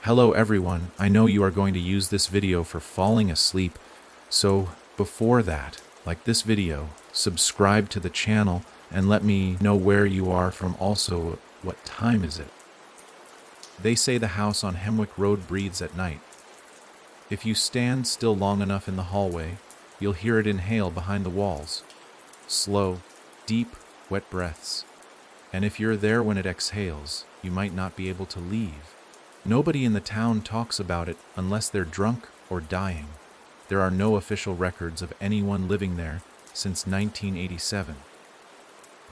Hello everyone, I know you are going to use this video for falling asleep, so before that, like this video, subscribe to the channel and let me know where you are from, also what time is it. They say the house on Hemwick Road breathes at night. If you stand still long enough in the hallway, you'll hear it inhale behind the walls. Slow, deep, wet breaths. And if you're there when it exhales, you might not be able to leave. Nobody in the town talks about it unless they're drunk or dying. There are no official records of anyone living there since 1987.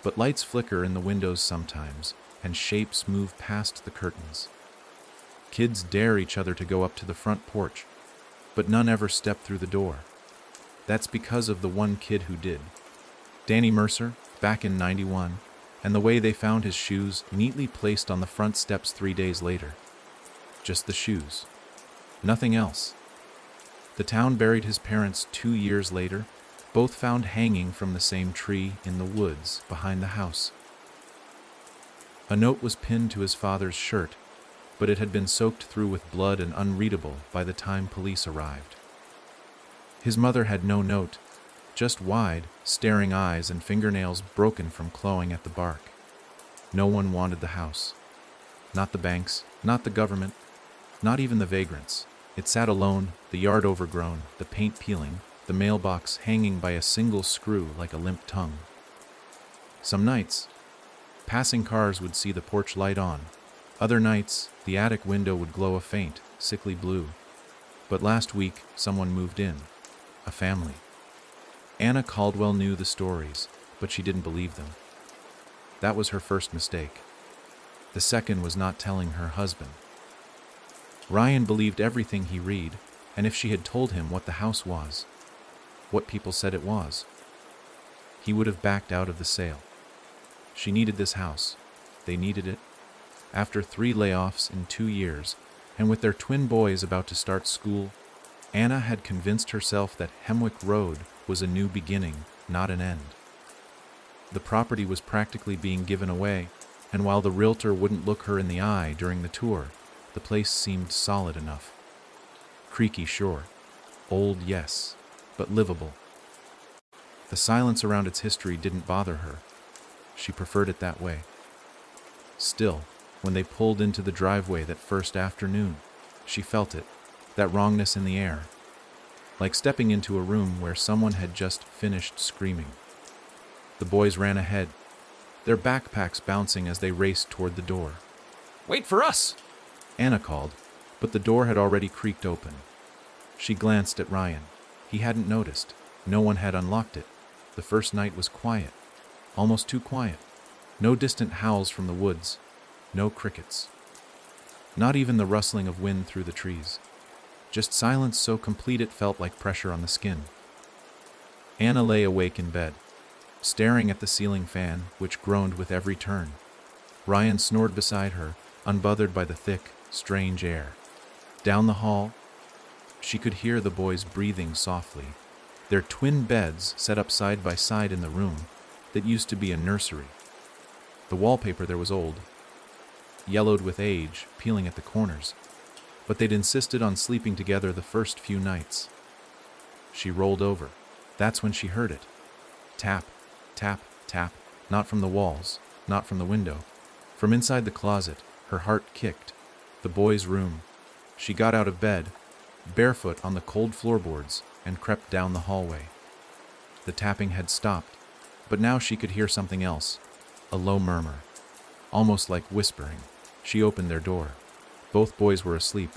But lights flicker in the windows sometimes, and shapes move past the curtains. Kids dare each other to go up to the front porch, but none ever step through the door. That's because of the one kid who did. Danny Mercer, back in '91, and the way they found his shoes neatly placed on the front steps 3 days later. Just the shoes. Nothing else. The town buried his parents 2 years later, both found hanging from the same tree in the woods behind the house. A note was pinned to his father's shirt, but it had been soaked through with blood and unreadable by the time police arrived. His mother had no note, just wide, staring eyes and fingernails broken from clawing at the bark. No one wanted the house. Not the banks, not the government, not even the vagrants. It sat alone, the yard overgrown, the paint peeling, the mailbox hanging by a single screw like a limp tongue. Some nights, passing cars would see the porch light on. Other nights, the attic window would glow a faint, sickly blue. But last week, someone moved in. A family. Anna Caldwell knew the stories, but she didn't believe them. That was her first mistake. The second was not telling her husband. Ryan believed everything he read, and if she had told him what the house was, what people said it was, he would have backed out of the sale. She needed this house. They needed it. After 3 layoffs in 2 years, and with their twin boys about to start school, Anna had convinced herself that Hemwick Road was a new beginning, not an end. The property was practically being given away, and while the realtor wouldn't look her in the eye during the tour, the place seemed solid enough. Creaky, sure. Old, yes, but livable. The silence around its history didn't bother her. She preferred it that way. Still, when they pulled into the driveway that first afternoon, she felt it, that wrongness in the air, like stepping into a room where someone had just finished screaming. The boys ran ahead, their backpacks bouncing as they raced toward the door. "Wait for us!" Anna called, but the door had already creaked open. She glanced at Ryan. He hadn't noticed. No one had unlocked it. The first night was quiet, almost too quiet. No distant howls from the woods, no crickets. Not even the rustling of wind through the trees. Just silence so complete it felt like pressure on the skin. Anna lay awake in bed, staring at the ceiling fan, which groaned with every turn. Ryan snored beside her, unbothered by the thick, strange air. Down the hall, she could hear the boys breathing softly, their twin beds set up side by side in the room that used to be a nursery. The wallpaper there was old, yellowed with age, peeling at the corners, but they'd insisted on sleeping together the first few nights. She rolled over. That's when she heard it. Tap, tap, tap, not from the walls, not from the window. From inside the closet, her heart kicked. The boys' room. She got out of bed, barefoot on the cold floorboards, and crept down the hallway. The tapping had stopped, but now she could hear something else, a low murmur, almost like whispering. She opened their door. Both boys were asleep,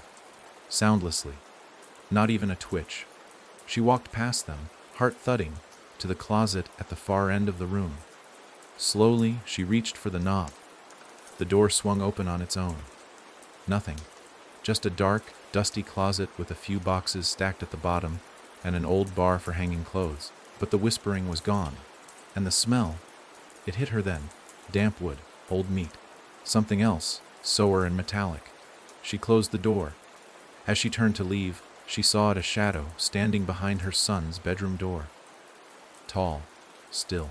soundlessly, not even a twitch. She walked past them, heart thudding, to the closet at the far end of the room. Slowly, she reached for the knob. The door swung open on its own. Nothing. Just a dark, dusty closet with a few boxes stacked at the bottom and an old bar for hanging clothes. But the whispering was gone. And the smell, it hit her then. Damp wood, old meat. Something else, sour and metallic. She closed the door. As she turned to leave, she saw a shadow standing behind her son's bedroom door. Tall, still,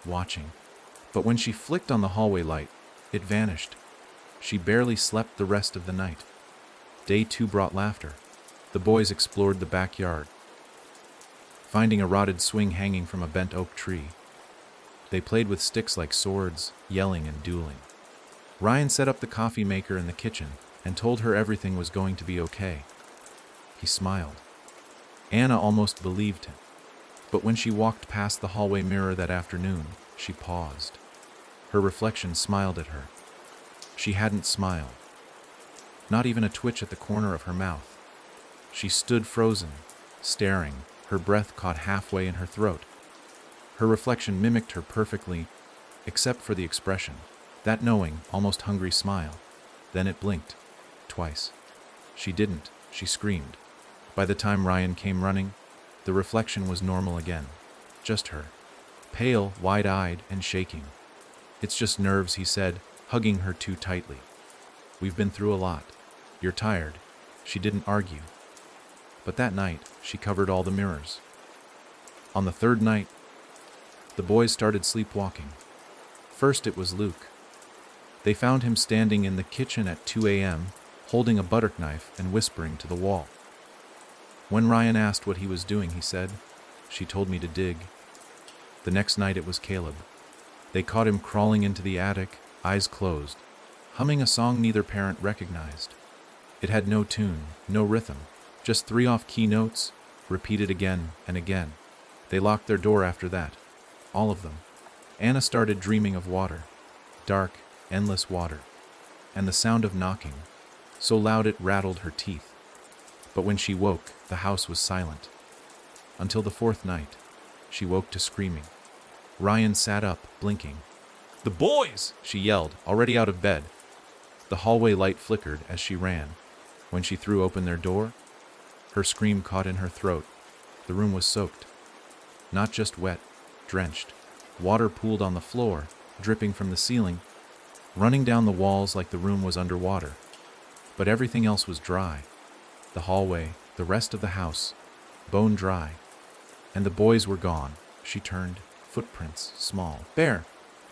watching. But when she flicked on the hallway light, it vanished. She barely slept the rest of the night. Day 2 brought laughter. The boys explored the backyard, finding a rotted swing hanging from a bent oak tree. They played with sticks like swords, yelling and dueling. Ryan set up the coffee maker in the kitchen and told her everything was going to be okay. He smiled. Anna almost believed him. But when she walked past the hallway mirror that afternoon, she paused. Her reflection smiled at her. She hadn't smiled. Not even a twitch at the corner of her mouth. She stood frozen, staring, her breath caught halfway in her throat. Her reflection mimicked her perfectly, except for the expression, that knowing, almost hungry smile. Then it blinked. Twice. She didn't. She screamed. By the time Ryan came running, the reflection was normal again. Just her. Pale, wide-eyed, and shaking. "It's just nerves," he said, hugging her too tightly. "We've been through a lot. You're tired." She didn't argue. But that night, she covered all the mirrors. On the third night, the boys started sleepwalking. First it was Luke. They found him standing in the kitchen at 2 a.m., holding a butter knife and whispering to the wall. When Ryan asked what he was doing, he said, "She told me to dig." The next night it was Caleb. They caught him crawling into the attic, eyes closed, humming a song neither parent recognized. It had no tune, no rhythm, just 3 off-key notes, repeated again and again. They locked their door after that, all of them. Anna started dreaming of water, dark, endless water, and the sound of knocking, so loud it rattled her teeth. But when she woke, the house was silent. Until the 4th night, she woke to screaming. Ryan sat up, blinking. "The boys!" she yelled, already out of bed. The hallway light flickered as she ran. When she threw open their door, her scream caught in her throat. The room was soaked. Not just wet, drenched. Water pooled on the floor, dripping from the ceiling, running down the walls like the room was underwater. But everything else was dry. The hallway, the rest of the house, bone dry. And the boys were gone. She turned, footprints, small, bare,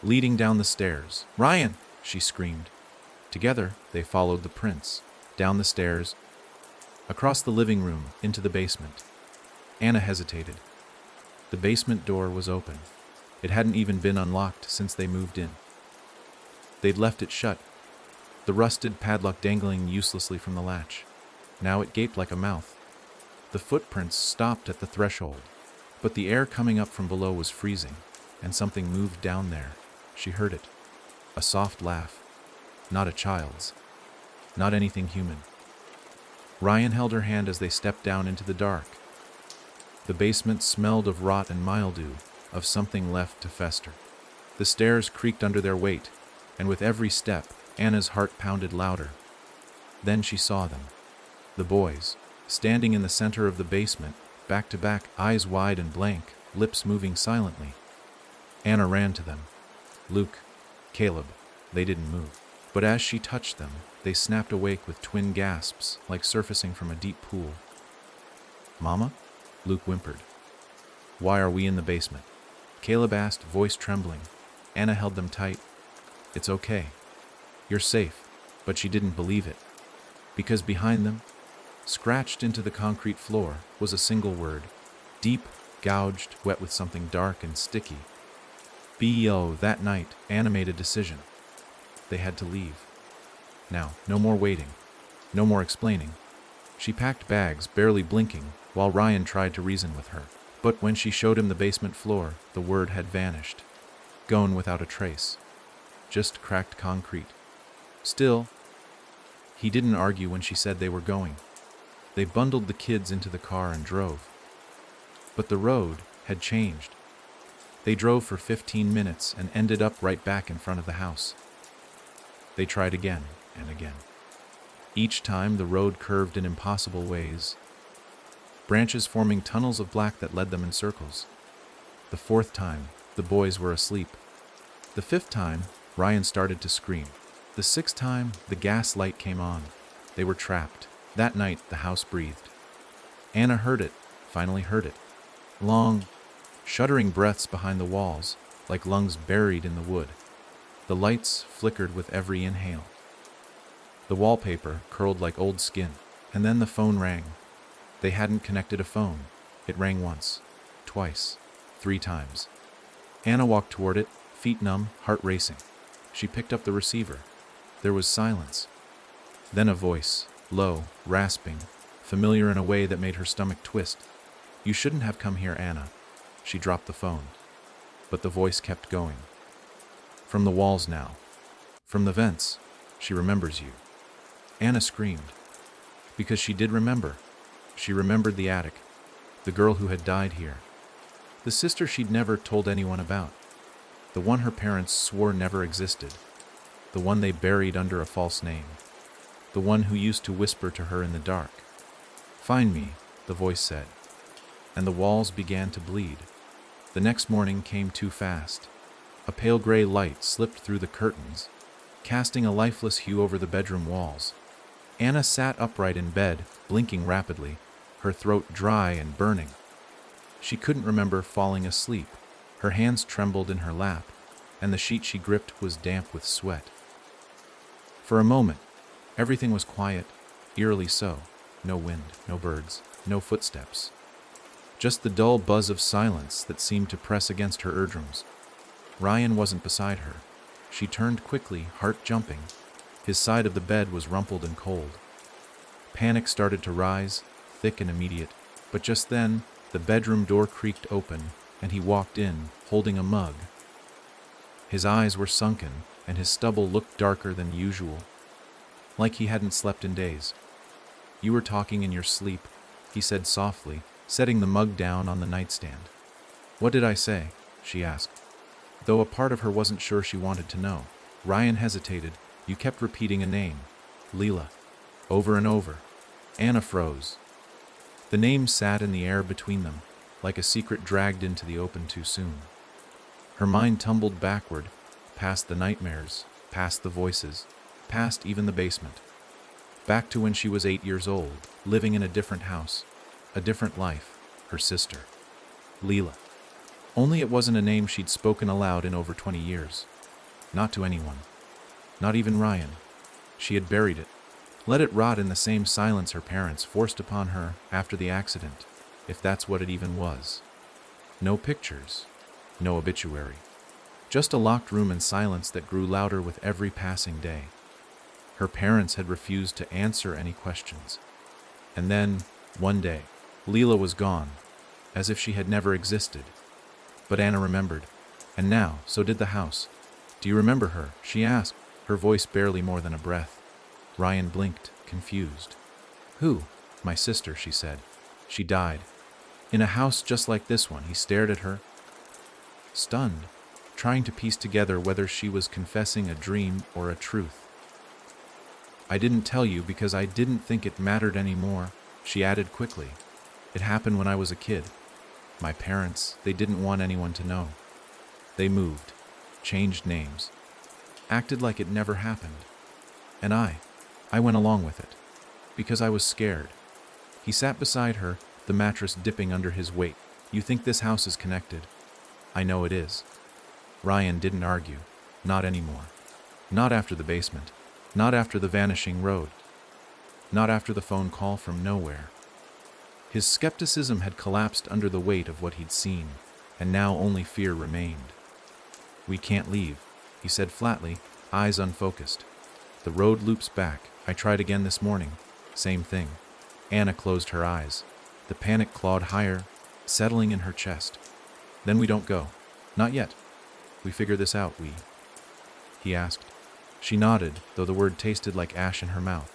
leading down the stairs. "Ryan!" she screamed. Together, they followed the prints, down the stairs, across the living room, into the basement. Anna hesitated. The basement door was open. It hadn't even been unlocked since they moved in. They'd left it shut, the rusted padlock dangling uselessly from the latch. Now it gaped like a mouth. The footprints stopped at the threshold, but the air coming up from below was freezing, and something moved down there. She heard it. A soft laugh. Not a child's. Not anything human. Ryan held her hand as they stepped down into the dark. The basement smelled of rot and mildew, of something left to fester. The stairs creaked under their weight, and with every step, Anna's heart pounded louder. Then she saw them. The boys, standing in the center of the basement, back to back, eyes wide and blank, lips moving silently. Anna ran to them. Luke, Caleb, they didn't move. But as she touched them, they snapped awake with twin gasps, like surfacing from a deep pool. "Mama?" Luke whimpered. "Why are we in the basement?" Caleb asked, voice trembling. Anna held them tight. "It's okay. You're safe." But she didn't believe it. Because behind them, scratched into the concrete floor, was a single word. Deep, gouged, wet with something dark and sticky. B.O. That night, Anna made a decision. They had to leave. Now, no more waiting. No more explaining. She packed bags, barely blinking, while Ryan tried to reason with her. But when she showed him the basement floor, the word had vanished. Gone without a trace. Just cracked concrete. Still, he didn't argue when she said they were going. They bundled the kids into the car and drove. But the road had changed. They drove for 15 minutes and ended up right back in front of the house. They tried again and again. Each time the road curved in impossible ways, branches forming tunnels of black that led them in circles. The 4th time, the boys were asleep. The 5th time, Ryan started to scream. The 6th time, the gas light came on. They were trapped. That night, the house breathed. Anna heard it, finally heard it. Long, shuddering breaths behind the walls, like lungs buried in the wood. The lights flickered with every inhale. The wallpaper curled like old skin. And then the phone rang. They hadn't connected a phone. It rang once, twice, 3 times. Anna walked toward it, feet numb, heart racing. She picked up the receiver. There was silence. Then a voice, low, rasping, familiar in a way that made her stomach twist. "You shouldn't have come here, Anna." She dropped the phone. But the voice kept going. "From the walls now. From the vents. She remembers you." Anna screamed. Because she did remember. She remembered the attic, the girl who had died here, the sister she'd never told anyone about, the one her parents swore never existed, the one they buried under a false name, the one who used to whisper to her in the dark. "Find me," the voice said. And the walls began to bleed. The next morning came too fast. A pale gray light slipped through the curtains, casting a lifeless hue over the bedroom walls. Anna sat upright in bed, blinking rapidly, her throat dry and burning. She couldn't remember falling asleep. Her hands trembled in her lap, and the sheet she gripped was damp with sweat. For a moment, everything was quiet, eerily so. No wind, no birds, no footsteps. Just the dull buzz of silence that seemed to press against her eardrums. Ryan wasn't beside her. She turned quickly, heart jumping. His side of the bed was rumpled and cold. Panic started to rise, thick and immediate, but just then, the bedroom door creaked open, and he walked in, holding a mug. His eyes were sunken, and his stubble looked darker than usual, like he hadn't slept in days. "You were talking in your sleep," he said softly, setting the mug down on the nightstand. "What did I say?" she asked, though a part of her wasn't sure she wanted to know. Ryan hesitated. "You kept repeating a name, Leela, over and over." Anna froze. The name sat in the air between them, like a secret dragged into the open too soon. Her mind tumbled backward, past the nightmares, past the voices, past even the basement. Back to when she was 8 years old, living in a different house, a different life, her sister. Leela. Only it wasn't a name she'd spoken aloud in over 20 years. Not to anyone. Not even Ryan. She had buried it. Let it rot in the same silence her parents forced upon her after the accident, if that's what it even was. No pictures. No obituary. Just a locked room and silence that grew louder with every passing day. Her parents had refused to answer any questions. And then, one day, Leela was gone, as if she had never existed. But Anna remembered, and now, so did the house. "Do you remember her?" she asked, her voice barely more than a breath. Ryan blinked, confused. "Who?" "My sister," she said. "She died. In a house just like this one." He stared at her, stunned, trying to piece together whether she was confessing a dream or a truth. "I didn't tell you because I didn't think it mattered anymore," she added quickly. "It happened when I was a kid. My parents, they didn't want anyone to know. They moved, changed names, acted like it never happened. And I went along with it, because I was scared." He sat beside her, the mattress dipping under his weight. "You think this house is connected?" "I know it is." Ryan didn't argue. Not anymore. Not after the basement. Not after the vanishing road. Not after the phone call from nowhere. His skepticism had collapsed under the weight of what he'd seen, and now only fear remained. "We can't leave," he said flatly, eyes unfocused. "The road loops back. I tried again this morning. Same thing." Anna closed her eyes. The panic clawed higher, settling in her chest. "Then we don't go." "Not yet. We figure this out, he asked. She nodded, though the word tasted like ash in her mouth.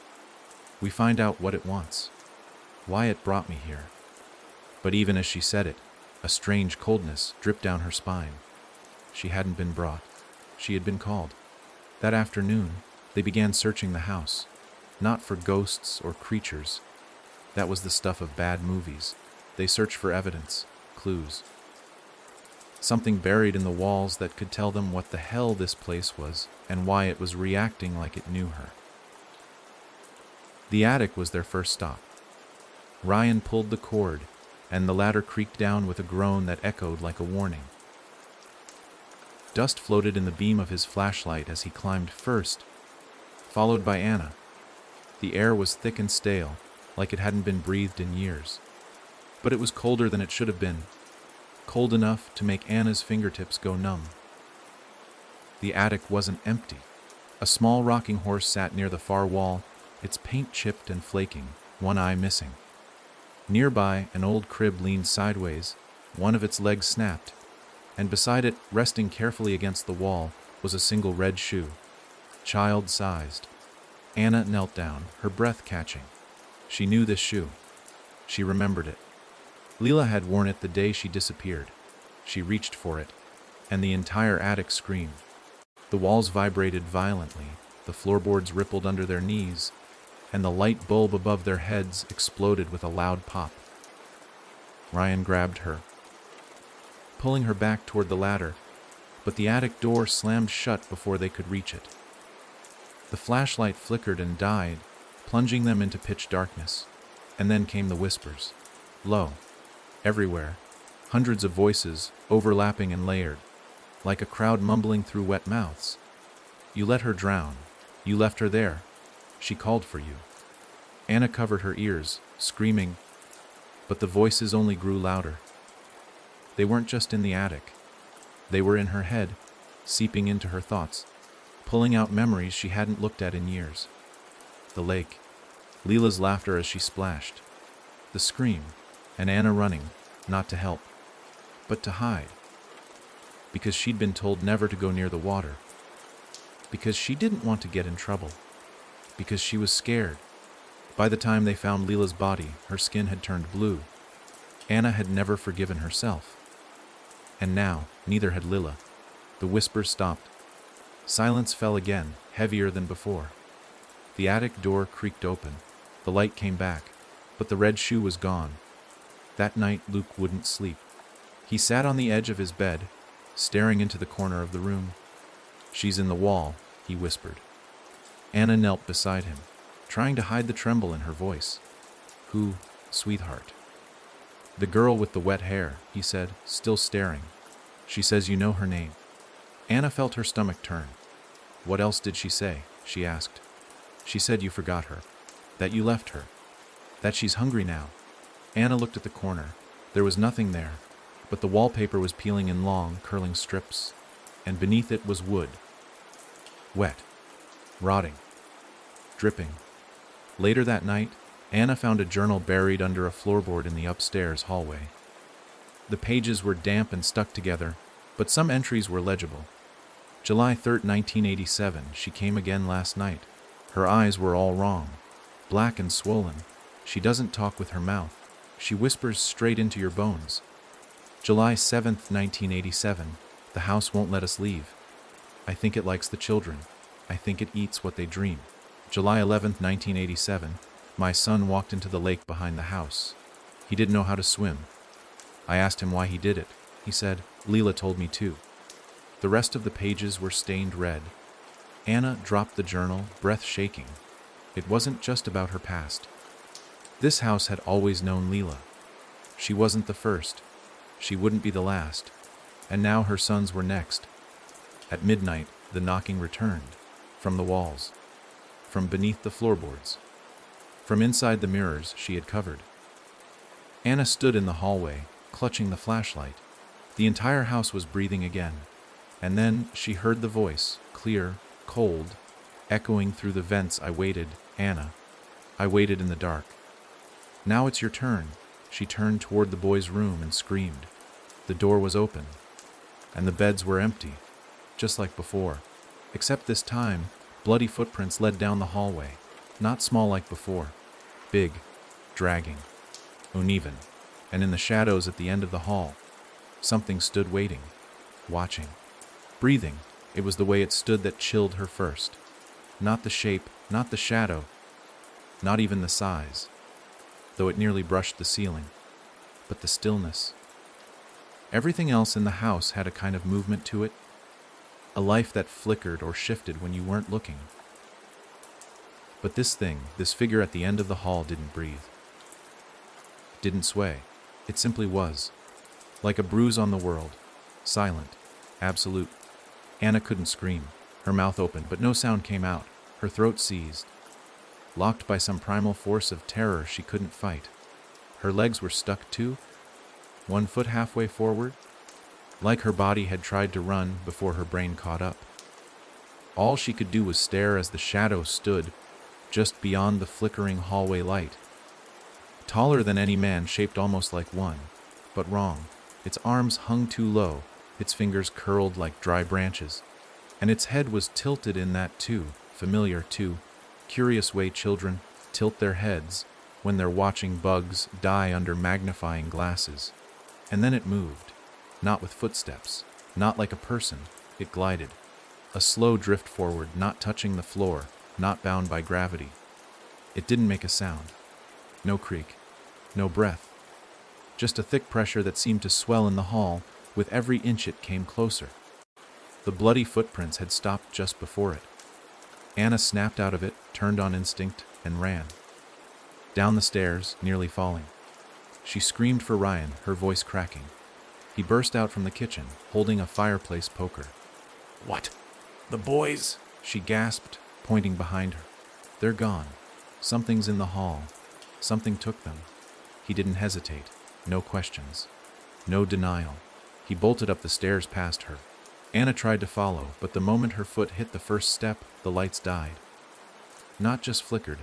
"We find out what it wants. Wyatt brought me here." But even as she said it, a strange coldness dripped down her spine. She hadn't been brought. She had been called. That afternoon, they began searching the house, not for ghosts or creatures. That was the stuff of bad movies. They searched for evidence, clues. Something buried in the walls that could tell them what the hell this place was and why it was reacting like it knew her. The attic was their first stop. Ryan pulled the cord, and the ladder creaked down with a groan that echoed like a warning. Dust floated in the beam of his flashlight as he climbed first, followed by Anna. The air was thick and stale, like it hadn't been breathed in years. But it was colder than it should have been, cold enough to make Anna's fingertips go numb. The attic wasn't empty. A small rocking horse sat near the far wall, its paint chipped and flaking, one eye missing. Nearby, an old crib leaned sideways, one of its legs snapped, and beside it, resting carefully against the wall, was a single red shoe, child-sized. Anna knelt down, her breath catching. She knew this shoe. She remembered it. Leela had worn it the day she disappeared. She reached for it, and the entire attic screamed. The walls vibrated violently, the floorboards rippled under their knees, and the light bulb above their heads exploded with a loud pop. Ryan grabbed her, pulling her back toward the ladder, but the attic door slammed shut before they could reach it. The flashlight flickered and died, plunging them into pitch darkness. And then came the whispers. Low, everywhere, hundreds of voices, overlapping and layered, like a crowd mumbling through wet mouths. You let her drown. You left her there. She called for you. Anna covered her ears, screaming, but the voices only grew louder. They weren't just in the attic. They were in her head, seeping into her thoughts, pulling out memories she hadn't looked at in years. The lake, Leela's laughter as she splashed, the scream, and Anna running, not to help, but to hide. Because she'd been told never to go near the water. Because she didn't want to get in trouble. Because she was scared. By the time they found Leela's body, her skin had turned blue. Anna had never forgiven herself. And now, neither had Leela. The whispers stopped. Silence fell again, heavier than before. The attic door creaked open. The light came back, but the red shoe was gone. That night, Luke wouldn't sleep. He sat on the edge of his bed, staring into the corner of the room. She's in the wall, he whispered. Anna knelt beside him, trying to hide the tremble in her voice. Who, sweetheart? The girl with the wet hair, he said, still staring. She says you know her name. Anna felt her stomach turn. What else did she say? She asked. She said you forgot her, that you left her, that she's hungry now. Anna looked at the corner. There was nothing there, but the wallpaper was peeling in long, curling strips, and beneath it was wood. Wet, rotting, dripping. Later that night, Anna found a journal buried under a floorboard in the upstairs hallway. The pages were damp and stuck together, but some entries were legible. July 3rd, 1987, she came again last night. Her eyes were all wrong, black and swollen. She doesn't talk with her mouth. She whispers straight into your bones. July 7th, 1987, the house won't let us leave. I think it likes the children. I think it eats what they dream. July 11th, 1987, my son walked into the lake behind the house. He didn't know how to swim. I asked him why he did it. He said, Leela told me to. The rest of the pages were stained red. Anna dropped the journal, breath shaking. It wasn't just about her past. This house had always known Leela. She wasn't the first. She wouldn't be the last. And now her sons were next. At midnight, the knocking returned. From the walls. From beneath the floorboards. From inside the mirrors she had covered. Anna stood in the hallway, clutching the flashlight. The entire house was breathing again. And then she heard the voice, clear, cold, echoing through the vents. I waited, Anna. I waited in the dark. Now it's your turn. She turned toward the boy's room and screamed. The door was open, and the beds were empty, just like before. Except this time, bloody footprints led down the hallway, not small like before. Big, dragging, uneven, and in the shadows at the end of the hall, something stood waiting, watching, breathing. It was the way it stood that chilled her first. Not the shape, not the shadow, not even the size, though it nearly brushed the ceiling, but the stillness. Everything else in the house had a kind of movement to it, a life that flickered or shifted when you weren't looking. But this thing, this figure at the end of the hall didn't breathe. It didn't sway. It simply was. Like a bruise on the world. Silent. Absolute. Anna couldn't scream. Her mouth opened, but no sound came out. Her throat seized. locked by some primal force of terror she couldn't fight. Her legs were stuck too, one foot halfway forward, like her body had tried to run before her brain caught up. All she could do was stare as the shadow stood just beyond the flickering hallway light. Taller than any man, shaped almost like one, but wrong. Its arms hung too low, its fingers curled like dry branches, and its head was tilted in that familiar curious way children tilt their heads when they're watching bugs die under magnifying glasses. And then it moved, not with footsteps, not like a person, it glided. A slow drift forward, not touching the floor, not bound by gravity. It didn't make a sound. No creak, no breath. Just a thick pressure that seemed to swell in the hall with every inch it came closer. The bloody footprints had stopped just before it. Anna snapped out of it, turned on instinct, and ran. Down the stairs, nearly falling. She screamed for Ryan, her voice cracking. He burst out from the kitchen, holding a fireplace poker. "What? The boys?" She gasped, pointing behind her. "They're gone. Something's in the hall. Something took them." He didn't hesitate. No questions. No denial. He bolted up the stairs past her. Anna tried to follow, but the moment her foot hit the first step, the lights died. Not just flickered,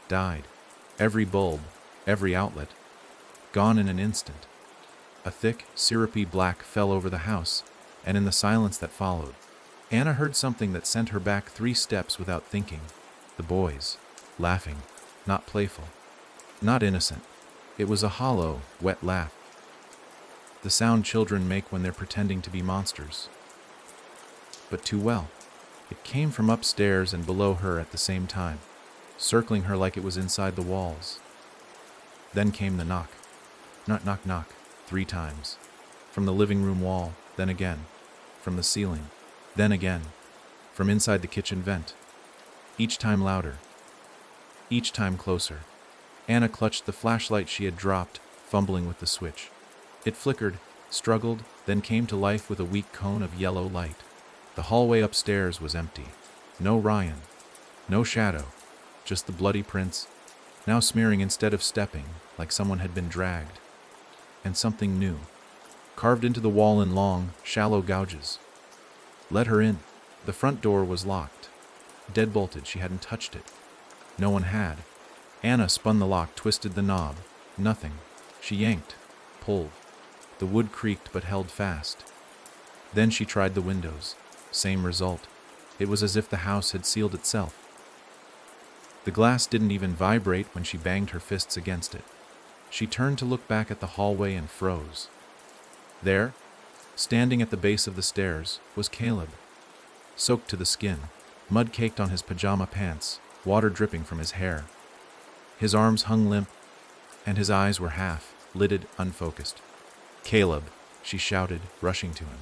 died. Every bulb, every outlet, gone in an instant. A thick, syrupy black fell over the house, and in the silence that followed, Anna heard something that sent her back 3 steps without thinking. The boys, laughing, not playful, not innocent. It was a hollow, wet laugh. The sound children make when they're pretending to be monsters. But too well. It came from upstairs and below her at the same time, circling her like it was inside the walls. Then came the knock. Knock, knock, knock, 3 times. From the living room wall, then again. From the ceiling, then again. From inside the kitchen vent. Each time louder. Each time closer. Anna clutched the flashlight she had dropped, fumbling with the switch. It flickered, struggled, then came to life with a weak cone of yellow light. The hallway upstairs was empty. No Ryan. No shadow. Just the bloody prints, now smearing instead of stepping, like someone had been dragged. And something new, carved into the wall in long, shallow gouges. Let her in. The front door was locked. Deadbolted, she hadn't touched it. No one had. Anna spun the lock, twisted the knob. Nothing. She yanked, pulled. The wood creaked but held fast. Then she tried the windows. Same result. It was as if the house had sealed itself. The glass didn't even vibrate when she banged her fists against it. She turned to look back at the hallway and froze. There, standing at the base of the stairs, was Caleb. Soaked to the skin, mud caked on his pajama pants, water dripping from his hair. His arms hung limp, and his eyes were half-lidded, unfocused. "Caleb," she shouted, rushing to him.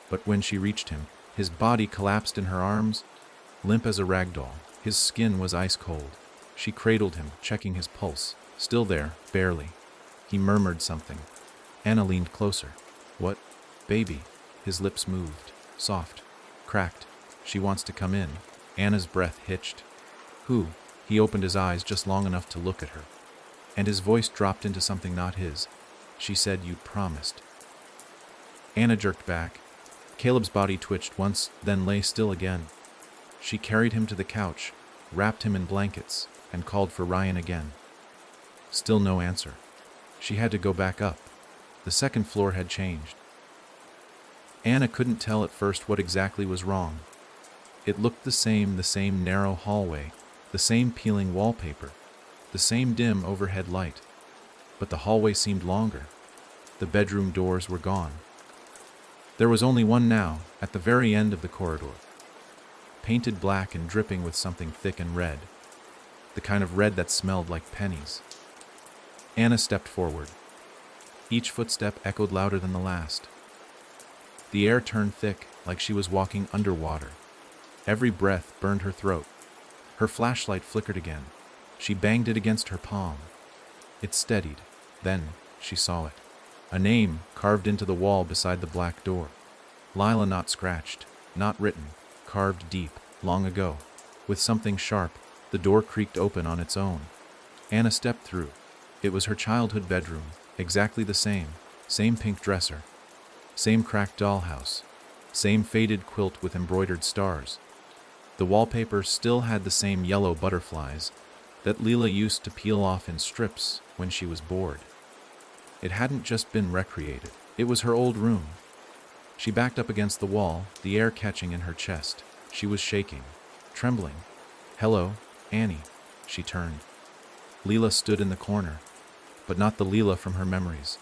But when she reached him, his body collapsed in her arms, limp as a rag doll. His skin was ice cold. She cradled him, checking his pulse. Still there, barely. He murmured something. Anna leaned closer. "What? Baby?" His lips moved, soft, cracked. "She wants to come in." Anna's breath hitched. "Who?" He opened his eyes just long enough to look at her. And his voice dropped into something not his. "She said you promised." Anna jerked back. Caleb's body twitched once, then lay still again. She carried him to the couch, wrapped him in blankets, and called for Ryan again. Still no answer. She had to go back up. The second floor had changed. Anna couldn't tell at first what exactly was wrong. It looked the same narrow hallway, the same peeling wallpaper, the same dim overhead light. But the hallway seemed longer. The bedroom doors were gone. There was only one now, at the very end of the corridor. Painted black and dripping with something thick and red. The kind of red that smelled like pennies. Anna stepped forward. Each footstep echoed louder than the last. The air turned thick, like she was walking underwater. Every breath burned her throat. Her flashlight flickered again. She banged it against her palm. It steadied. Then she saw it. A name carved into the wall beside the black door. Lila, not scratched, not written, carved deep, long ago, with something sharp, The door creaked open on its own. Anna stepped through. It was her childhood bedroom, exactly the same. Same pink dresser. Same cracked dollhouse. Same faded quilt with embroidered stars. The wallpaper still had the same yellow butterflies that Leela used to peel off in strips when she was bored. It hadn't just been recreated. It was her old room. She backed up against the wall, the air catching in her chest. She was shaking, trembling. "Hello, Annie," she turned. Leela stood in the corner, but not the Leela from her memories.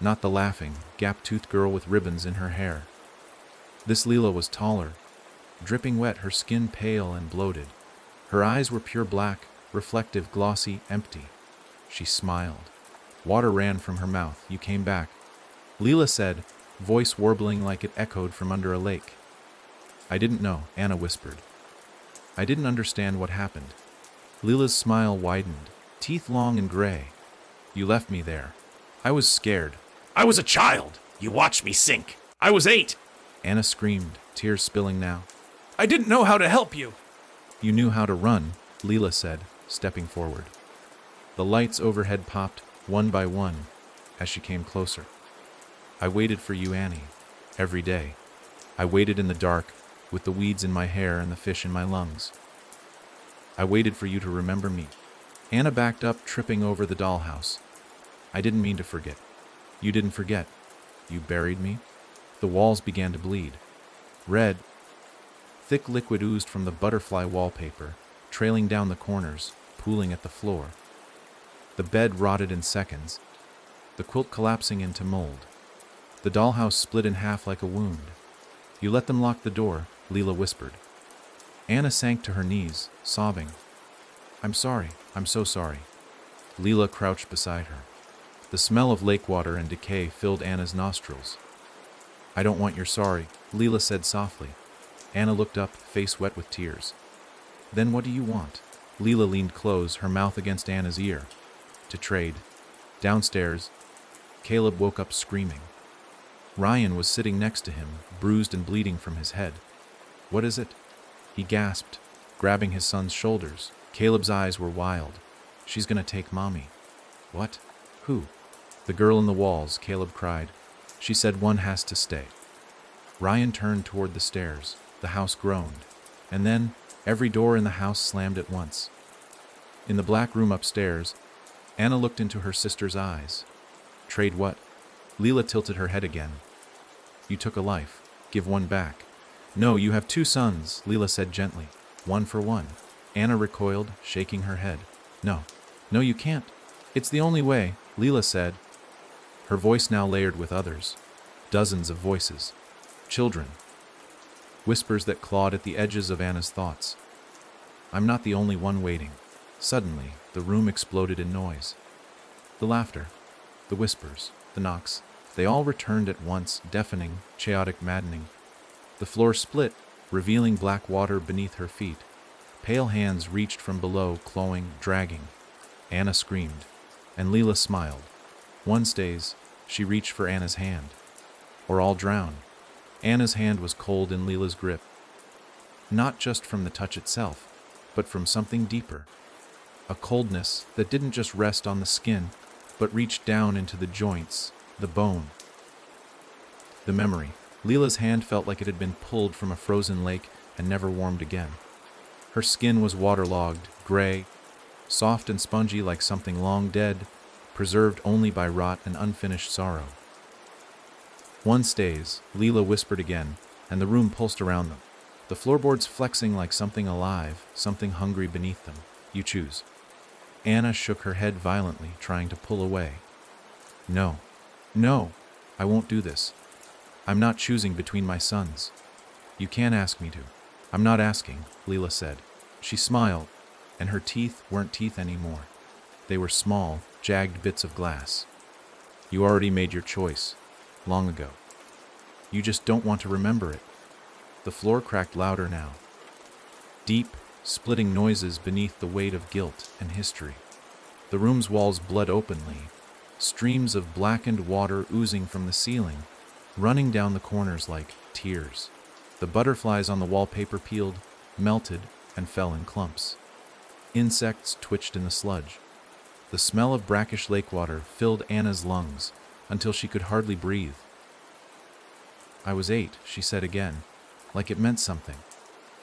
Not the laughing, gap-toothed girl with ribbons in her hair. This Leela was taller, dripping wet, her skin pale and bloated. Her eyes were pure black, reflective, glossy, empty. She smiled. Water ran from her mouth. "You came back," Leela said, voice warbling like it echoed from under a lake. "I didn't know," Anna whispered. "I didn't understand what happened." Leela's smile widened, teeth long and gray. "You left me there. I was scared." I was a child. You watched me sink. I was 8. Anna screamed, tears spilling now. I didn't know how to help you. "You knew how to run," Leela said, stepping forward. The lights overhead popped, one by one, as she came closer. "I waited for you, Annie, every day. I waited in the dark, with the weeds in my hair and the fish in my lungs. I waited for you to remember me." Anna backed up, tripping over the dollhouse. "I didn't mean to forget." "You didn't forget. You buried me." The walls began to bleed. Red, thick liquid oozed from the butterfly wallpaper, trailing down the corners, pooling at the floor. The bed rotted in seconds, the quilt collapsing into mold. The dollhouse split in half like a wound. "You let them lock the door," Leela whispered. Anna sank to her knees, sobbing. "I'm sorry. I'm so sorry." Leela crouched beside her. The smell of lake water and decay filled Anna's nostrils. "I don't want your sorry," Leela said softly. Anna looked up, face wet with tears. "Then what do you want?" Leela leaned close, her mouth against Anna's ear. "To trade." Downstairs, Caleb woke up screaming. Ryan was sitting next to him, bruised and bleeding from his head. "What is it?" he gasped, grabbing his son's shoulders. Caleb's eyes were wild. "She's gonna take Mommy." "What? Who?" "The girl in the walls," Caleb cried. "She said one has to stay." Ryan turned toward the stairs. The house groaned. And then, every door in the house slammed at once. In the black room upstairs, Anna looked into her sister's eyes. "Trade what?" Leela tilted her head again. "You took a life. Give one back." "No, you have 2 sons," Leela said gently. "One for one." Anna recoiled, shaking her head. "No. No, you can't. It's the only way," Leela said, her voice now layered with others. Dozens of voices. Children. Whispers that clawed at the edges of Anna's thoughts. "I'm not the only one waiting." Suddenly, the room exploded in noise. The laughter, the whispers, the knocks, they all returned at once, deafening, chaotic, maddening. The floor split, revealing black water beneath her feet. Pale hands reached from below, clawing, dragging. Anna screamed, and Leela smiled. One stays, she reached for Anna's hand. Or all drown. Anna's hand was cold in Leela's grip. Not just from the touch itself, but from something deeper. A coldness that didn't just rest on the skin, but reached down into the joints, the bone. The memory. Leela's hand felt like it had been pulled from a frozen lake and never warmed again. Her skin was waterlogged, gray, soft and spongy like something long dead, preserved only by rot and unfinished sorrow. "One stays," Leela whispered again, and the room pulsed around them. The floorboards flexing like something alive, something hungry beneath them. "You choose." Anna shook her head violently, trying to pull away. "No. No. I won't do this. I'm not choosing between my sons. You can't ask me to." "I'm not asking," Leela said. She smiled, and her teeth weren't teeth anymore. They were small, jagged bits of glass. "You already made your choice, long ago. You just don't want to remember it." The floor cracked louder now. Deep, splitting noises beneath the weight of guilt and history. The room's walls bled openly, streams of blackened water oozing from the ceiling, running down the corners like tears. The butterflies on the wallpaper peeled, melted, and fell in clumps. Insects twitched in the sludge. The smell of brackish lake water filled Anna's lungs until she could hardly breathe. "I was 8, she said again, like it meant something.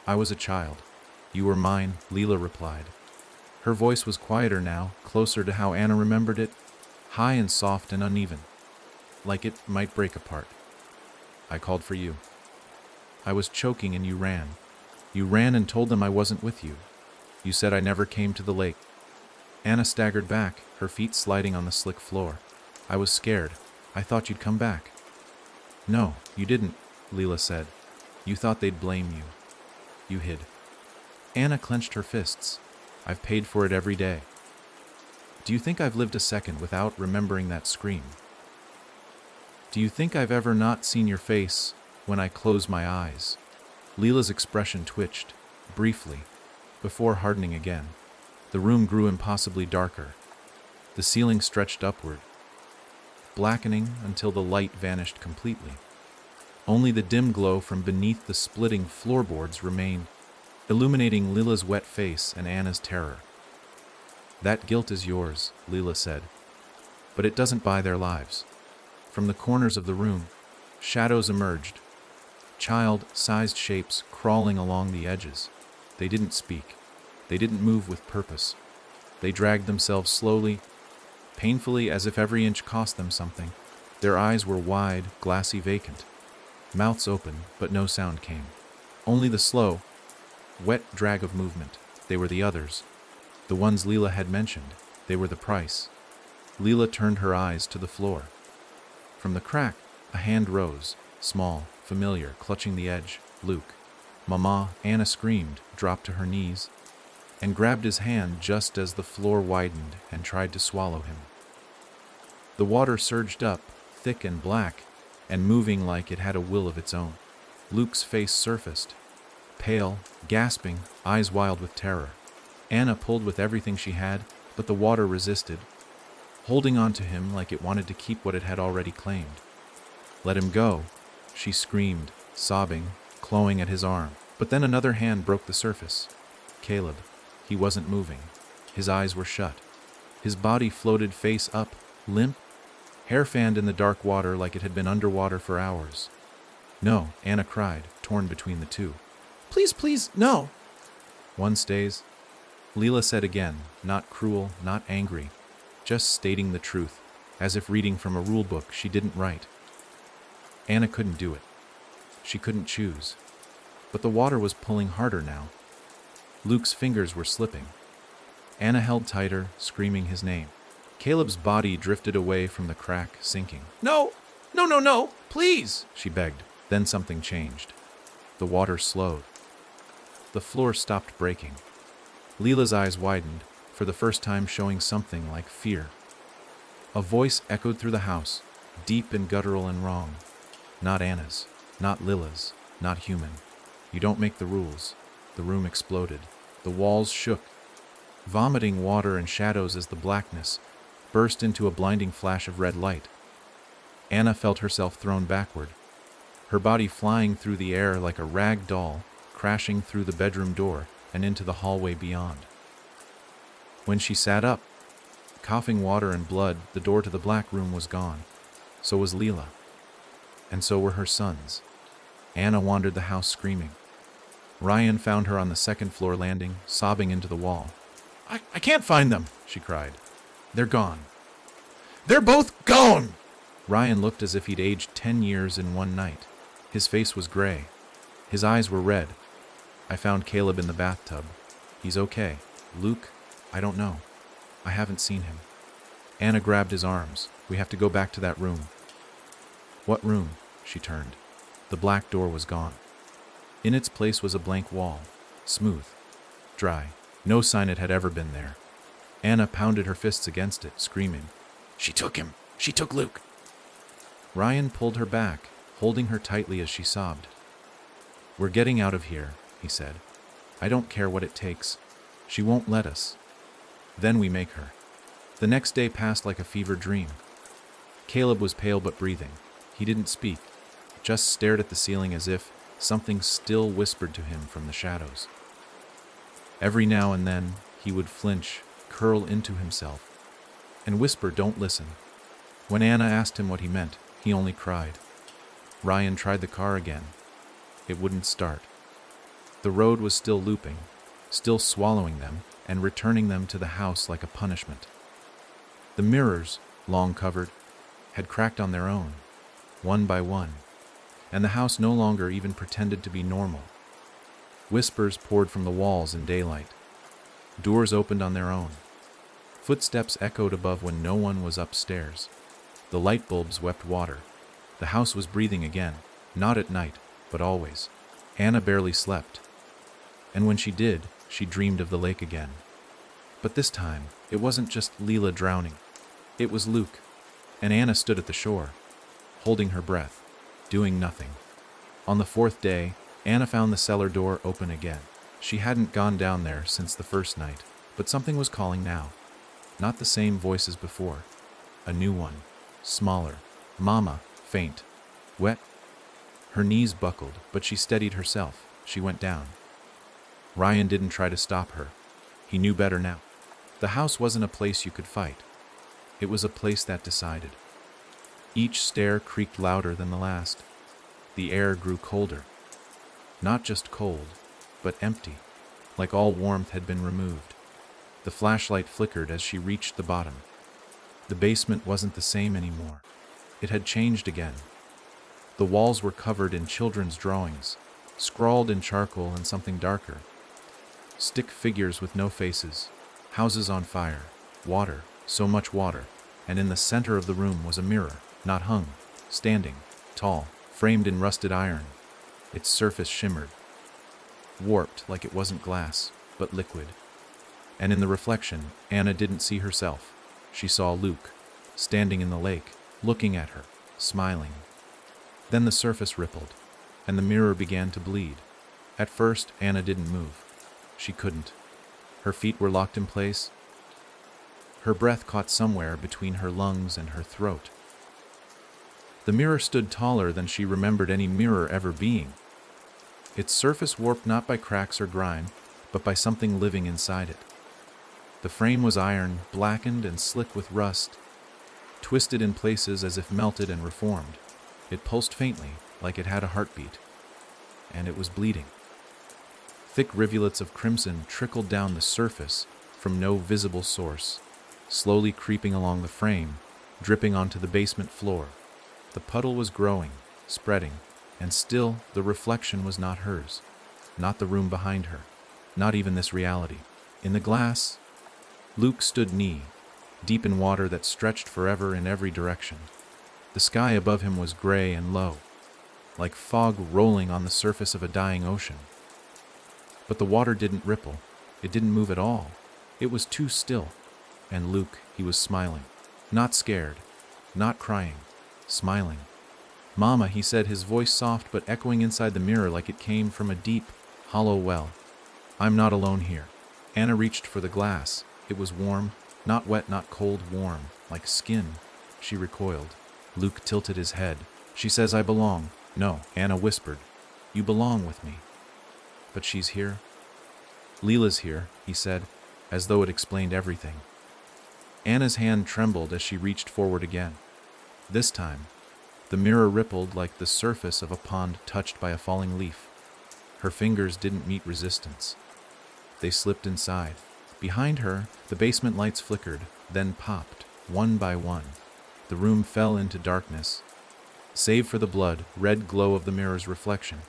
"I was a child. You were mine," Leela replied. Her voice was quieter now, closer to how Anna remembered it, high and soft and uneven, like it might break apart. "I called for you. I was choking and you ran. You ran and told them I wasn't with you. You said I never came to the lake." Anna staggered back, her feet sliding on the slick floor. "I was scared. I thought you'd come back." "No, you didn't," Leela said. "You thought they'd blame you. You hid." Anna clenched her fists. "I've paid for it every day. Do you think I've lived a second without remembering that scream? Do you think I've ever not seen your face when I close my eyes?" Leela's expression twitched, briefly, before hardening again. The room grew impossibly darker. The ceiling stretched upward, blackening until the light vanished completely. Only the dim glow from beneath the splitting floorboards remained, illuminating Leela's wet face and Anna's terror. "That guilt is yours," Leela said, "but it doesn't buy their lives." From the corners of the room, shadows emerged, child-sized shapes crawling along the edges. They didn't speak. They didn't move with purpose. They dragged themselves slowly, painfully, as if every inch cost them something. Their eyes were wide, glassy, vacant. Mouths open, but no sound came. Only the slow, wet drag of movement. They were the others. The ones Leela had mentioned. They were the price. Leela turned her eyes to the floor. From the crack, a hand rose, small, familiar, clutching the edge. "Luke." "Mama," Anna screamed, dropped to her knees, and grabbed his hand just as the floor widened and tried to swallow him. The water surged up, thick and black, and moving like it had a will of its own. Luke's face surfaced, pale, gasping, eyes wild with terror. Anna pulled with everything she had, but the water resisted, holding on to him like it wanted to keep what it had already claimed. "Let him go," she screamed, sobbing, clawing at his arm. But then another hand broke the surface. Caleb. He wasn't moving. His eyes were shut. His body floated face up, limp, hair fanned in the dark water like it had been underwater for hours. "No," Anna cried, torn between the two. "Please, please, no." "One stays," Leela said again, not cruel, not angry, just stating the truth, as if reading from a rule book she didn't write. Anna couldn't do it. She couldn't choose. But the water was pulling harder now. Luke's fingers were slipping. Anna held tighter, screaming his name. Caleb's body drifted away from the crack, sinking. "No! No, no, no! Please!" she begged. Then something changed. The water slowed. The floor stopped breaking. Leela's eyes widened, for the first time showing something like fear. A voice echoed through the house, deep and guttural and wrong. Not Anna's, not Lila's, not human. "You don't make the rules." The room exploded. The walls shook, vomiting water and shadows as the blackness burst into a blinding flash of red light. Anna felt herself thrown backward, her body flying through the air like a rag doll, crashing through the bedroom door and into the hallway beyond. When she sat up, coughing water and blood, the door to the black room was gone. So was Leela. And so were her sons. Anna wandered the house screaming. Ryan found her on the second floor landing, sobbing into the wall. I can't find them," she cried. "They're gone. They're both gone!" Ryan looked as if he'd aged 10 years in one night. His face was gray. His eyes were red. "I found Caleb in the bathtub. He's okay. Luke, I don't know. I haven't seen him." Anna grabbed his arms. "We have to go back to that room." "What room?" She turned. The black door was gone. In its place was a blank wall, smooth, dry. No sign it had ever been there. Anna pounded her fists against it, screaming. "She took him! She took Luke!" Ryan pulled her back, holding her tightly as she sobbed. "We're getting out of here," he said. "I don't care what it takes. She won't let us. Then we make her." The next day passed like a fever dream. Caleb was pale but breathing. He didn't speak, just stared at the ceiling as if something still whispered to him from the shadows. Every now and then, he would flinch, curl into himself, and whisper, "Don't listen." When Anna asked him what he meant, he only cried. Ryan tried the car again. It wouldn't start. The road was still looping, still swallowing them and returning them to the house like a punishment. The mirrors, long covered, had cracked on their own, one by one, and the house no longer even pretended to be normal. Whispers poured from the walls in daylight. Doors opened on their own. Footsteps echoed above when no one was upstairs. The light bulbs wept water. The house was breathing again, not at night, but always. Anna barely slept. And when she did, she dreamed of the lake again. But this time, it wasn't just Leela drowning. It was Luke. And Anna stood at the shore, holding her breath, doing nothing. On the fourth day, Anna found the cellar door open again. She hadn't gone down there since the first night, but something was calling now. Not the same voice as before. A new one, smaller. "Mama," faint. "Wet?" Her knees buckled, but she steadied herself. She went down. Ryan didn't try to stop her. He knew better now. The house wasn't a place you could fight. It was a place that decided. Each stair creaked louder than the last. The air grew colder. Not just cold, but empty, like all warmth had been removed. The flashlight flickered as she reached the bottom. The basement wasn't the same anymore. It had changed again. The walls were covered in children's drawings, scrawled in charcoal and something darker. Stick figures with no faces, houses on fire, water, so much water, and in the center of the room was a mirror, not hung, standing, tall, framed in rusted iron. Its surface shimmered, warped like it wasn't glass, but liquid. And in the reflection, Anna didn't see herself. She saw Luke, standing in the lake, looking at her, smiling. Then the surface rippled, and the mirror began to bleed. At first, Anna didn't move. She couldn't. Her feet were locked in place. Her breath caught somewhere between her lungs and her throat. The mirror stood taller than she remembered any mirror ever being. Its surface warped not by cracks or grime, but by something living inside it. The frame was iron, blackened and slick with rust, twisted in places as if melted and reformed. It pulsed faintly, like it had a heartbeat. And it was bleeding. Thick rivulets of crimson trickled down the surface from no visible source, slowly creeping along the frame, dripping onto the basement floor. The puddle was growing, spreading, and still the reflection was not hers, not the room behind her, not even this reality. In the glass, Luke stood knee, deep in water that stretched forever in every direction. The sky above him was gray and low, like fog rolling on the surface of a dying ocean. But the water didn't ripple. It didn't move at all. It was too still. And Luke, he was smiling. Not scared. Not crying. Smiling. "Mama," he said, his voice soft but echoing inside the mirror like it came from a deep, hollow well. "I'm not alone here." Anna reached for the glass. It was warm. Not wet, not cold, warm. Like skin. She recoiled. Luke tilted his head. "She says I belong." "No," Anna whispered. "You belong with me." "But she's here." "Leela's here," he said, as though it explained everything. Anna's hand trembled as she reached forward again. This time, the mirror rippled like the surface of a pond touched by a falling leaf. Her fingers didn't meet resistance. They slipped inside. Behind her, the basement lights flickered, then popped, one by one. The room fell into darkness, save for the blood, red glow of the mirror's reflection.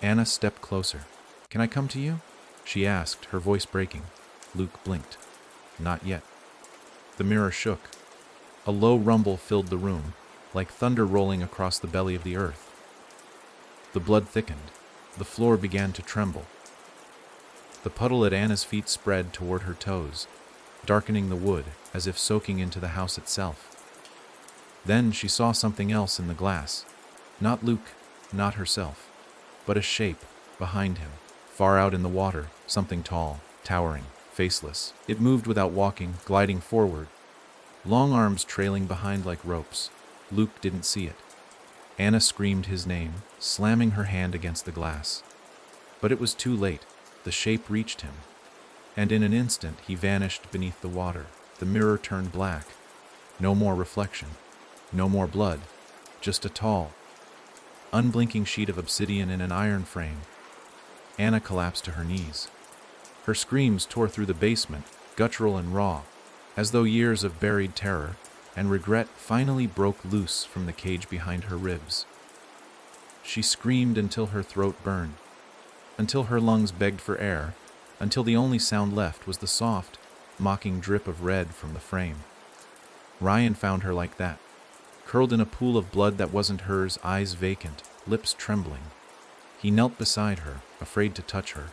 Anna stepped closer. "Can I come to you?" she asked, her voice breaking. Luke blinked. "Not yet." The mirror shook. A low rumble filled the room, like thunder rolling across the belly of the earth. The blood thickened. The floor began to tremble. The puddle at Anna's feet spread toward her toes, darkening the wood as if soaking into the house itself. Then she saw something else in the glass. Not Luke, not herself, but a shape behind him, far out in the water, something tall, towering, faceless. It moved without walking, gliding forward, long arms trailing behind like ropes. Luke didn't see it. Anna screamed his name, slamming her hand against the glass. But it was too late. The shape reached him. and in an instant he vanished beneath the water. The mirror turned black. No more reflection. No more blood. Just a tall, unblinking sheet of obsidian in an iron frame. Anna collapsed to her knees. Her screams tore through the basement, guttural and raw, as though years of buried terror and regret finally broke loose from the cage behind her ribs. She screamed until her throat burned, until her lungs begged for air, until the only sound left was the soft, mocking drip of red from the frame. Ryan found her like that, curled in a pool of blood that wasn't hers, eyes vacant, lips trembling. He knelt beside her, afraid to touch her.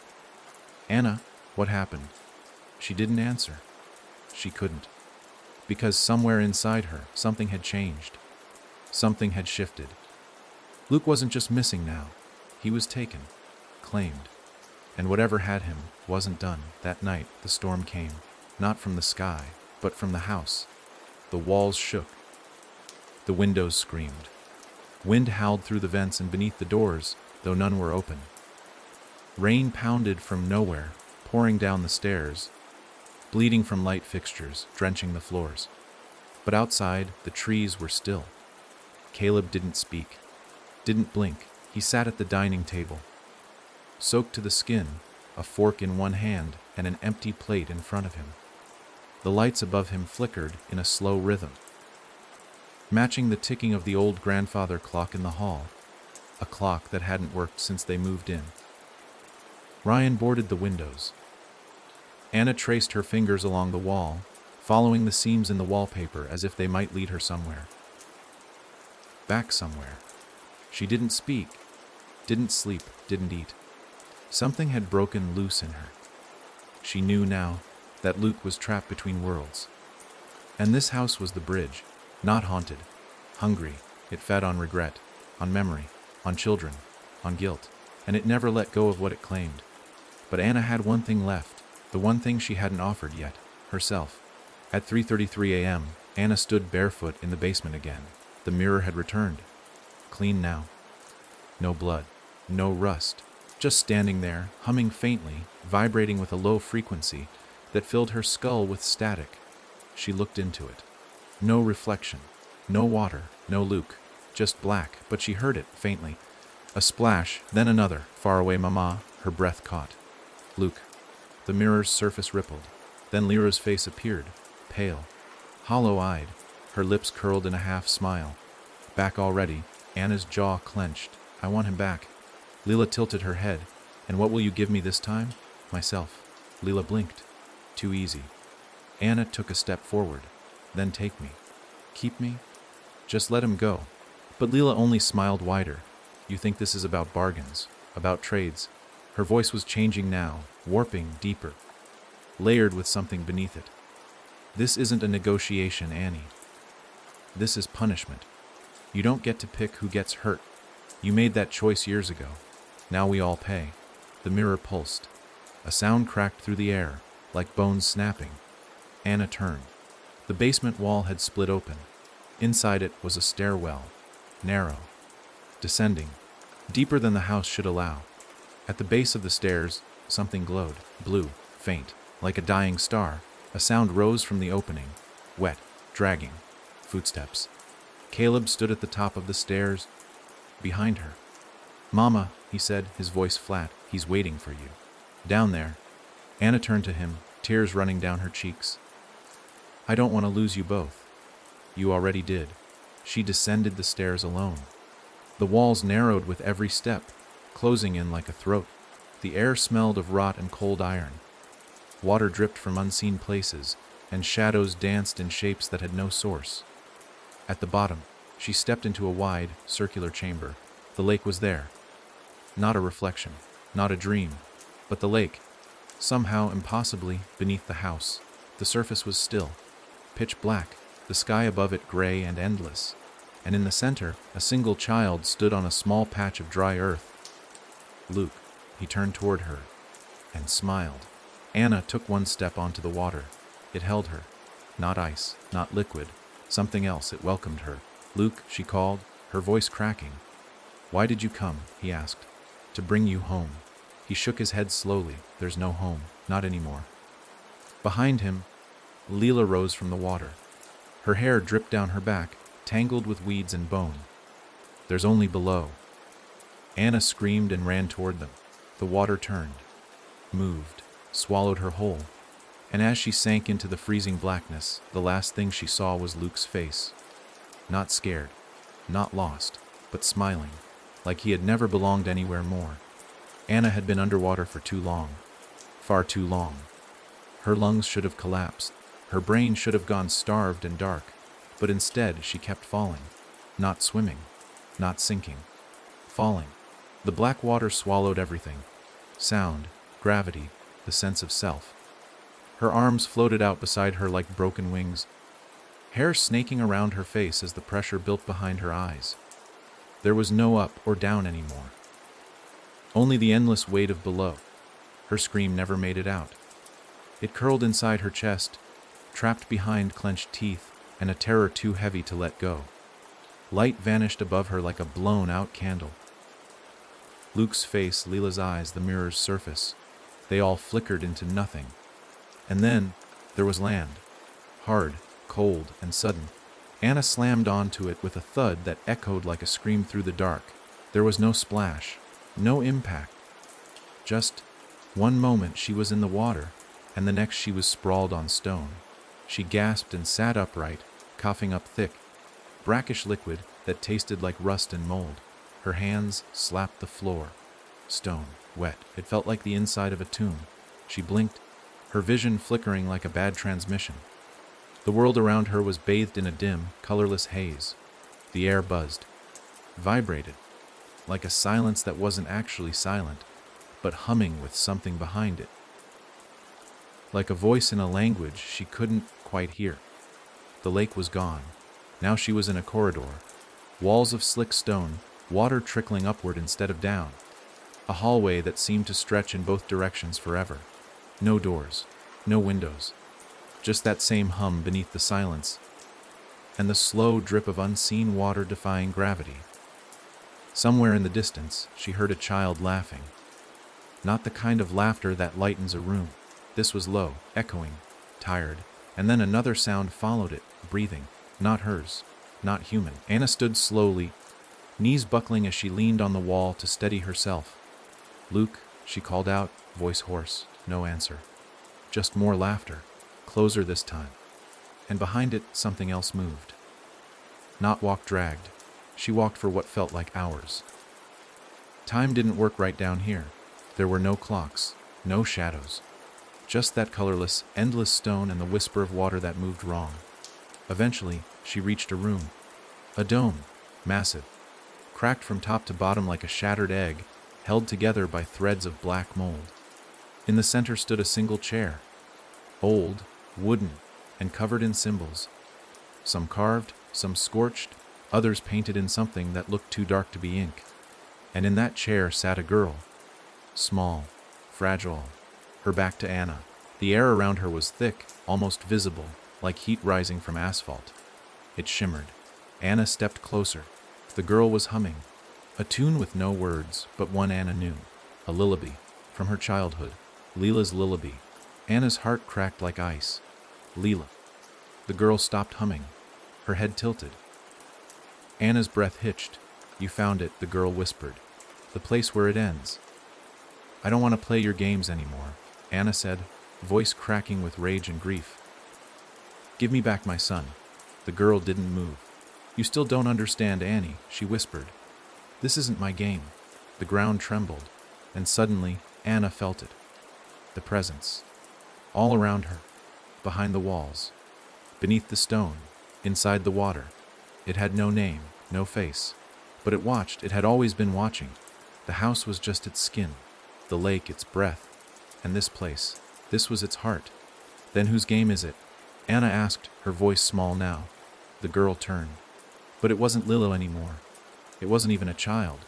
"Anna, what happened?" She didn't answer. She couldn't. Because somewhere inside her, something had changed. Something had shifted. Luke wasn't just missing now. He was taken, claimed. And whatever had him wasn't done. That night, the storm came, not from the sky, but from the house. The walls shook. The windows screamed. Wind howled through the vents and beneath the doors, though none were open. Rain pounded from nowhere, pouring down the stairs, bleeding from light fixtures, drenching the floors. But outside, the trees were still. Caleb didn't speak, didn't blink. He sat at the dining table, soaked to the skin, a fork in one hand and an empty plate in front of him. The lights above him flickered in a slow rhythm, matching the ticking of the old grandfather clock in the hall, a clock that hadn't worked since they moved in. Ryan boarded the windows. Anna traced her fingers along the wall, following the seams in the wallpaper as if they might lead her somewhere. Back somewhere. She didn't speak, didn't sleep, didn't eat. Something had broken loose in her. She knew now that Luke was trapped between worlds. And this house was the bridge, not haunted, hungry. It fed on regret, on memory, on children, on guilt, and it never let go of what it claimed. But Anna had one thing left, the one thing she hadn't offered yet, herself. At 3:33 a.m., Anna stood barefoot in the basement again. The mirror had returned. Clean now. No blood, no rust, just standing there, humming faintly, vibrating with a low frequency that filled her skull with static. She looked into it. No reflection, no water, no Luke, just black, but she heard it faintly. A splash, then another, far away mama, her breath caught. Luke. The mirror's surface rippled. Then Lyra's face appeared, pale, hollow-eyed, her lips curled in a half-smile. Back already, Anna's jaw clenched. "I want him back." Lila tilted her head. "And what will you give me this time?" "Myself." Lila blinked. Too easy. Anna took a step forward. "Then take me." "Keep me?" "Just let him go." But Lila only smiled wider. "You think this is about bargains, about trades?" Her voice was changing now, warping deeper, layered with something beneath it. "This isn't a negotiation, Annie. This is punishment. You don't get to pick who gets hurt. You made that choice years ago. Now we all pay." The mirror pulsed. A sound cracked through the air, like bones snapping. Anna turned. The basement wall had split open. Inside it was a stairwell, narrow, descending, deeper than the house should allow. At the base of the stairs, something glowed, blue, faint, like a dying star. A sound rose from the opening, wet, dragging, footsteps. Caleb stood at the top of the stairs, behind her. "Mama," he said, his voice flat, "he's waiting for you. Down there." Anna turned to him, tears running down her cheeks. "I don't want to lose you both." "You already did." She descended the stairs alone. The walls narrowed with every step, closing in like a throat. The air smelled of rot and cold iron. Water dripped from unseen places, and shadows danced in shapes that had no source. At the bottom, she stepped into a wide, circular chamber. The lake was there. Not a reflection, not a dream, but the lake, somehow impossibly beneath the house. The surface was still, pitch black, the sky above it gray and endless. And in the center, a single child stood on a small patch of dry earth. Luke. He turned toward her and smiled. Anna took one step onto the water. It held her. Not ice, not liquid, something else. It welcomed her. "Luke," she called, her voice cracking. "Why did you come?" he asked. "To bring you home." He shook his head slowly. "There's no home, not anymore. Behind him, Leela rose from the water. Her hair dripped down her back, tangled with weeds and bone. "There's only below." Anna screamed and ran toward them. The water turned, moved, swallowed her whole, and as she sank into the freezing blackness, the last thing she saw was Luke's face. Not scared, not lost, but smiling, like he had never belonged anywhere more. Anna had been underwater for too long, far too long. Her lungs should have collapsed, her brain should have gone starved and dark, but instead she kept falling, not swimming, not sinking, falling. The black water swallowed everything: sound, gravity, the sense of self. Her arms floated out beside her like broken wings, hair snaking around her face as the pressure built behind her eyes. There was no up or down anymore. Only the endless weight of below. Her scream never made it out. It curled inside her chest, trapped behind clenched teeth and a terror too heavy to let go. Light vanished above her like a blown-out candle. Luke's face, Leela's eyes, the mirror's surface, they all flickered into nothing. And then there was land. Hard, cold, and sudden. Anna slammed onto it with a thud that echoed like a scream through the dark. There was no splash, no impact. Just one moment she was in the water, and the next she was sprawled on stone. She gasped and sat upright, coughing up thick, brackish liquid that tasted like rust and mold. Her hands slapped the floor. Stone, wet. It felt like the inside of a tomb. She blinked, her vision flickering like a bad transmission. The world around her was bathed in a dim, colorless haze. The air buzzed, vibrated, like a silence that wasn't actually silent, but humming with something behind it. Like a voice in a language she couldn't quite hear. The lake was gone. Now she was in a corridor. Walls of slick stone, water trickling upward instead of down. A hallway that seemed to stretch in both directions forever. No doors, no windows. Just that same hum beneath the silence, and the slow drip of unseen water defying gravity. Somewhere in the distance, she heard a child laughing. Not the kind of laughter that lightens a room. This was low, echoing, tired, and then another sound followed it, breathing. Not hers, not human. Anna stood slowly, knees buckling as she leaned on the wall to steady herself. "Luke," she called out, voice hoarse, no answer. Just more laughter, closer this time. And behind it, something else moved. Not walk dragged. She walked for what felt like hours. Time didn't work right down here. There were no clocks, no shadows. Just that colorless, endless stone and the whisper of water that moved wrong. Eventually, she reached a room. A dome, massive, cracked from top to bottom like a shattered egg, held together by threads of black mold. In the center stood a single chair, old, wooden, and covered in symbols. Some carved, some scorched, others painted in something that looked too dark to be ink. And in that chair sat a girl, small, fragile, her back to Anna. The air around her was thick, almost visible, like heat rising from asphalt. It shimmered. Anna stepped closer. The girl was humming, a tune with no words, but one Anna knew. A lullaby, from her childhood. Leela's lullaby. Anna's heart cracked like ice. Leela. The girl stopped humming, her head tilted. Anna's breath hitched. "You found it," the girl whispered. "The place where it ends." "I don't want to play your games anymore," Anna said, voice cracking with rage and grief. "Give me back my son." The girl didn't move. "You still don't understand, Annie," she whispered. "This isn't my game." The ground trembled, and suddenly Anna felt it. The presence. All around her, behind the walls, beneath the stone, inside the water. It had no name, no face, but it watched. It had always been watching. The house was just its skin, the lake its breath, and this place, this was its heart. "Then whose game is it?" Anna asked, her voice small now. The girl turned. But it wasn't Lilo anymore. It wasn't even a child.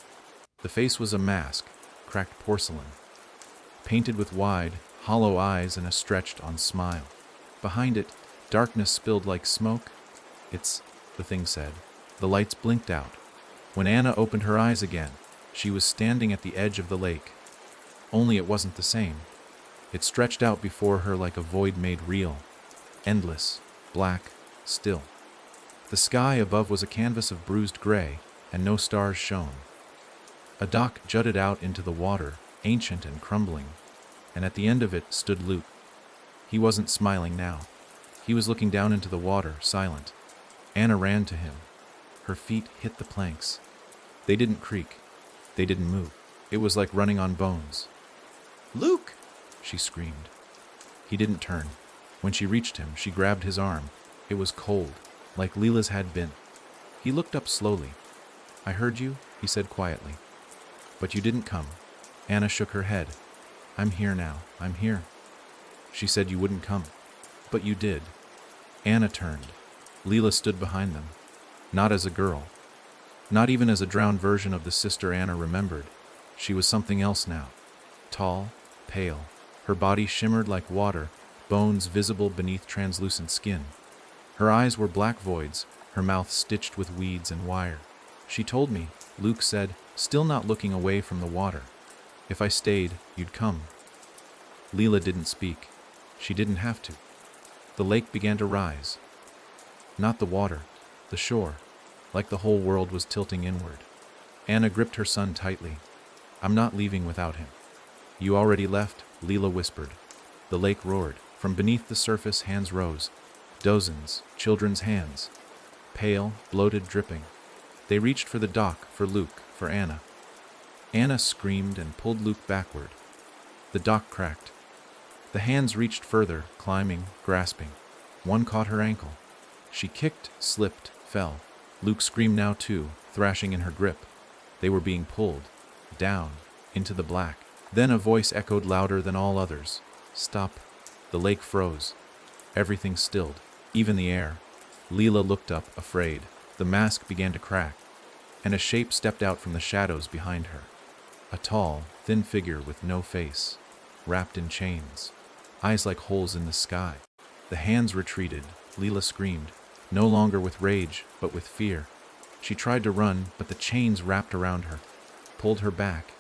The face was a mask, cracked porcelain, painted with wide, hollow eyes and a stretched-on smile. Behind it, darkness spilled like smoke. "It's," the thing said. The lights blinked out. When Anna opened her eyes again, she was standing at the edge of the lake. Only it wasn't the same. It stretched out before her like a void made real, endless, black, still. The sky above was a canvas of bruised gray, and no stars shone. A dock jutted out into the water, ancient and crumbling, and at the end of it stood Luke. He wasn't smiling now. He was looking down into the water, silent. Anna ran to him. Her feet hit the planks. They didn't creak. They didn't move. It was like running on bones. Luke! She screamed. He didn't turn. When she reached him, she grabbed his arm. It was cold, like Leela's had been. He looked up slowly. I heard you, he said quietly. But you didn't come. Anna shook her head. I'm here now. I'm here. She said you wouldn't come. But you did. Anna turned. Leela stood behind them. Not as a girl. Not even as a drowned version of the sister Anna remembered. She was something else now. Tall, pale. Her body shimmered like water, bones visible beneath translucent skin. Her eyes were black voids, her mouth stitched with weeds and wire. She told me, Luke said, still not looking away from the water. If I stayed, you'd come. Leela didn't speak. She didn't have to. The lake began to rise. Not the water, the shore, like the whole world was tilting inward. Anna gripped her son tightly. I'm not leaving without him. You already left, Leela whispered. The lake roared. From beneath the surface, hands rose. Dozens, children's hands. Pale, bloated, dripping. They reached for the dock, for Luke, for Anna. Anna screamed and pulled Luke backward. The dock cracked. The hands reached further, climbing, grasping. One caught her ankle. She kicked, slipped, fell. Luke screamed now too, thrashing in her grip. They were being pulled. Down, into the black. Then a voice echoed louder than all others. Stop. The lake froze. Everything stilled, even the air. Leela looked up, afraid. The mask began to crack, and a shape stepped out from the shadows behind her. A tall, thin figure with no face, wrapped in chains, eyes like holes in the sky. The hands retreated. Leela screamed, no longer with rage, but with fear. She tried to run, but the chains wrapped around her, pulled her back,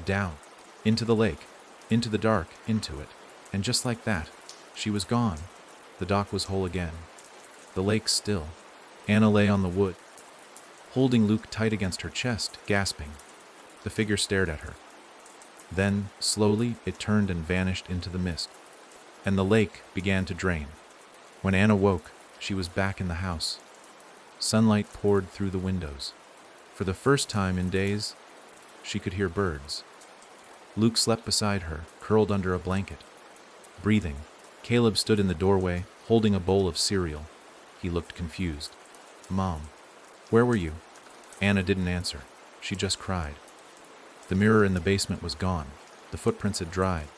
down, into the lake, into the dark, into it. And just like that, she was gone. The dock was whole again. The lake still. Anna lay on the wood, holding Luke tight against her chest, gasping. The figure stared at her. Then, slowly, it turned and vanished into the mist, and the lake began to drain. When Anna woke, she was back in the house. Sunlight poured through the windows. For the first time in days, she could hear birds. Luke slept beside her, curled under a blanket. Breathing, Caleb stood in the doorway, holding a bowl of cereal. He looked confused. Mom, where were you? Anna didn't answer. She just cried. The mirror in the basement was gone. The footprints had dried.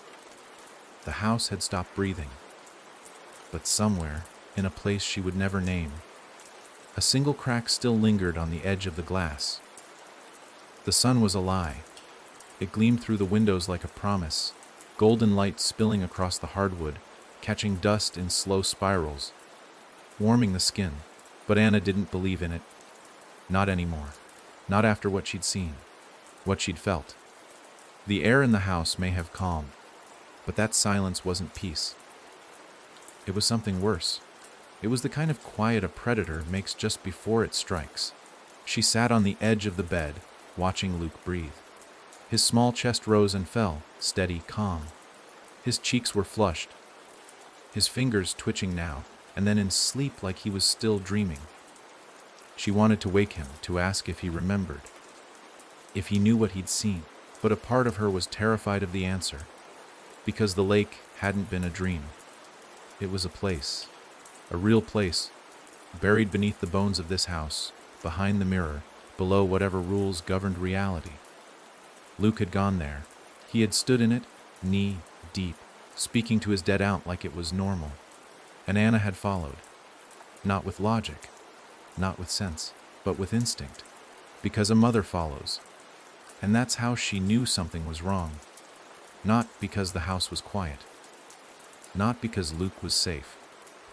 The house had stopped breathing. But somewhere, in a place she would never name, a single crack still lingered on the edge of the glass. The sun was a lie. It gleamed through the windows like a promise, golden light spilling across the hardwood, catching dust in slow spirals, warming the skin. But Anna didn't believe in it. Not anymore. Not after what she'd seen, what she'd felt. The air in the house may have calmed, but that silence wasn't peace. It was something worse. It was the kind of quiet a predator makes just before it strikes. She sat on the edge of the bed, watching Luke breathe. His small chest rose and fell, steady, calm. His cheeks were flushed, his fingers twitching now, and then in sleep like he was still dreaming. She wanted to wake him, to ask if he remembered, if he knew what he'd seen, but a part of her was terrified of the answer, because the lake hadn't been a dream. It was a place, a real place, buried beneath the bones of this house, behind the mirror, below whatever rules governed reality. Luke had gone there. He had stood in it, knee deep, speaking to his dead aunt like it was normal. And Anna had followed. Not with logic, not with sense, but with instinct. Because a mother follows. And that's how she knew something was wrong. Not because the house was quiet. Not because Luke was safe,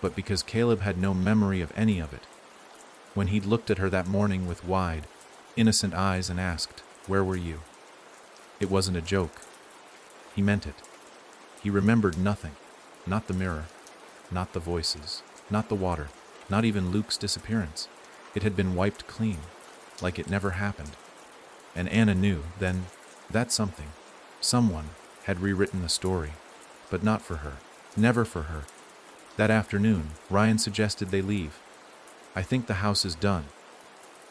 but because Caleb had no memory of any of it. When he'd looked at her that morning with wide, innocent eyes and asked, "Where were you?" It wasn't a joke. He meant it. He remembered nothing. Not the mirror, not the voices, not the water, not even Luke's disappearance. It had been wiped clean, like it never happened. And Anna knew, then, that something, someone, had rewritten the story. But not for her. Never for her. That afternoon, Ryan suggested they leave. "I think the house is done,"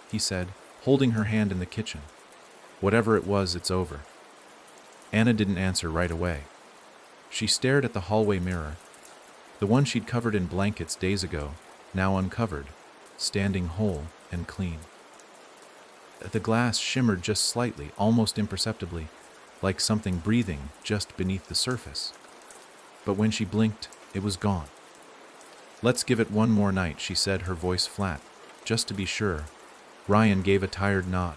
he said, holding her hand in the kitchen. "Whatever it was, it's over." Anna didn't answer right away. She stared at the hallway mirror, the one she'd covered in blankets days ago, now uncovered, standing whole and clean. The glass shimmered just slightly, almost imperceptibly, like something breathing just beneath the surface. But when she blinked, it was gone. "Let's give it one more night," she said, her voice flat, "just to be sure." Ryan gave a tired nod.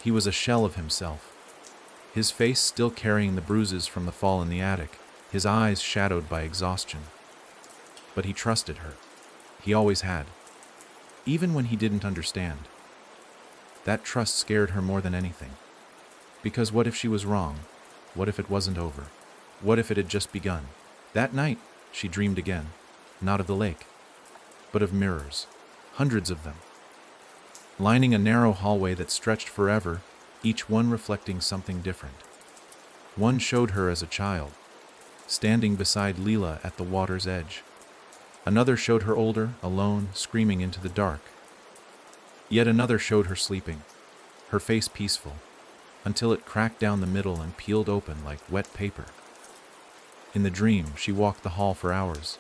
He was a shell of himself, his face still carrying the bruises from the fall in the attic, his eyes shadowed by exhaustion. But he trusted her. He always had. Even when he didn't understand. That trust scared her more than anything. Because what if she was wrong? What if it wasn't over? What if it had just begun? That night, she dreamed again, not of the lake, but of mirrors, hundreds of them, lining a narrow hallway that stretched forever, each one reflecting something different. One showed her as a child, standing beside Leela at the water's edge. Another showed her older, alone, screaming into the dark. Yet another showed her sleeping, her face peaceful, until it cracked down the middle and peeled open like wet paper. In the dream, she walked the hall for hours.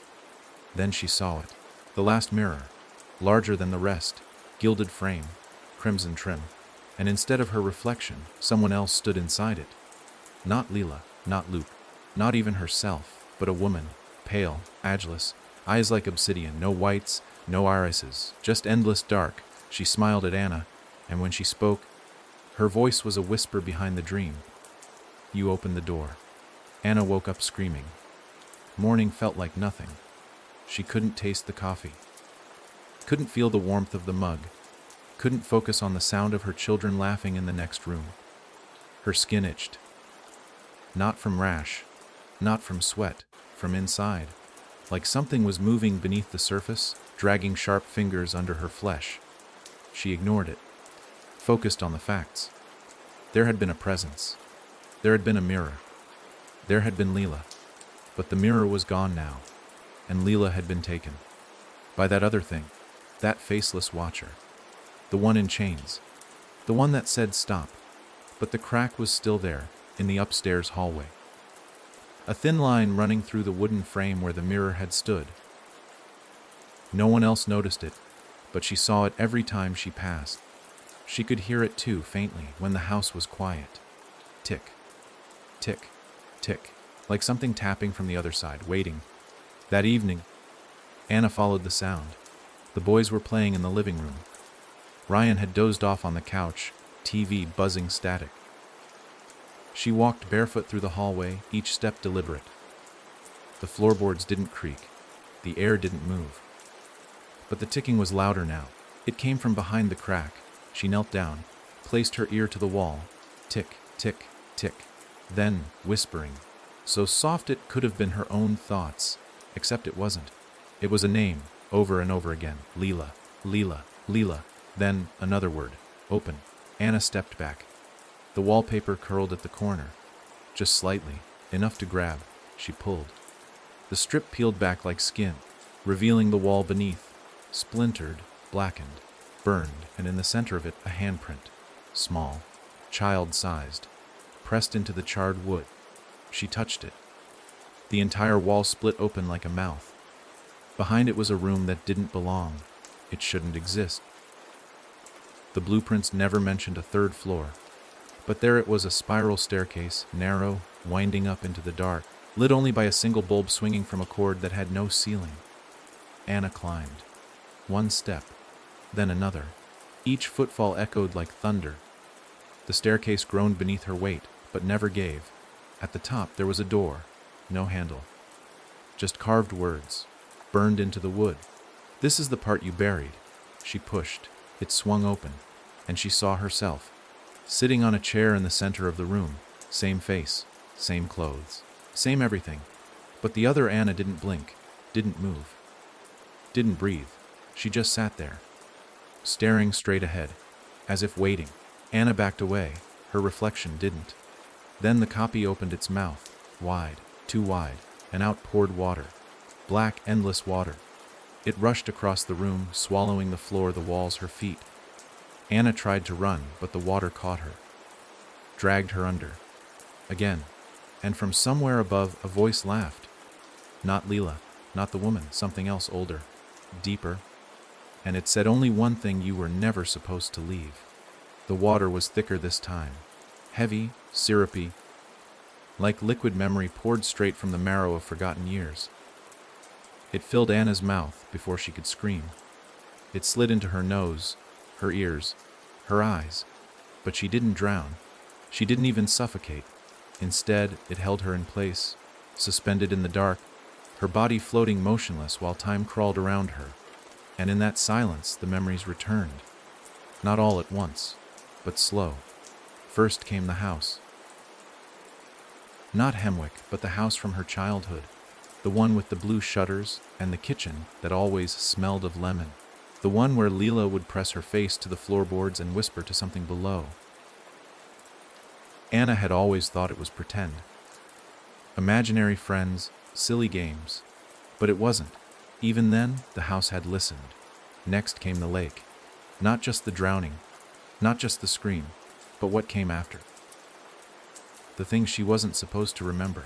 Then she saw it, the last mirror, larger than the rest, gilded frame, crimson trim, and instead of her reflection, someone else stood inside it. Not Leela, not Luke, not even herself, but a woman, pale, ageless, eyes like obsidian, no whites, no irises, just endless dark. She smiled at Anna, and when she spoke, her voice was a whisper behind the dream. "You opened the door." Anna woke up screaming. Morning felt like nothing. She couldn't taste the coffee, couldn't feel the warmth of the mug, couldn't focus on the sound of her children laughing in the next room. Her skin itched. Not from rash, not from sweat, from inside, like something was moving beneath the surface, dragging sharp fingers under her flesh. She ignored it, focused on the facts. There had been a presence. There had been a mirror. There had been Leela. But the mirror was gone now, and Leela had been taken. By that other thing, that faceless watcher. The one in chains. The one that said stop. But the crack was still there, in the upstairs hallway. A thin line running through the wooden frame where the mirror had stood. No one else noticed it, but she saw it every time she passed. She could hear it too, faintly, when the house was quiet. Tick, tick, tick, like something tapping from the other side, waiting. That evening, Anna followed the sound. The boys were playing in the living room. Ryan had dozed off on the couch, TV buzzing static. She walked barefoot through the hallway, each step deliberate. The floorboards didn't creak. The air didn't move. But the ticking was louder now. It came from behind the crack. She knelt down, placed her ear to the wall. Tick, tick, tick. Then, whispering, so soft it could have been her own thoughts, except it wasn't. It was a name, over and over again. Leela, Leela, Leela. Then, another word. Open. Anna stepped back. The wallpaper curled at the corner. Just slightly, enough to grab. She pulled. The strip peeled back like skin, revealing the wall beneath. Splintered, blackened, burned, and in the center of it a handprint. Small, child-sized, pressed into the charred wood. She touched it. The entire wall split open like a mouth. Behind it was a room that didn't belong. It shouldn't exist. The blueprints never mentioned a third floor. But there it was, a spiral staircase, narrow, winding up into the dark, lit only by a single bulb swinging from a cord that had no ceiling. Anna climbed. One step, then another. Each footfall echoed like thunder. The staircase groaned beneath her weight, but never gave. At the top there was a door, no handle. Just carved words, burned into the wood. "This is the part you buried." She pushed. It swung open, and she saw herself, sitting on a chair in the center of the room. Same face, same clothes, Same everything. But the other Anna didn't blink, didn't move, didn't breathe. She just sat there, staring straight ahead, as if waiting. Anna backed away. Her reflection didn't. Then the copy opened its mouth, wide, too wide, and out poured water. Black, endless water. It rushed across the room, swallowing the floor, the walls, her feet. Anna tried to run, but the water caught her, dragged her under. Again. And from somewhere above, a voice laughed. Not Leela, not the woman, something else older, deeper. And it said only one thing: you were never supposed to leave. The water was thicker this time. Heavy, syrupy, like liquid memory poured straight from the marrow of forgotten years. It filled Anna's mouth before she could scream. It slid into her nose, her ears, her eyes. But she didn't drown. She didn't even suffocate. Instead, it held her in place, suspended in the dark, her body floating motionless while time crawled around her. And in that silence, the memories returned. Not all at once, but slow. First came the house. Not Hemwick, but the house from her childhood. The one with the blue shutters and the kitchen that always smelled of lemon. The one where Leela would press her face to the floorboards and whisper to something below. Anna had always thought it was pretend. Imaginary friends, silly games. But it wasn't. Even then, the house had listened. Next came the lake. Not just the drowning, not just the scream, but what came after. The things she wasn't supposed to remember.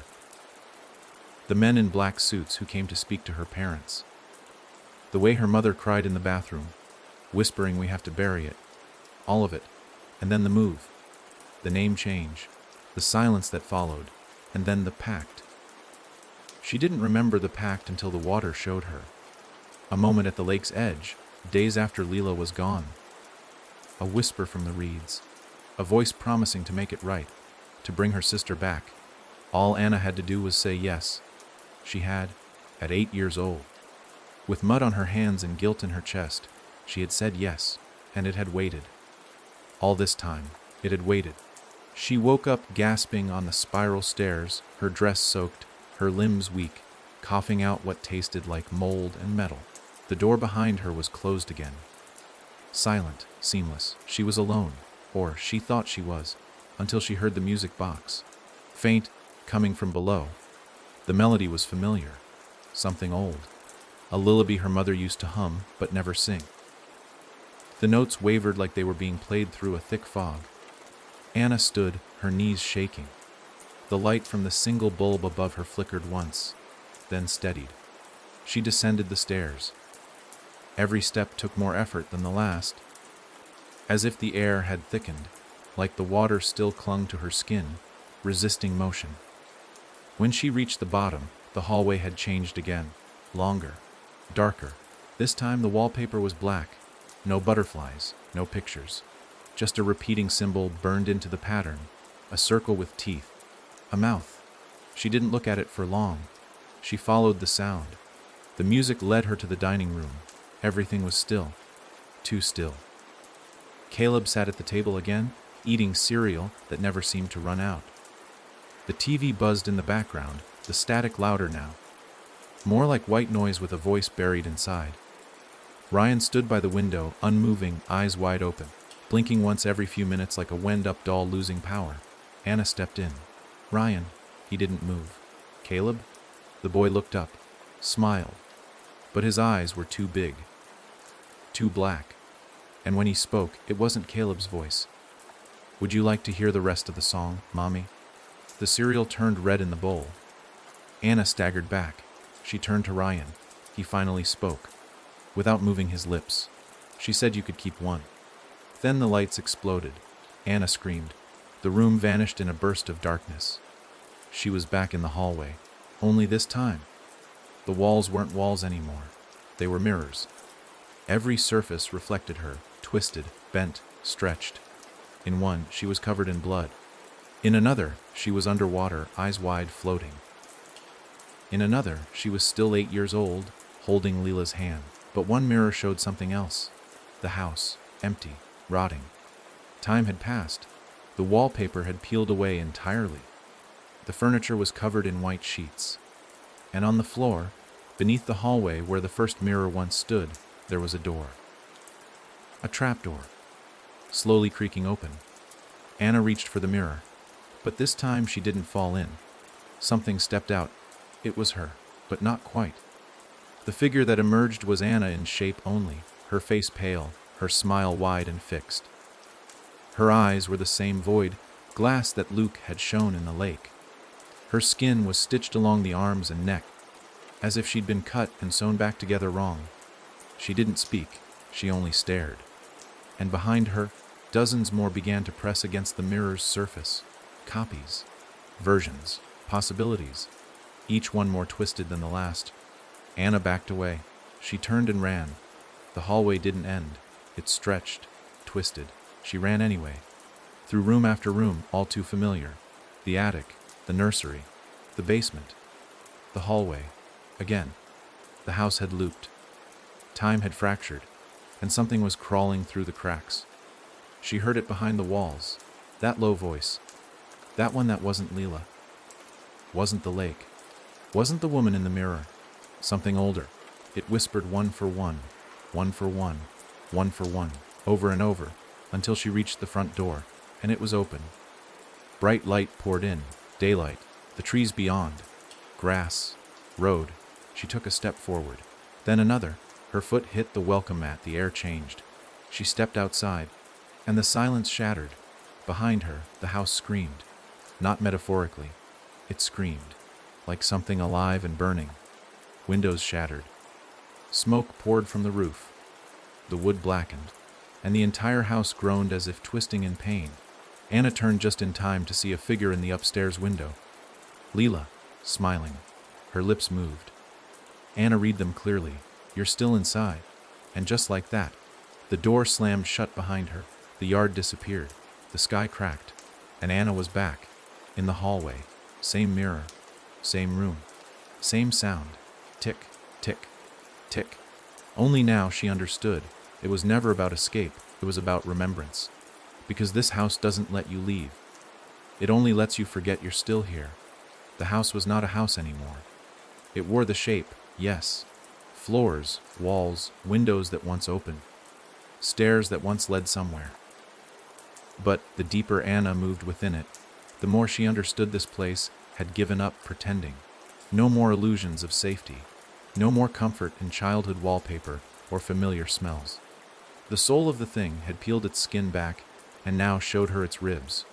The men in black suits who came to speak to her parents. The way her mother cried in the bathroom, whispering we have to bury it. All of it. And then the move. The name change. The silence that followed. And then the pact. She didn't remember the pact until the water showed her. A moment at the lake's edge, days after Leela was gone. A whisper from the reeds. A voice promising to make it right, to bring her sister back. All Anna had to do was say yes. She had, at 8 years old. With mud on her hands and guilt in her chest, she had said yes, and it had waited. All this time, it had waited. She woke up gasping on the spiral stairs, her dress soaked, her limbs weak, coughing out what tasted like mold and metal. The door behind her was closed again. Silent, seamless. She was alone, or she thought she was, until she heard the music box. Faint, coming from below. The melody was familiar. Something old. A lullaby her mother used to hum, but never sing. The notes wavered like they were being played through a thick fog. Anna stood, her knees shaking. The light from the single bulb above her flickered once, then steadied. She descended the stairs. Every step took more effort than the last, as if the air had thickened, like the water still clung to her skin, resisting motion. When she reached the bottom, the hallway had changed again, longer, darker. This time the wallpaper was black, no butterflies, no pictures. Just a repeating symbol burned into the pattern, a circle with teeth, a mouth. She didn't look at it for long. She followed the sound. The music led her to the dining room. Everything was still, too still. Caleb sat at the table again, eating cereal that never seemed to run out. The TV buzzed in the background, the static louder now. More like white noise with a voice buried inside. Ryan stood by the window, unmoving, eyes wide open, blinking once every few minutes like a wind-up doll losing power. Anna stepped in. Ryan. He didn't move. Caleb? The boy looked up, smiled. But his eyes were too big, too black. And when he spoke, it wasn't Caleb's voice. Would you like to hear the rest of the song, Mommy? The cereal turned red in the bowl. Anna staggered back. She turned to Ryan. He finally spoke, without moving his lips. She said you could keep one. Then the lights exploded. Anna screamed. The room vanished in a burst of darkness. She was back in the hallway. Only this time, the walls weren't walls anymore. They were mirrors. Every surface reflected her, twisted, bent, stretched. In one, she was covered in blood. In another, she was underwater, eyes wide, floating. In another, she was still 8 years old, holding Leela's hand. But one mirror showed something else. The house, empty, rotting. Time had passed. The wallpaper had peeled away entirely. The furniture was covered in white sheets, and on the floor, beneath the hallway where the first mirror once stood, there was a door. A trapdoor, slowly creaking open. Anna reached for the mirror, but this time she didn't fall in. Something stepped out. It was her, but not quite. The figure that emerged was Anna in shape only, her face pale, her smile wide and fixed. Her eyes were the same void glass that Luke had shown in the lake. Her skin was stitched along the arms and neck, as if she'd been cut and sewn back together wrong. She didn't speak, she only stared. And behind her, dozens more began to press against the mirror's surface. Copies, versions, possibilities, each one more twisted than the last. Anna backed away. She turned and ran. The hallway didn't end. It stretched, twisted. She ran anyway. Through room after room, all too familiar. The attic, the nursery, the basement, the hallway. Again, the house had looped. Time had fractured, and something was crawling through the cracks. She heard it behind the walls. That low voice. That one that wasn't Leela. Wasn't the lake. Wasn't the woman in the mirror. Something older. It whispered one for one, one for one, one for one, over and over, until she reached the front door, and it was open. Bright light poured in, daylight, the trees beyond, grass, road. She took a step forward, then another. Her foot hit the welcome mat, the air changed. She stepped outside, and the silence shattered. Behind her, the house screamed. Not metaphorically. It screamed, like something alive and burning. Windows shattered. Smoke poured from the roof. The wood blackened, and the entire house groaned as if twisting in pain. Anna turned just in time to see a figure in the upstairs window. Leela, smiling. Her lips moved. Anna read them clearly. You're still inside. And just like that, the door slammed shut behind her. The yard disappeared. The sky cracked. And Anna was back. In the hallway. Same mirror. Same room. Same sound. Tick, tick, tick. Only now she understood. It was never about escape. It was about remembrance. Because this house doesn't let you leave. It only lets you forget you're still here. The house was not a house anymore. It wore the shape, yes. Floors, walls, windows that once opened. Stairs that once led somewhere. But the deeper Anna moved within it, the more she understood this place had given up pretending. No more illusions of safety. No more comfort in childhood wallpaper or familiar smells. The soul of the thing had peeled its skin back and now showed her its ribs.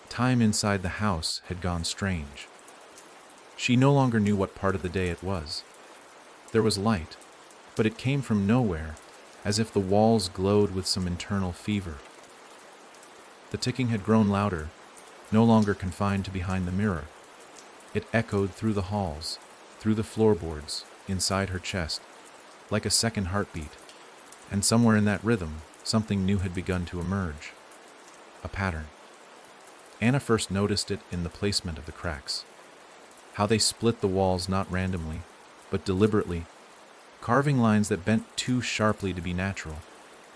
Time inside the house had gone strange. She no longer knew what part of the day it was. There was light, but it came from nowhere, as if the walls glowed with some internal fever. The ticking had grown louder, no longer confined to behind the mirror. It echoed through the halls, through the floorboards, inside her chest, like a second heartbeat. And somewhere in that rhythm, something new had begun to emerge. A pattern. Anna first noticed it in the placement of the cracks. How they split the walls not randomly, but deliberately, carving lines that bent too sharply to be natural.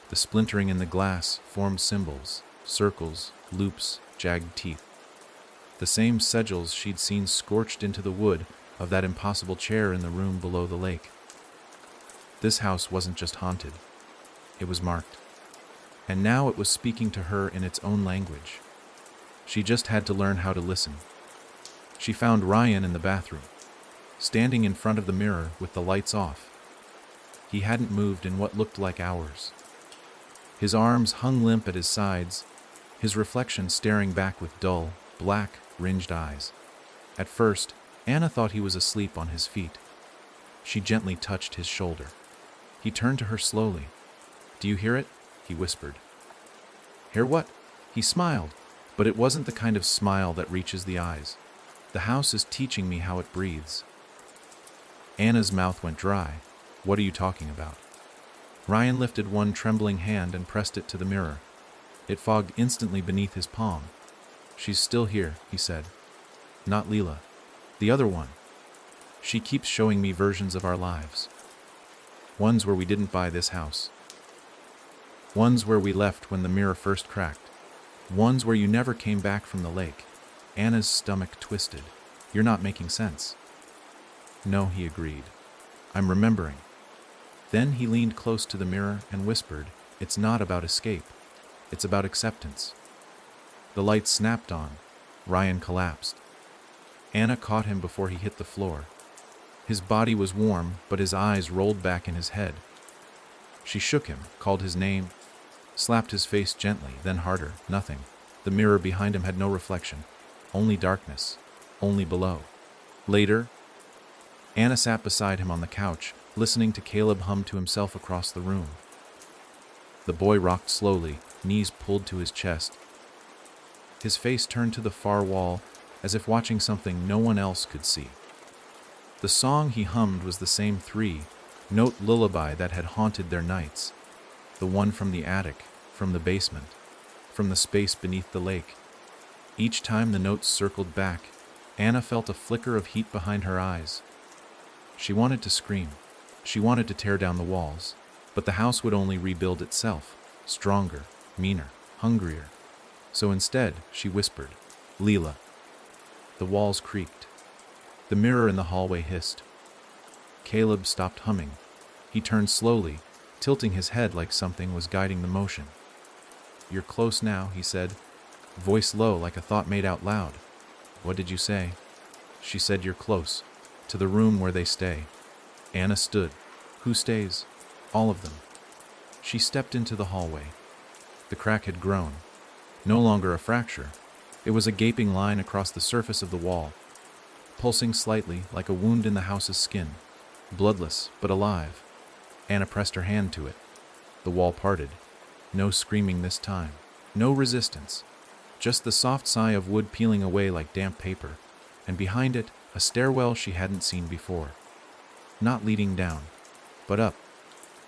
The splintering in the glass formed symbols, circles, loops, jagged teeth. The same sigils she'd seen scorched into the wood of that impossible chair in the room below the lake. This house wasn't just haunted. It was marked. And now it was speaking to her in its own language. She just had to learn how to listen. She found Ryan in the bathroom, standing in front of the mirror with the lights off. He hadn't moved in what looked like hours. His arms hung limp at his sides, his reflection staring back with dull, black, ringed eyes. At first, Anna thought he was asleep on his feet. She gently touched his shoulder. He turned to her slowly. "Do you hear it?" he whispered. "Hear what?" He smiled, but it wasn't the kind of smile that reaches the eyes. "The house is teaching me how it breathes." Anna's mouth went dry. "What are you talking about?" Ryan lifted one trembling hand and pressed it to the mirror. It fogged instantly beneath his palm. "She's still here," he said. "Not Leela. The other one. She keeps showing me versions of our lives. Ones where we didn't buy this house. Ones where we left when the mirror first cracked. Ones where you never came back from the lake. Anna's stomach twisted. You're not making sense. No, he agreed. I'm remembering. Then he leaned close to the mirror and whispered, it's not about escape. It's about acceptance. The lights snapped on. Ryan collapsed. Anna caught him before he hit the floor. His body was warm, but his eyes rolled back in his head. She shook him, called his name, slapped his face gently, then harder. Nothing. The mirror behind him had no reflection. Only darkness. Only below. Later, Anna sat beside him on the couch, listening to Caleb hum to himself across the room. The boy rocked slowly, knees pulled to his chest. His face turned to the far wall, as if watching something no one else could see. The song he hummed was the same three-note lullaby that had haunted their nights. The one from the attic, from the basement, from the space beneath the lake. Each time the notes circled back, Anna felt a flicker of heat behind her eyes. She wanted to scream. She wanted to tear down the walls. But the house would only rebuild itself, stronger, meaner, hungrier. So instead, she whispered, Leela. The walls creaked. The mirror in the hallway hissed. Caleb stopped humming. He turned slowly, tilting his head like something was guiding the motion. You're close now, he said, voice low like a thought made out loud. What did you say? She said, you're close, to the room where they stay. Anna stood. Who stays? All of them. She stepped into the hallway. The crack had grown. No longer a fracture. It was a gaping line across the surface of the wall, pulsing slightly like a wound in the house's skin, bloodless but alive. Anna pressed her hand to it. The wall parted. No screaming this time. No resistance. Just the soft sigh of wood peeling away like damp paper, and behind it, a stairwell she hadn't seen before. Not leading down, but up.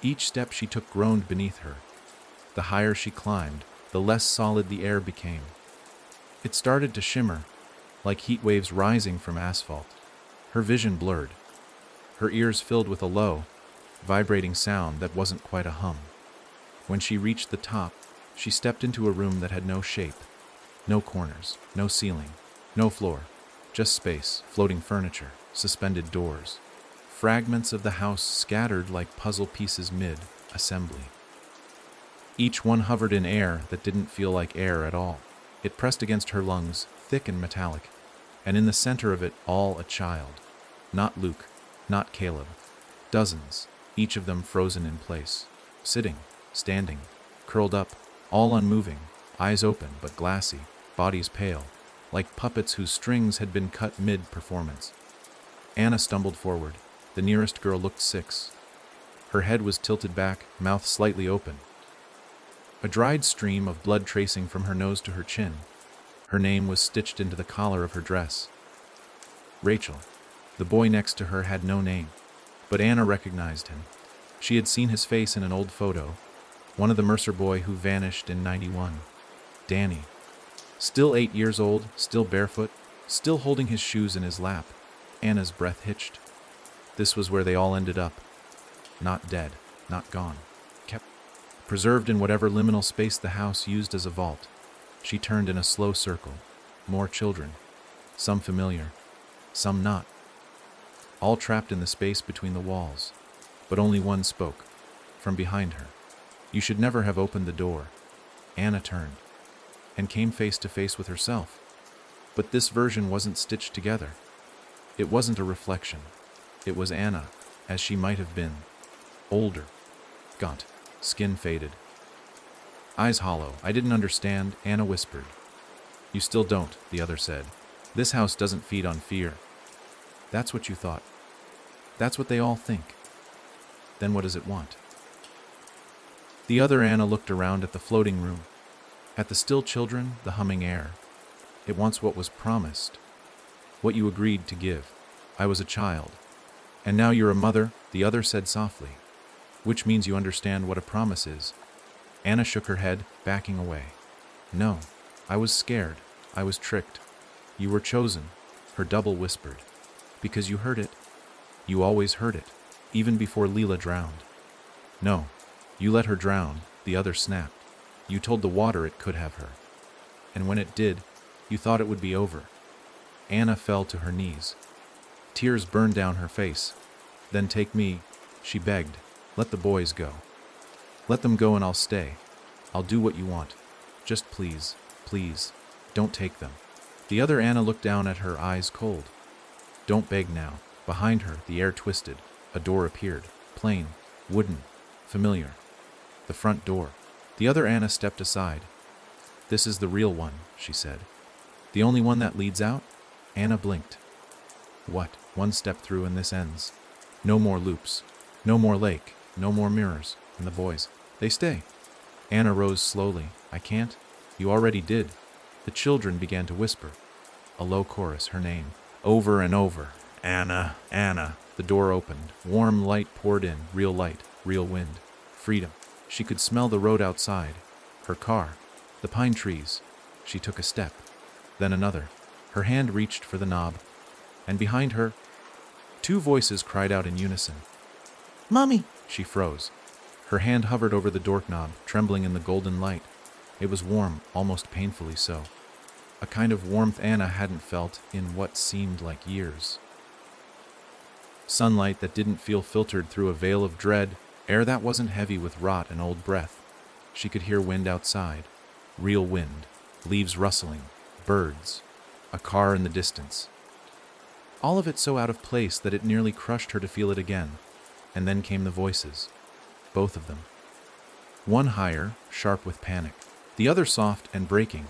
Each step she took groaned beneath her. The higher she climbed, the less solid the air became. It started to shimmer, like heat waves rising from asphalt. Her vision blurred. Her ears filled with a low, vibrating sound that wasn't quite a hum. When she reached the top, she stepped into a room that had no shape. No corners, no ceiling, no floor. Just space, floating furniture, suspended doors. Fragments of the house scattered like puzzle pieces mid-assembly. Each one hovered in air that didn't feel like air at all. It pressed against her lungs, thick and metallic, and in the center of it all a child. Not Luke, not Caleb. Dozens, each of them frozen in place. Sitting, standing, curled up, all unmoving, eyes open but glassy, bodies pale, like puppets whose strings had been cut mid-performance. Anna stumbled forward. The nearest girl looked 6. Her head was tilted back, mouth slightly open. A dried stream of blood tracing from her nose to her chin. Her name was stitched into the collar of her dress. Rachel. The boy next to her had no name, but Anna recognized him. She had seen his face in an old photo, one of the Mercer boy who vanished in '91. Danny. Still 8 years old, still barefoot, still holding his shoes in his lap. Anna's breath hitched. This was where they all ended up. Not dead, not gone. Kept preserved in whatever liminal space the house used as a vault. She turned in a slow circle. More children. Some familiar. Some not. All trapped in the space between the walls. But only one spoke. From behind her. You should never have opened the door. Anna turned. And came face to face with herself. But this version wasn't stitched together. It wasn't a reflection. It was Anna, as she might have been. Older. Gaunt. Skin faded. Eyes hollow. I didn't understand, Anna whispered. You still don't, the other said. This house doesn't feed on fear. That's what you thought. That's what they all think. Then what does it want? The other Anna looked around at the floating room. At the still children, the humming air. It wants what was promised. What you agreed to give. I was a child. And now you're a mother, the other said softly. Which means you understand what a promise is. Anna shook her head, backing away. No, I was scared. I was tricked. You were chosen, her double whispered. Because you heard it. You always heard it, even before Leela drowned. No, you let her drown, the other snapped. You told the water it could have her. And when it did, you thought it would be over. Anna fell to her knees. Tears burned down her face. "Then take me," she begged. "Let the boys go. Let them go and I'll stay. I'll do what you want. Just please, please, don't take them." The other Anna looked down at her, eyes cold. "Don't beg now." Behind her, the air twisted. A door appeared. Plain, wooden, familiar. The front door. The other Anna stepped aside. "This is the real one," she said. "The only one that leads out?" Anna blinked. "What? One step through and this ends. No more loops. No more lake. No more mirrors. And the boys, they stay." Anna rose slowly. "I can't." "You already did." The children began to whisper. A low chorus, her name, over and over. "Anna, Anna." The door opened. Warm light poured in. Real light. Real wind. Freedom. She could smell the road outside. Her car. The pine trees. She took a step. Then another. Her hand reached for the knob. And behind her, two voices cried out in unison. "Mommy!" She froze. Her hand hovered over the doorknob, trembling in the golden light. It was warm, almost painfully so. A kind of warmth Anna hadn't felt in what seemed like years. Sunlight that didn't feel filtered through a veil of dread, air that wasn't heavy with rot and old breath. She could hear wind outside. Real wind. Leaves rustling. Birds. A car in the distance. All of it so out of place that it nearly crushed her to feel it again. And then came the voices. Both of them. One higher, sharp with panic. The other soft and breaking.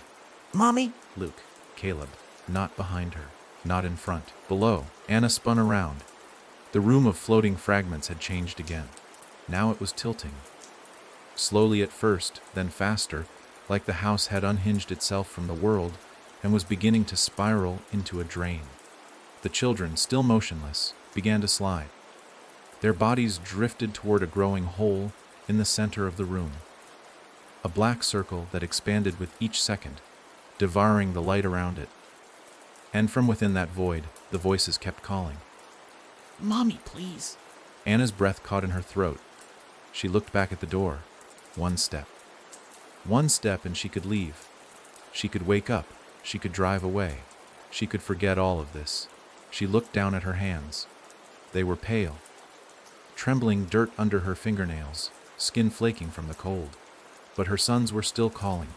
"Mommy!" Luke. Caleb. Not behind her. Not in front. Below. Anna spun around. The room of floating fragments had changed again. Now it was tilting. Slowly at first, then faster, like the house had unhinged itself from the world and was beginning to spiral into a drain. The children, still motionless, began to slide. Their bodies drifted toward a growing hole in the center of the room. A black circle that expanded with each second, devouring the light around it. And from within that void, the voices kept calling. "Mommy, please." Anna's breath caught in her throat. She looked back at the door. One step. One step and she could leave. She could wake up. She could drive away. She could forget all of this. She looked down at her hands. They were pale. Trembling dirt under her fingernails, skin flaking from the cold. But her sons were still calling.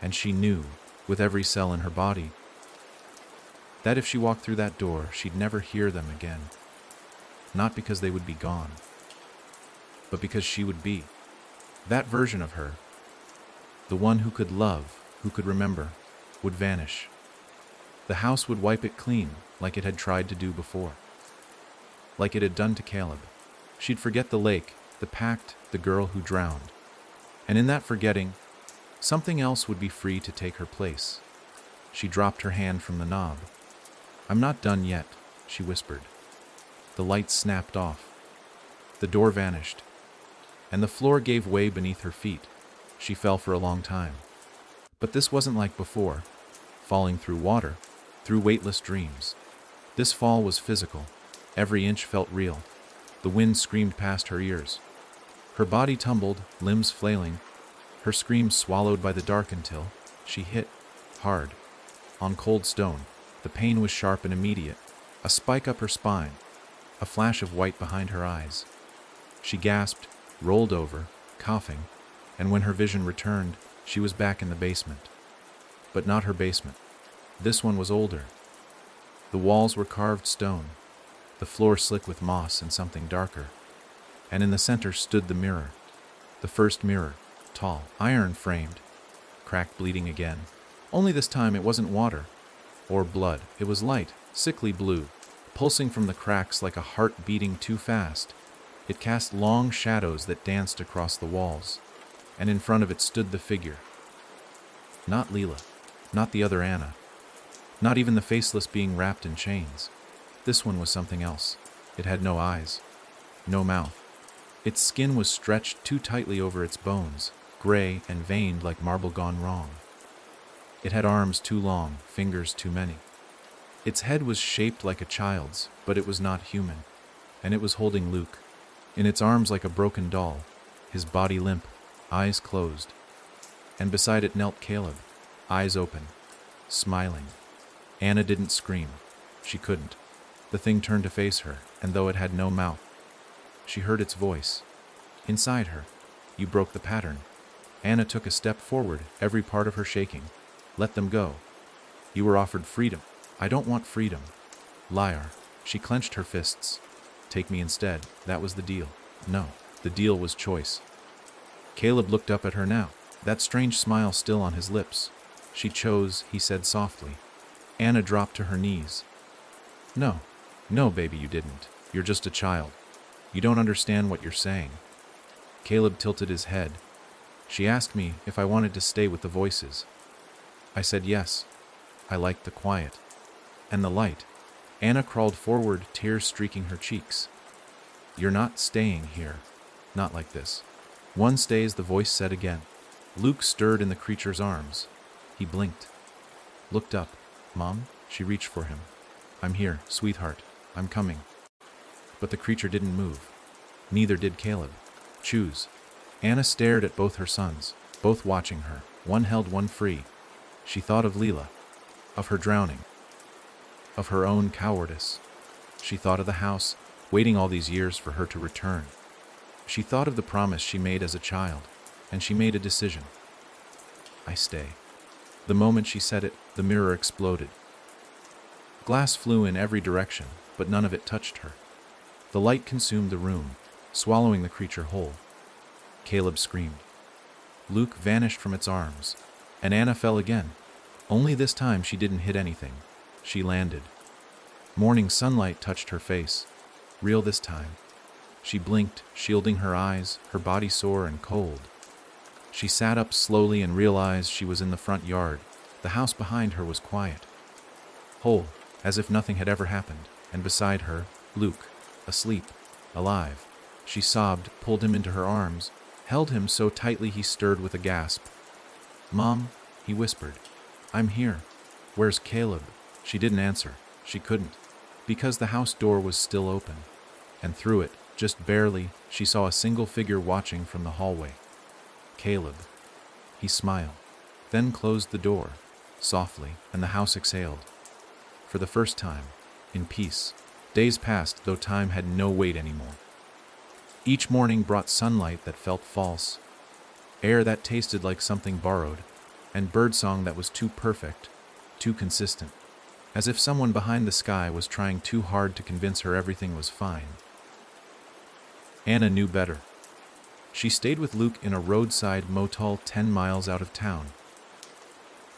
And she knew, with every cell in her body, that if she walked through that door, she'd never hear them again. Not because they would be gone, but because she would be. That version of her, the one who could love, who could remember, would vanish. The house would wipe it clean, like it had tried to do before. Like it had done to Caleb. She'd forget the lake, the pact, the girl who drowned. And in that forgetting, something else would be free to take her place. She dropped her hand from the knob. "I'm not done yet," she whispered. The light snapped off. The door vanished, and the floor gave way beneath her feet. She fell for a long time. But this wasn't like before, falling through water, through weightless dreams. This fall was physical. Every inch felt real. The wind screamed past her ears. Her body tumbled, limbs flailing, her screams swallowed by the dark until she hit, hard, on cold stone. The pain was sharp and immediate, a spike up her spine, a flash of white behind her eyes. She gasped, rolled over, coughing, and when her vision returned, she was back in the basement. But not her basement. This one was older. The walls were carved stone, the floor slick with moss and something darker. And in the center stood the mirror. The first mirror, tall, iron-framed, cracked, bleeding again. Only this time it wasn't water or blood. It was light, sickly blue, pulsing from the cracks like a heart beating too fast. It cast long shadows that danced across the walls, and in front of it stood the figure. Not Leela, not the other Anna, not even the faceless being wrapped in chains. This one was something else. It had no eyes, no mouth. Its skin was stretched too tightly over its bones, gray and veined like marble gone wrong. It had arms too long, fingers too many. Its head was shaped like a child's, but it was not human, and it was holding Luke, in its arms like a broken doll, his body limp, eyes closed. And beside it knelt Caleb, eyes open, smiling. Anna didn't scream. She couldn't. The thing turned to face her, and though it had no mouth, she heard its voice. Inside her. You broke the pattern. Anna took a step forward, every part of her shaking. Let them go. You were offered freedom. I don't want freedom. Liar. She clenched her fists. Take me instead. That was the deal. No, the deal was choice. Caleb looked up at her now, that strange smile still on his lips. She chose, he said softly. Anna dropped to her knees. No, no, baby, you didn't. You're just a child. You don't understand what you're saying. Caleb tilted his head. She asked me if I wanted to stay with the voices. I said yes. I liked the quiet. And the light. Anna crawled forward, tears streaking her cheeks. You're not staying here. Not like this. One stays, the voice said again. Luke stirred in the creature's arms. He blinked. Looked up. Mom? She reached for him. I'm here, sweetheart. I'm coming. But the creature didn't move. Neither did Caleb. Choose. Anna stared at both her sons, both watching her. One held, one free. She thought of Leela, of her drowning, of her own cowardice. She thought of the house, waiting all these years for her to return. She thought of the promise she made as a child, and she made a decision. I stay. The moment she said it, the mirror exploded. Glass flew in every direction, but none of it touched her. The light consumed the room, swallowing the creature whole. Caleb screamed. Luke vanished from its arms, and Anna fell again. Only this time she didn't hit anything. She landed. Morning sunlight touched her face. Real this time. She blinked, shielding her eyes, her body sore and cold. She sat up slowly and realized she was in the front yard. The house behind her was quiet. Whole, as if nothing had ever happened, and beside her, Luke, asleep, alive. She sobbed, pulled him into her arms, held him so tightly he stirred with a gasp. Mom, he whispered. I'm here. Where's Caleb? She didn't answer. She couldn't. Because the house door was still open. And through it, just barely, she saw a single figure watching from the hallway. Caleb. He smiled, then closed the door, softly, and the house exhaled. For the first time, in peace. Days passed, though time had no weight anymore. Each morning brought sunlight that felt false, air that tasted like something borrowed, and birdsong that was too perfect, too consistent, as if someone behind the sky was trying too hard to convince her everything was fine. Anna knew better. She stayed with Luke in a roadside motel 10 miles out of town.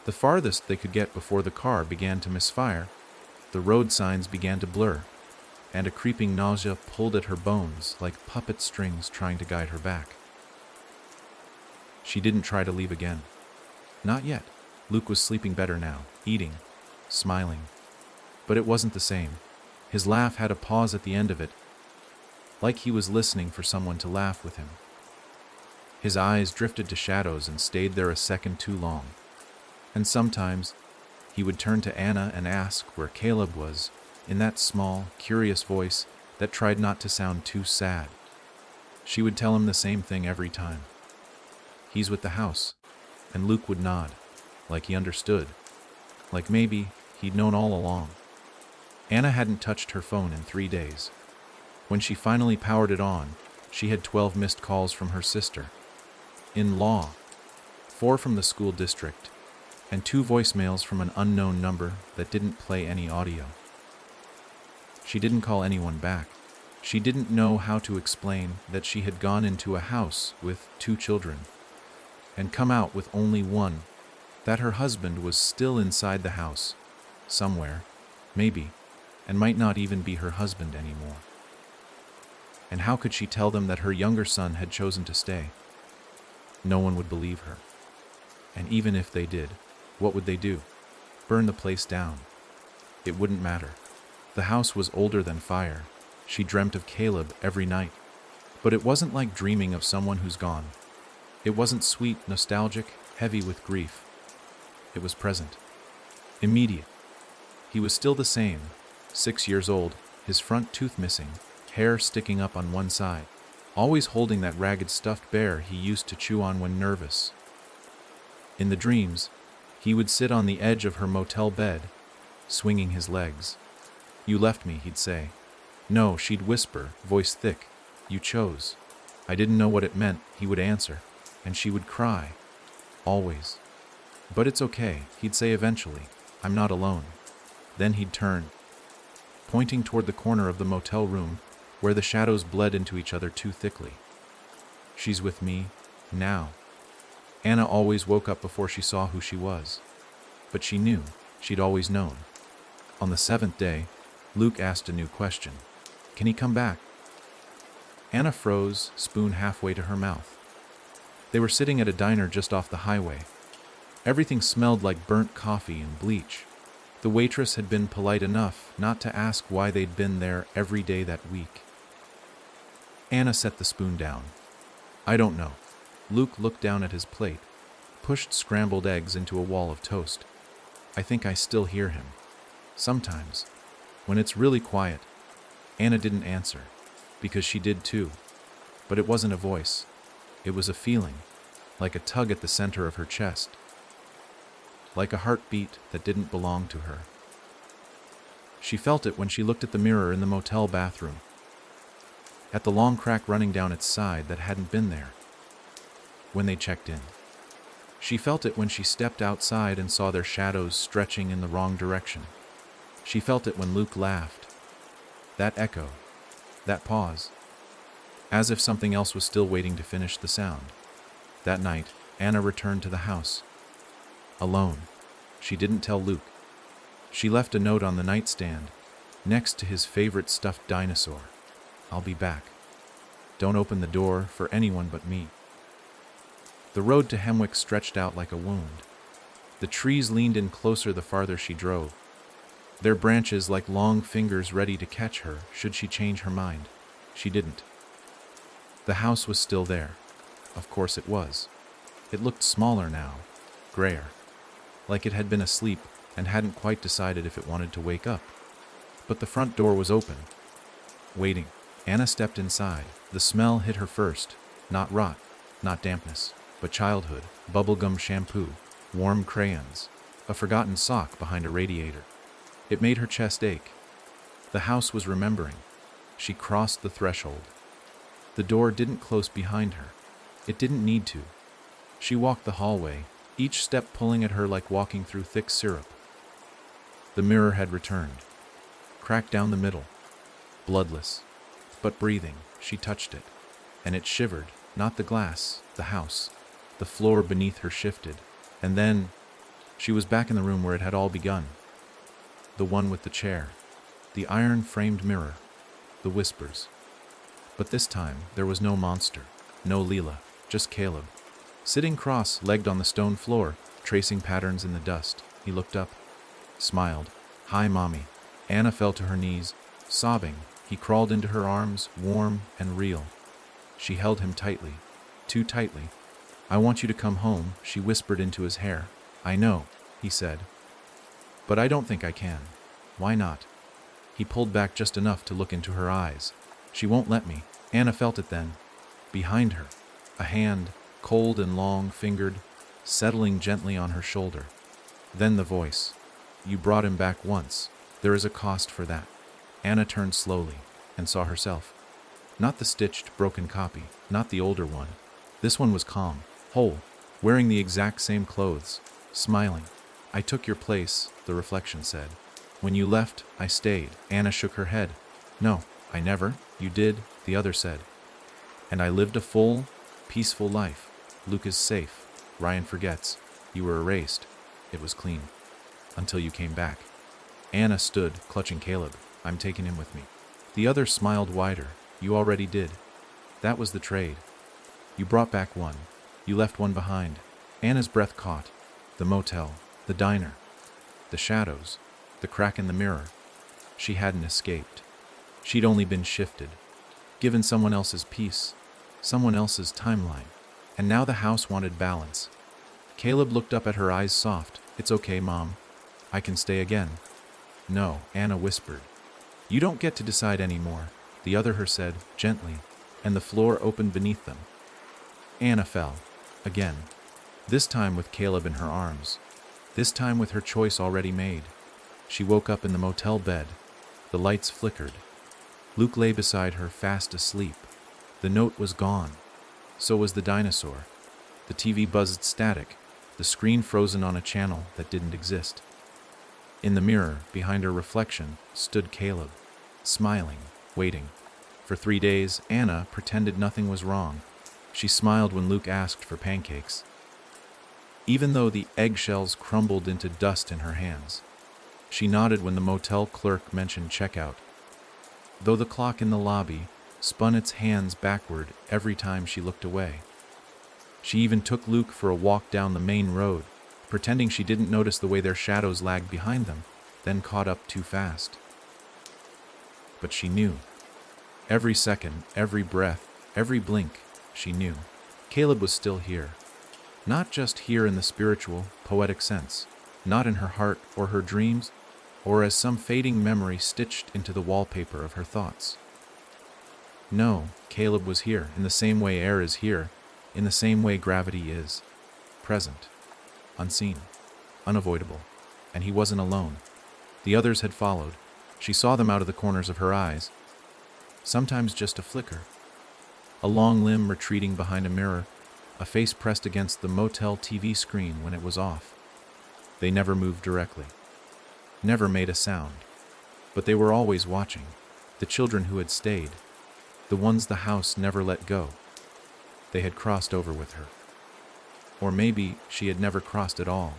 The farthest they could get before the car began to misfire, the road signs began to blur, and a creeping nausea pulled at her bones like puppet strings trying to guide her back. She didn't try to leave again. Not yet. Luke was sleeping better now, eating, smiling. But it wasn't the same. His laugh had a pause at the end of it, like he was listening for someone to laugh with him. His eyes drifted to shadows and stayed there a second too long. And sometimes, he would turn to Anna and ask where Caleb was, in that small, curious voice that tried not to sound too sad. She would tell him the same thing every time. He's with the house. And Luke would nod, like he understood, like maybe he'd known all along. Anna hadn't touched her phone in 3 days. When she finally powered it on, she had 12 missed calls from her sister. In law, 4 from the school district, and 2 voicemails from an unknown number that didn't play any audio. She didn't call anyone back. She didn't know how to explain that she had gone into a house with 2 children, and come out with only 1, that her husband was still inside the house, somewhere, maybe, and might not even be her husband anymore. And how could she tell them that her younger son had chosen to stay? No one would believe her. And even if they did, what would they do? Burn the place down? It wouldn't matter. The house was older than fire. She dreamt of Caleb every night. But it wasn't like dreaming of someone who's gone. It wasn't sweet, nostalgic, heavy with grief. It was present. Immediate. He was still the same, 6 years old, his front tooth missing, hair sticking up on one side, always holding that ragged stuffed bear he used to chew on when nervous. In the dreams, he would sit on the edge of her motel bed, swinging his legs. "You left me," he'd say. "No," she'd whisper, voice thick. "You chose." I didn't know what it meant, he would answer, and she would cry. Always. "But it's okay," he'd say eventually. "I'm not alone." Then he'd turn, pointing toward the corner of the motel room where the shadows bled into each other too thickly. "She's with me now." Anna always woke up before she saw who she was. But she knew. She'd always known. On the 7th day, Luke asked a new question. "Can he come back?" Anna froze, spoon halfway to her mouth. They were sitting at a diner just off the highway. Everything smelled like burnt coffee and bleach. The waitress had been polite enough not to ask why they'd been there every day that week. Anna set the spoon down. "I don't know." Luke looked down at his plate, pushed scrambled eggs into a wall of toast. "I think I still hear him. Sometimes. When it's really quiet." Anna didn't answer, because she did too. But it wasn't a voice. It was a feeling, like a tug at the center of her chest. Like a heartbeat that didn't belong to her. She felt it when she looked at the mirror in the motel bathroom. At the long crack running down its side that hadn't been there when they checked in. She felt it when she stepped outside and saw their shadows stretching in the wrong direction. She felt it when Luke laughed. That echo. That pause. As if something else was still waiting to finish the sound. That night, Anna returned to the house. Alone. She didn't tell Luke. She left a note on the nightstand, next to his favorite stuffed dinosaur. "I'll be back. Don't open the door for anyone but me." The road to Hemwick stretched out like a wound. The trees leaned in closer the farther she drove, their branches like long fingers ready to catch her should she change her mind. She didn't. The house was still there. Of course it was. It looked smaller now, grayer, like it had been asleep and hadn't quite decided if it wanted to wake up. But the front door was open, waiting. Anna stepped inside. The smell hit her first. Not rot, not dampness, but childhood, bubblegum shampoo, warm crayons, a forgotten sock behind a radiator. It made her chest ache. The house was remembering. She crossed the threshold. The door didn't close behind her. It didn't need to. She walked the hallway, each step pulling at her like walking through thick syrup. The mirror had returned, cracked down the middle, bloodless, but breathing. She touched it, and it shivered, not the glass, the house. The floor beneath her shifted, and then she was back in the room where it had all begun. The one with the chair, the iron-framed mirror, the whispers. But this time, there was no monster, no Leela, just Caleb, sitting cross-legged on the stone floor, tracing patterns in the dust. He looked up, smiled. "Hi, Mommy." Anna fell to her knees, sobbing. He crawled into her arms, warm and real. She held him tightly, too tightly. "I want you to come home," she whispered into his hair. "I know," he said. "But I don't think I can." "Why not?" He pulled back just enough to look into her eyes. "She won't let me." Anna felt it then. Behind her, a hand, cold and long-fingered, settling gently on her shoulder. Then the voice. "You brought him back once. There is a cost for that." Anna turned slowly and saw herself. Not the stitched, broken copy, not the older one. This one was calm, whole, wearing the exact same clothes, smiling. "I took your place," the reflection said. "When you left, I stayed." Anna shook her head. "No, I never." "You did," the other said. "And I lived a full, peaceful life. Luke is safe. Ryan forgets. You were erased. It was clean. Until you came back." Anna stood, clutching Caleb. "I'm taking him with me." The other smiled wider. "You already did. That was the trade. You brought back one. You left one behind." Anna's breath caught. The motel, the diner, the shadows, the crack in the mirror. She hadn't escaped. She'd only been shifted, given someone else's piece, someone else's timeline. And now the house wanted balance. Caleb looked up at her, eyes soft. "It's okay, Mom. I can stay again." "No," Anna whispered. "You don't get to decide anymore," the other her said, gently, and the floor opened beneath them. Anna fell. Again. This time with Caleb in her arms. This time with her choice already made. She woke up in the motel bed. The lights flickered. Luke lay beside her, fast asleep. The note was gone. So was the dinosaur. The TV buzzed static, the screen frozen on a channel that didn't exist. In the mirror, behind her reflection, stood Caleb, smiling, waiting. For 3 days, Anna pretended nothing was wrong. She smiled when Luke asked for pancakes, even though the eggshells crumbled into dust in her hands. She nodded when the motel clerk mentioned checkout, though the clock in the lobby spun its hands backward every time she looked away. She even took Luke for a walk down the main road, pretending she didn't notice the way their shadows lagged behind them, then caught up too fast. But she knew. Every second, every breath, every blink, she knew. Caleb was still here. Not just here in the spiritual, poetic sense, not in her heart or her dreams, or as some fading memory stitched into the wallpaper of her thoughts. No, Caleb was here, in the same way air is here, in the same way gravity is. Present, unseen, unavoidable. And he wasn't alone. The others had followed. She saw them out of the corners of her eyes. Sometimes just a flicker. A long limb retreating behind a mirror, a face pressed against the motel TV screen when it was off. They never moved directly. Never made a sound. But they were always watching. The children who had stayed. The ones the house never let go. They had crossed over with her. Or maybe she had never crossed at all.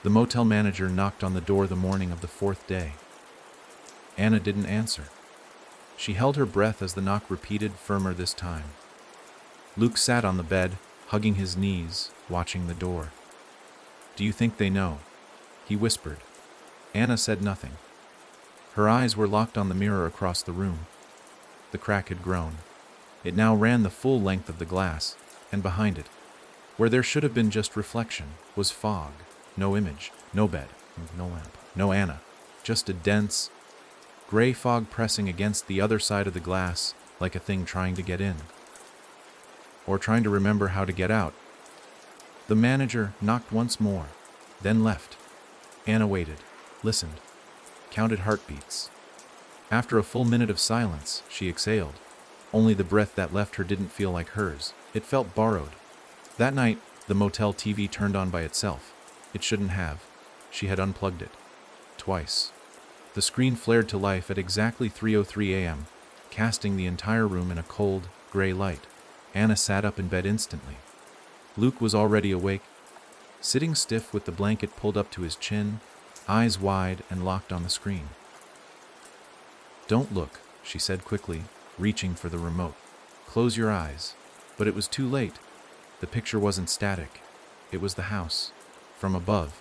The motel manager knocked on the door the morning of the 4th day. Anna didn't answer. She held her breath as the knock repeated, firmer this time. Luke sat on the bed, hugging his knees, watching the door. "Do you think they know?" he whispered. Anna said nothing. Her eyes were locked on the mirror across the room. The crack had grown. It now ran the full length of the glass, and behind it, where there should have been just reflection, was fog. No image, no bed, no lamp, no Anna. Just a dense, gray fog pressing against the other side of the glass like a thing trying to get in. Or trying to remember how to get out. The manager knocked once more, then left. Anna waited, listened, counted heartbeats. After a full minute of silence, she exhaled. Only the breath that left her didn't feel like hers. It felt borrowed. That night, the motel TV turned on by itself. It shouldn't have. She had unplugged it. Twice. The screen flared to life at exactly 3:03 a.m., casting the entire room in a cold, gray light. Anna sat up in bed instantly. Luke was already awake, sitting stiff with the blanket pulled up to his chin, eyes wide and locked on the screen. "Don't look," she said quickly, reaching for the remote. "Close your eyes." But it was too late. The picture wasn't static. It was the house. From above,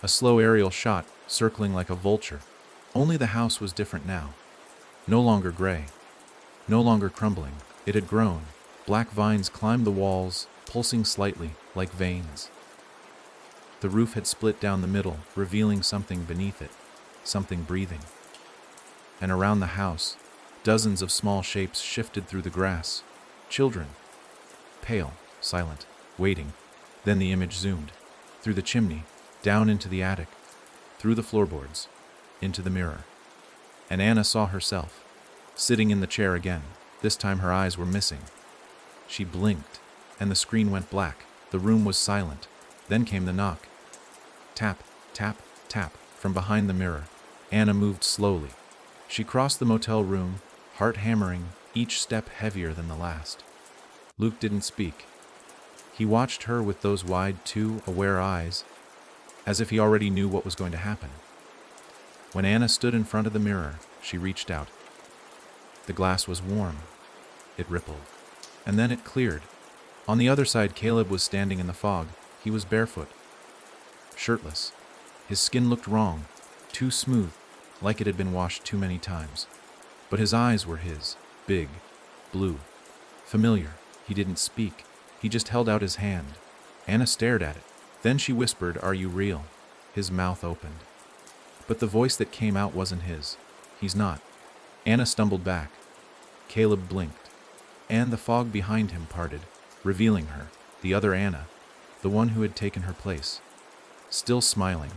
a slow aerial shot, circling like a vulture. Only the house was different now. No longer gray. No longer crumbling. It had grown. Black vines climbed the walls, pulsing slightly, like veins. The roof had split down the middle, revealing something beneath it. Something breathing. And around the house, dozens of small shapes shifted through the grass. Children. Pale, silent, waiting. Then the image zoomed. Through the chimney, down into the attic, through the floorboards, into the mirror. And Anna saw herself, sitting in the chair again. This time her eyes were missing. She blinked, and the screen went black. The room was silent. Then came the knock. Tap, tap, tap, from behind the mirror. Anna moved slowly. She crossed the motel room, heart hammering, each step heavier than the last. Luke didn't speak. He watched her with those wide, too aware eyes, as if he already knew what was going to happen. When Anna stood in front of the mirror, she reached out. The glass was warm. It rippled. And then it cleared. On the other side, Caleb was standing in the fog. He was barefoot, shirtless. His skin looked wrong, too smooth, like it had been washed too many times. But his eyes were his, big, blue, familiar. He didn't speak. He just held out his hand. Anna stared at it. Then she whispered, "Are you real?" His mouth opened. But the voice that came out wasn't his. "He's not." Anna stumbled back. Caleb blinked. And the fog behind him parted, revealing her, the other Anna, the one who had taken her place. Still smiling,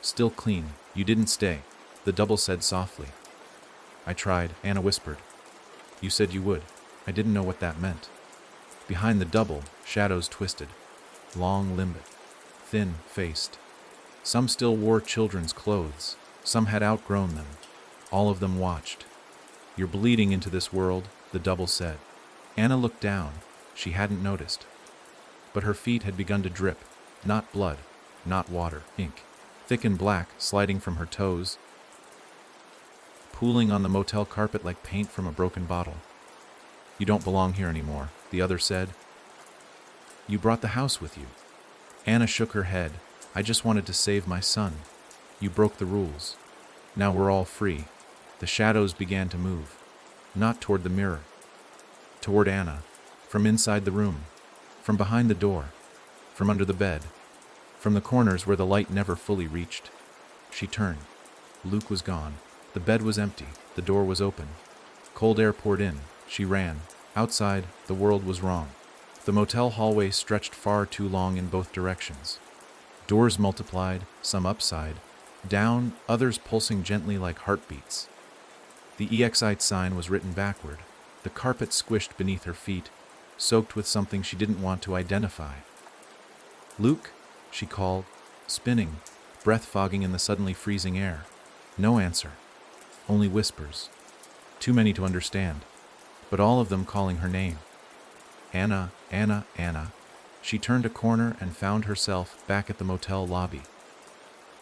still clean, You didn't stay, the double said softly. I tried, Anna whispered. You said you would. I didn't know what that meant. Behind the double, shadows twisted, long-limbed, thin-faced. Some still wore children's clothes, some had outgrown them. All of them watched. You're bleeding into this world, the double said. Anna looked down. She hadn't noticed. But her feet had begun to drip, not blood, not water, ink, thick and black, sliding from her toes, pooling on the motel carpet like paint from a broken bottle. You don't belong here anymore, the other said. You brought the house with you. Anna shook her head. I just wanted to save my son. You broke the rules. Now we're all free. The shadows began to move, not toward the mirror, toward Anna, from inside the room, from behind the door, from under the bed, from the corners where the light never fully reached. She turned. Luke was gone. The bed was empty. The door was open. Cold air poured in. She ran. Outside, the world was wrong. The motel hallway stretched far too long in both directions. Doors multiplied, some upside, down, others pulsing gently like heartbeats. The EXITE sign was written backward. The carpet squished beneath her feet, soaked with something she didn't want to identify. Luke, she called, spinning, breath fogging in the suddenly freezing air. No answer. Only whispers. Too many to understand, but all of them calling her name. Anna, Anna, Anna. She turned a corner and found herself back at the motel lobby.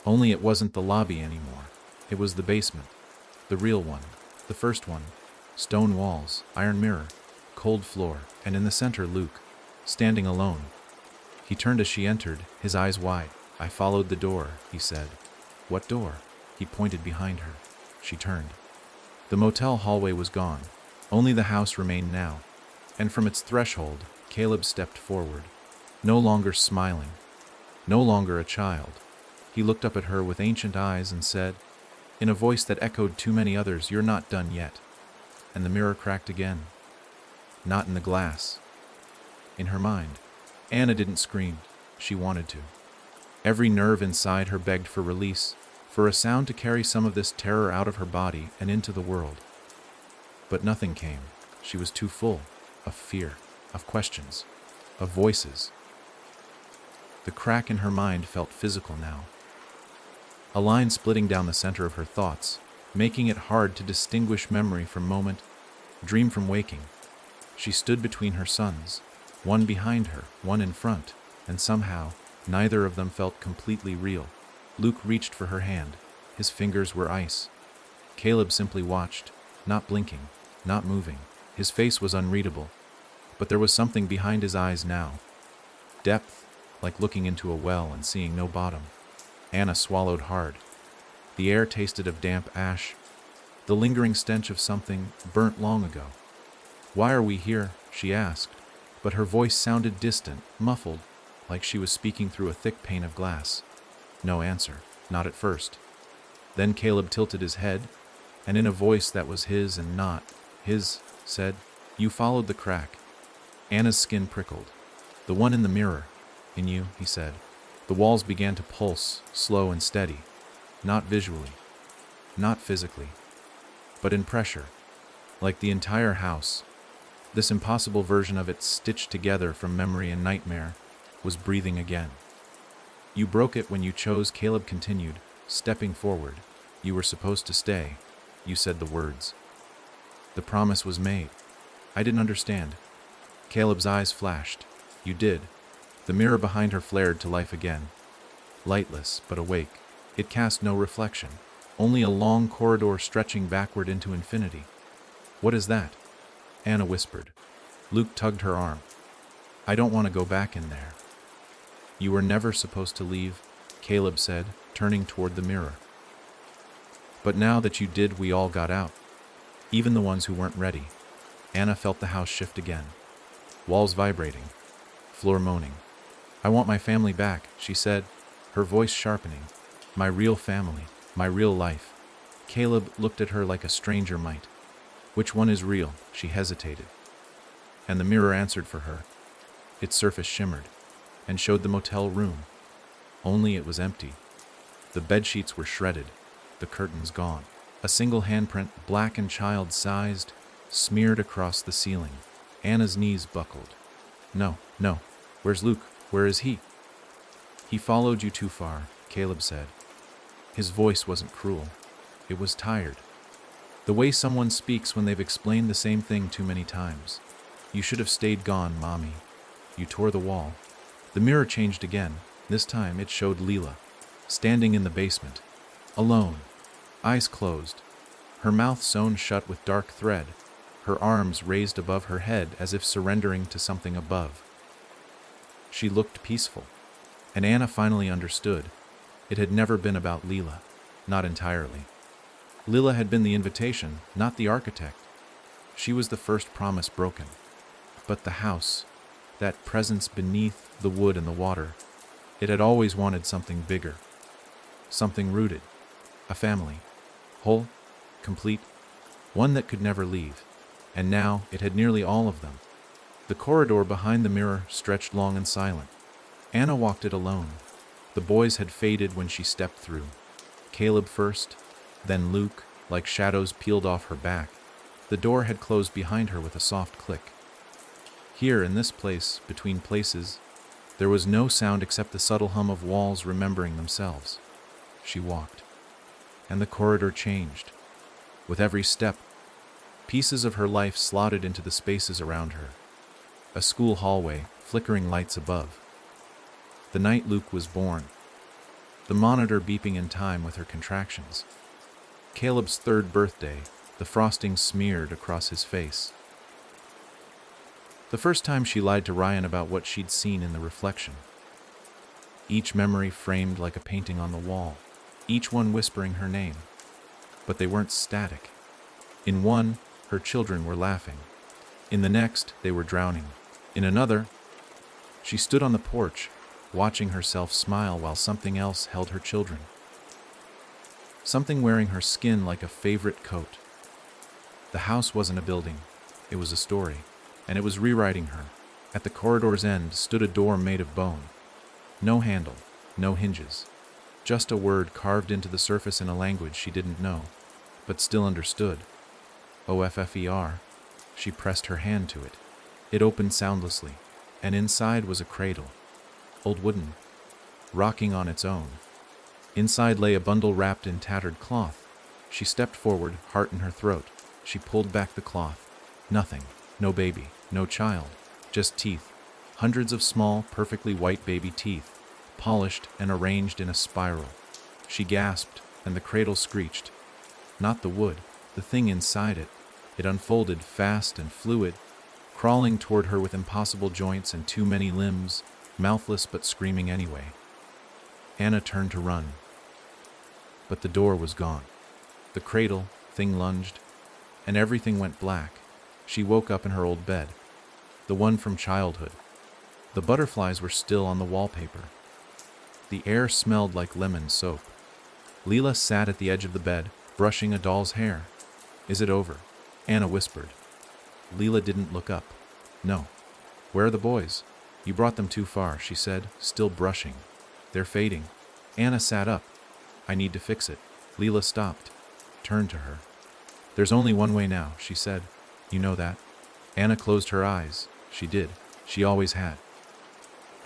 Only it wasn't the lobby anymore. It was the basement. The real one. The first one. Stone walls, iron mirror, cold floor, and in the center Luke, standing alone. He turned as she entered, his eyes wide. I followed the door, he said. What door? He pointed behind her. She turned. The motel hallway was gone. Only the house remained now. And from its threshold, Caleb stepped forward. No longer smiling. No longer a child. He looked up at her with ancient eyes and said, in a voice that echoed too many others, you're not done yet. And the mirror cracked again. Not in the glass. In her mind. Anna didn't scream. She wanted to. Every nerve inside her begged for release, for a sound to carry some of this terror out of her body and into the world. But nothing came. She was too full of fear, of questions, of voices. The crack in her mind felt physical now. A line splitting down the center of her thoughts, making it hard to distinguish memory from moment, dream from waking. She stood between her sons, one behind her, one in front, and somehow, neither of them felt completely real. Luke reached for her hand. His fingers were ice. Caleb simply watched, not blinking, not moving. His face was unreadable, but there was something behind his eyes now. Depth, like looking into a well and seeing no bottom. Anna swallowed hard. The air tasted of damp ash, the lingering stench of something burnt long ago. Why are we here? She asked, but her voice sounded distant, muffled, like she was speaking through a thick pane of glass. No answer, not at first. Then Caleb tilted his head, and in a voice that was his and not his, said, You followed the crack. Anna's skin prickled. The one in the mirror. In you, he said. The walls began to pulse, slow and steady. Not visually, not physically, but in pressure, like the entire house. This impossible version of it, stitched together from memory and nightmare, was breathing again. You broke it when you chose, Caleb continued, stepping forward. You were supposed to stay. You said the words. The promise was made. I didn't understand. Caleb's eyes flashed. You did. The mirror behind her flared to life again. Lightless, but awake. It cast no reflection, only a long corridor stretching backward into infinity. What is that? Anna whispered. Luke tugged her arm. I don't want to go back in there. You were never supposed to leave, Caleb said, turning toward the mirror. But now that you did, we all got out. Even the ones who weren't ready. Anna felt the house shift again. Walls vibrating. Floor moaning. I want my family back, she said, her voice sharpening. My real family, my real life. Caleb looked at her like a stranger might. Which one is real? She hesitated. And the mirror answered for her. Its surface shimmered, and showed the motel room. Only it was empty. The bedsheets were shredded, the curtains gone. A single handprint, black and child-sized, smeared across the ceiling. Anna's knees buckled. No, no. Where's Luke? Where is he? He followed you too far, Caleb said. His voice wasn't cruel. It was tired. The way someone speaks when they've explained the same thing too many times. You should have stayed gone, Mommy. You tore the wall. The mirror changed again. This time it showed Leela, standing in the basement, alone, eyes closed, her mouth sewn shut with dark thread, her arms raised above her head as if surrendering to something above. She looked peaceful, and Anna finally understood. It had never been about Leela, not entirely. Leela had been the invitation, not the architect. She was the first promise broken. But the house, that presence beneath the wood and the water, it had always wanted something bigger, something rooted, a family, whole, complete, one that could never leave, and now it had nearly all of them. The corridor behind the mirror stretched long and silent. Anna walked it alone. The boys had faded when she stepped through. Caleb first, then Luke, like shadows peeled off her back. The door had closed behind her with a soft click. Here, in this place, between places, there was no sound except the subtle hum of walls remembering themselves. She walked, and the corridor changed. With every step, pieces of her life slotted into the spaces around her. A school hallway, flickering lights above. The night Luke was born. The monitor beeping in time with her contractions. Caleb's 3rd birthday, the frosting smeared across his face. The first time she lied to Ryan about what she'd seen in the reflection. Each memory framed like a painting on the wall, each one whispering her name. But they weren't static. In one, her children were laughing. In the next, they were drowning. In another, she stood on the porch, watching herself smile while something else held her children. Something wearing her skin like a favorite coat. The house wasn't a building, it was a story. And it was rewriting her. At the corridor's end stood a door made of bone. No handle, no hinges. Just a word carved into the surface in a language she didn't know, but still understood. OFFER. She pressed her hand to it. It opened soundlessly, and inside was a cradle. Old wooden, rocking on its own. Inside lay a bundle wrapped in tattered cloth. She stepped forward, heart in her throat. She pulled back the cloth. Nothing. No baby, no child, just teeth. Hundreds of small, perfectly white baby teeth, polished and arranged in a spiral. She gasped, and the cradle screeched. Not the wood, the thing inside it. It unfolded fast and fluid, crawling toward her with impossible joints and too many limbs, mouthless but screaming anyway. Anna turned to run. But the door was gone. The cradle, thing lunged, and everything went black. She woke up in her old bed, the one from childhood. The butterflies were still on the wallpaper. The air smelled like lemon soap. Leela sat at the edge of the bed, brushing a doll's hair. Is it over? Anna whispered. Leela didn't look up. No. Where are the boys? You brought them too far, she said, still brushing. They're fading. Anna sat up. I need to fix it. Leela stopped, turned to her. There's only one way now, she said. You know that? Anna closed her eyes. She did. She always had.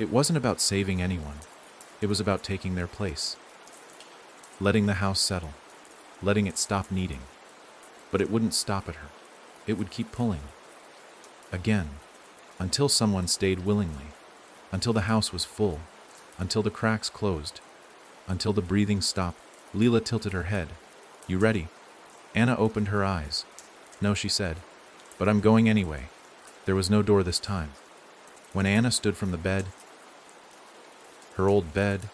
It wasn't about saving anyone. It was about taking their place. Letting the house settle. Letting it stop needing. But it wouldn't stop at her. It would keep pulling. Again. Until someone stayed willingly. Until the house was full. Until the cracks closed. Until the breathing stopped. Leela tilted her head. You ready? Anna opened her eyes. No, she said. But I'm going anyway. There was no door this time. When Anna stood from the bed, her old bed,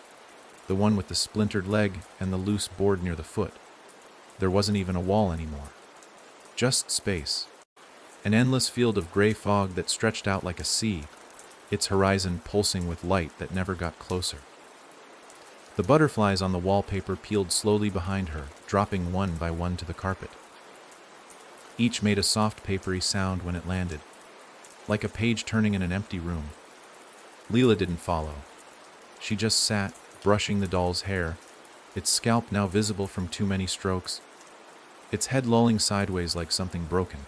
the one with the splintered leg and the loose board near the foot, there wasn't even a wall anymore. Just space. An endless field of gray fog that stretched out like a sea, its horizon pulsing with light that never got closer. The butterflies on the wallpaper peeled slowly behind her, dropping one by one to the carpet. Each made a soft papery sound when it landed, like a page turning in an empty room. Leela didn't follow. She just sat, brushing the doll's hair, its scalp now visible from too many strokes, its head lolling sideways like something broken.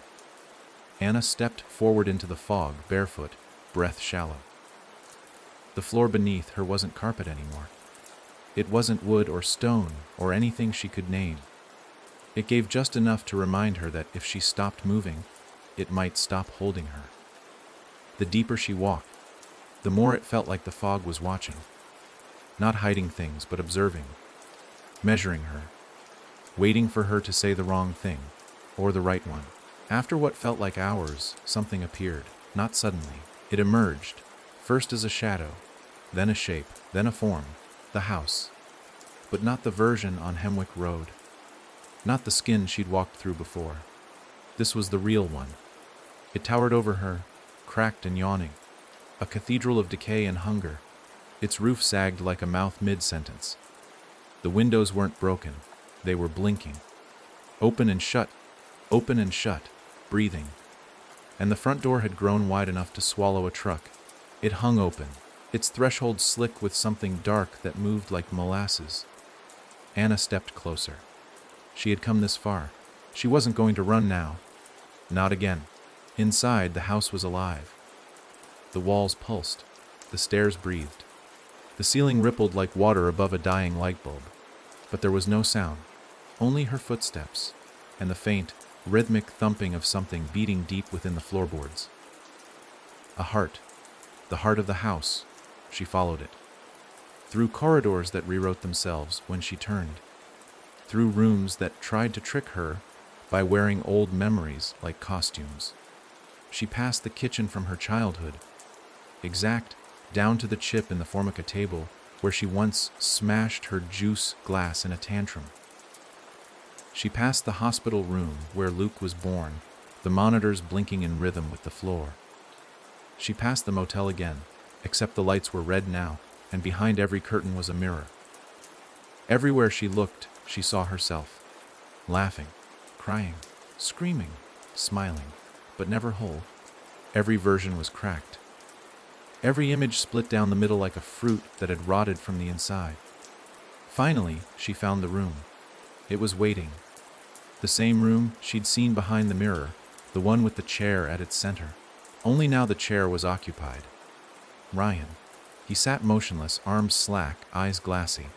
Anna stepped forward into the fog, barefoot, breath shallow. The floor beneath her wasn't carpet anymore. It wasn't wood or stone or anything she could name. It gave just enough to remind her that if she stopped moving, it might stop holding her. The deeper she walked, the more it felt like the fog was watching, not hiding things but observing, measuring her, waiting for her to say the wrong thing, or the right one. After what felt like hours, something appeared, not suddenly. It emerged, first as a shadow, then a shape, then a form, the house. But not the version on Hemwick Road. Not the skin she'd walked through before. This was the real one. It towered over her, cracked and yawning, a cathedral of decay and hunger. Its roof sagged like a mouth mid-sentence. The windows weren't broken, they were blinking. Open and shut, breathing. And the front door had grown wide enough to swallow a truck. It hung open, its threshold slick with something dark that moved like molasses. Anna stepped closer. She had come this far. She wasn't going to run now. Not again. Inside, the house was alive. The walls pulsed. The stairs breathed. The ceiling rippled like water above a dying light bulb. But there was no sound. Only her footsteps, and the faint, rhythmic thumping of something beating deep within the floorboards. A heart. The heart of the house. She followed it. Through corridors that rewrote themselves when she turned. Through rooms that tried to trick her by wearing old memories like costumes. She passed the kitchen from her childhood, exact down to the chip in the formica table where she once smashed her juice glass in a tantrum. She passed the hospital room where Luke was born, the monitors blinking in rhythm with the floor. She passed the motel again, except the lights were red now, and behind every curtain was a mirror. Everywhere she looked, she saw herself, laughing, crying, screaming, smiling, but never whole. Every version was cracked. Every image split down the middle like a fruit that had rotted from the inside. Finally, she found the room. It was waiting. The same room she'd seen behind the mirror, the one with the chair at its center. Only now the chair was occupied. Ryan. He sat motionless, arms slack, eyes glassy.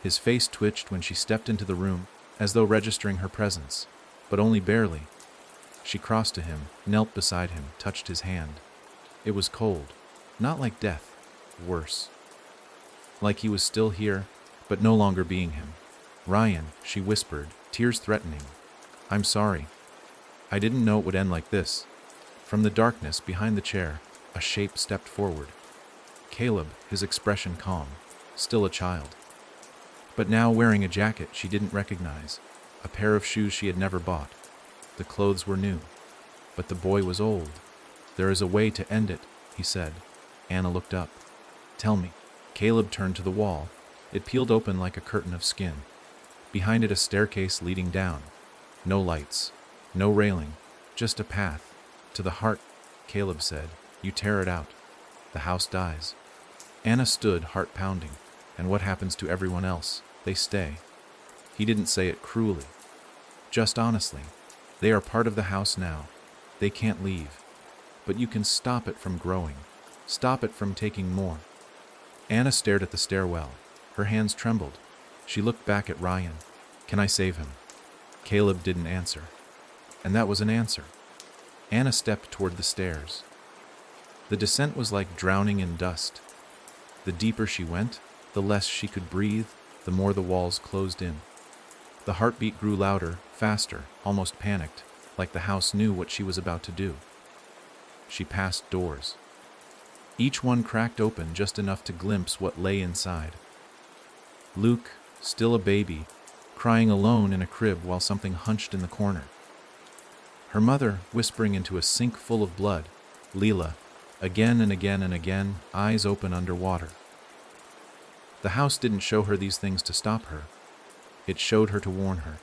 His face twitched when she stepped into the room, as though registering her presence, but only barely. She crossed to him, knelt beside him, touched his hand. It was cold, not like death, worse. Like he was still here, but no longer being him. Ryan, she whispered, tears threatening. I'm sorry. I didn't know it would end like this. From the darkness behind the chair, a shape stepped forward. Caleb, his expression calm, still a child. But now wearing a jacket she didn't recognize, a pair of shoes she had never bought. The clothes were new, but the boy was old. There is a way to end it, he said. Anna looked up. Tell me. Caleb turned to the wall. It peeled open like a curtain of skin. Behind it a staircase leading down. No lights, no railing, just a path. To the heart, Caleb said. You tear it out. The house dies. Anna stood, heart pounding. And what happens to everyone else? They stay. He didn't say it cruelly. Just honestly. They are part of the house now. They can't leave. But you can stop it from growing. Stop it from taking more. Anna stared at the stairwell. Her hands trembled. She looked back at Ryan. Can I save him? Caleb didn't answer. And that was an answer. Anna stepped toward the stairs. The descent was like drowning in dust. The deeper she went, the less she could breathe, the more the walls closed in. The heartbeat grew louder, faster, almost panicked, like the house knew what she was about to do. She passed doors. Each one cracked open just enough to glimpse what lay inside. Luke, still a baby, crying alone in a crib while something hunched in the corner. Her mother, whispering into a sink full of blood. Leela, again and again and again, eyes open underwater. The house didn't show her these things to stop her. It showed her to warn her.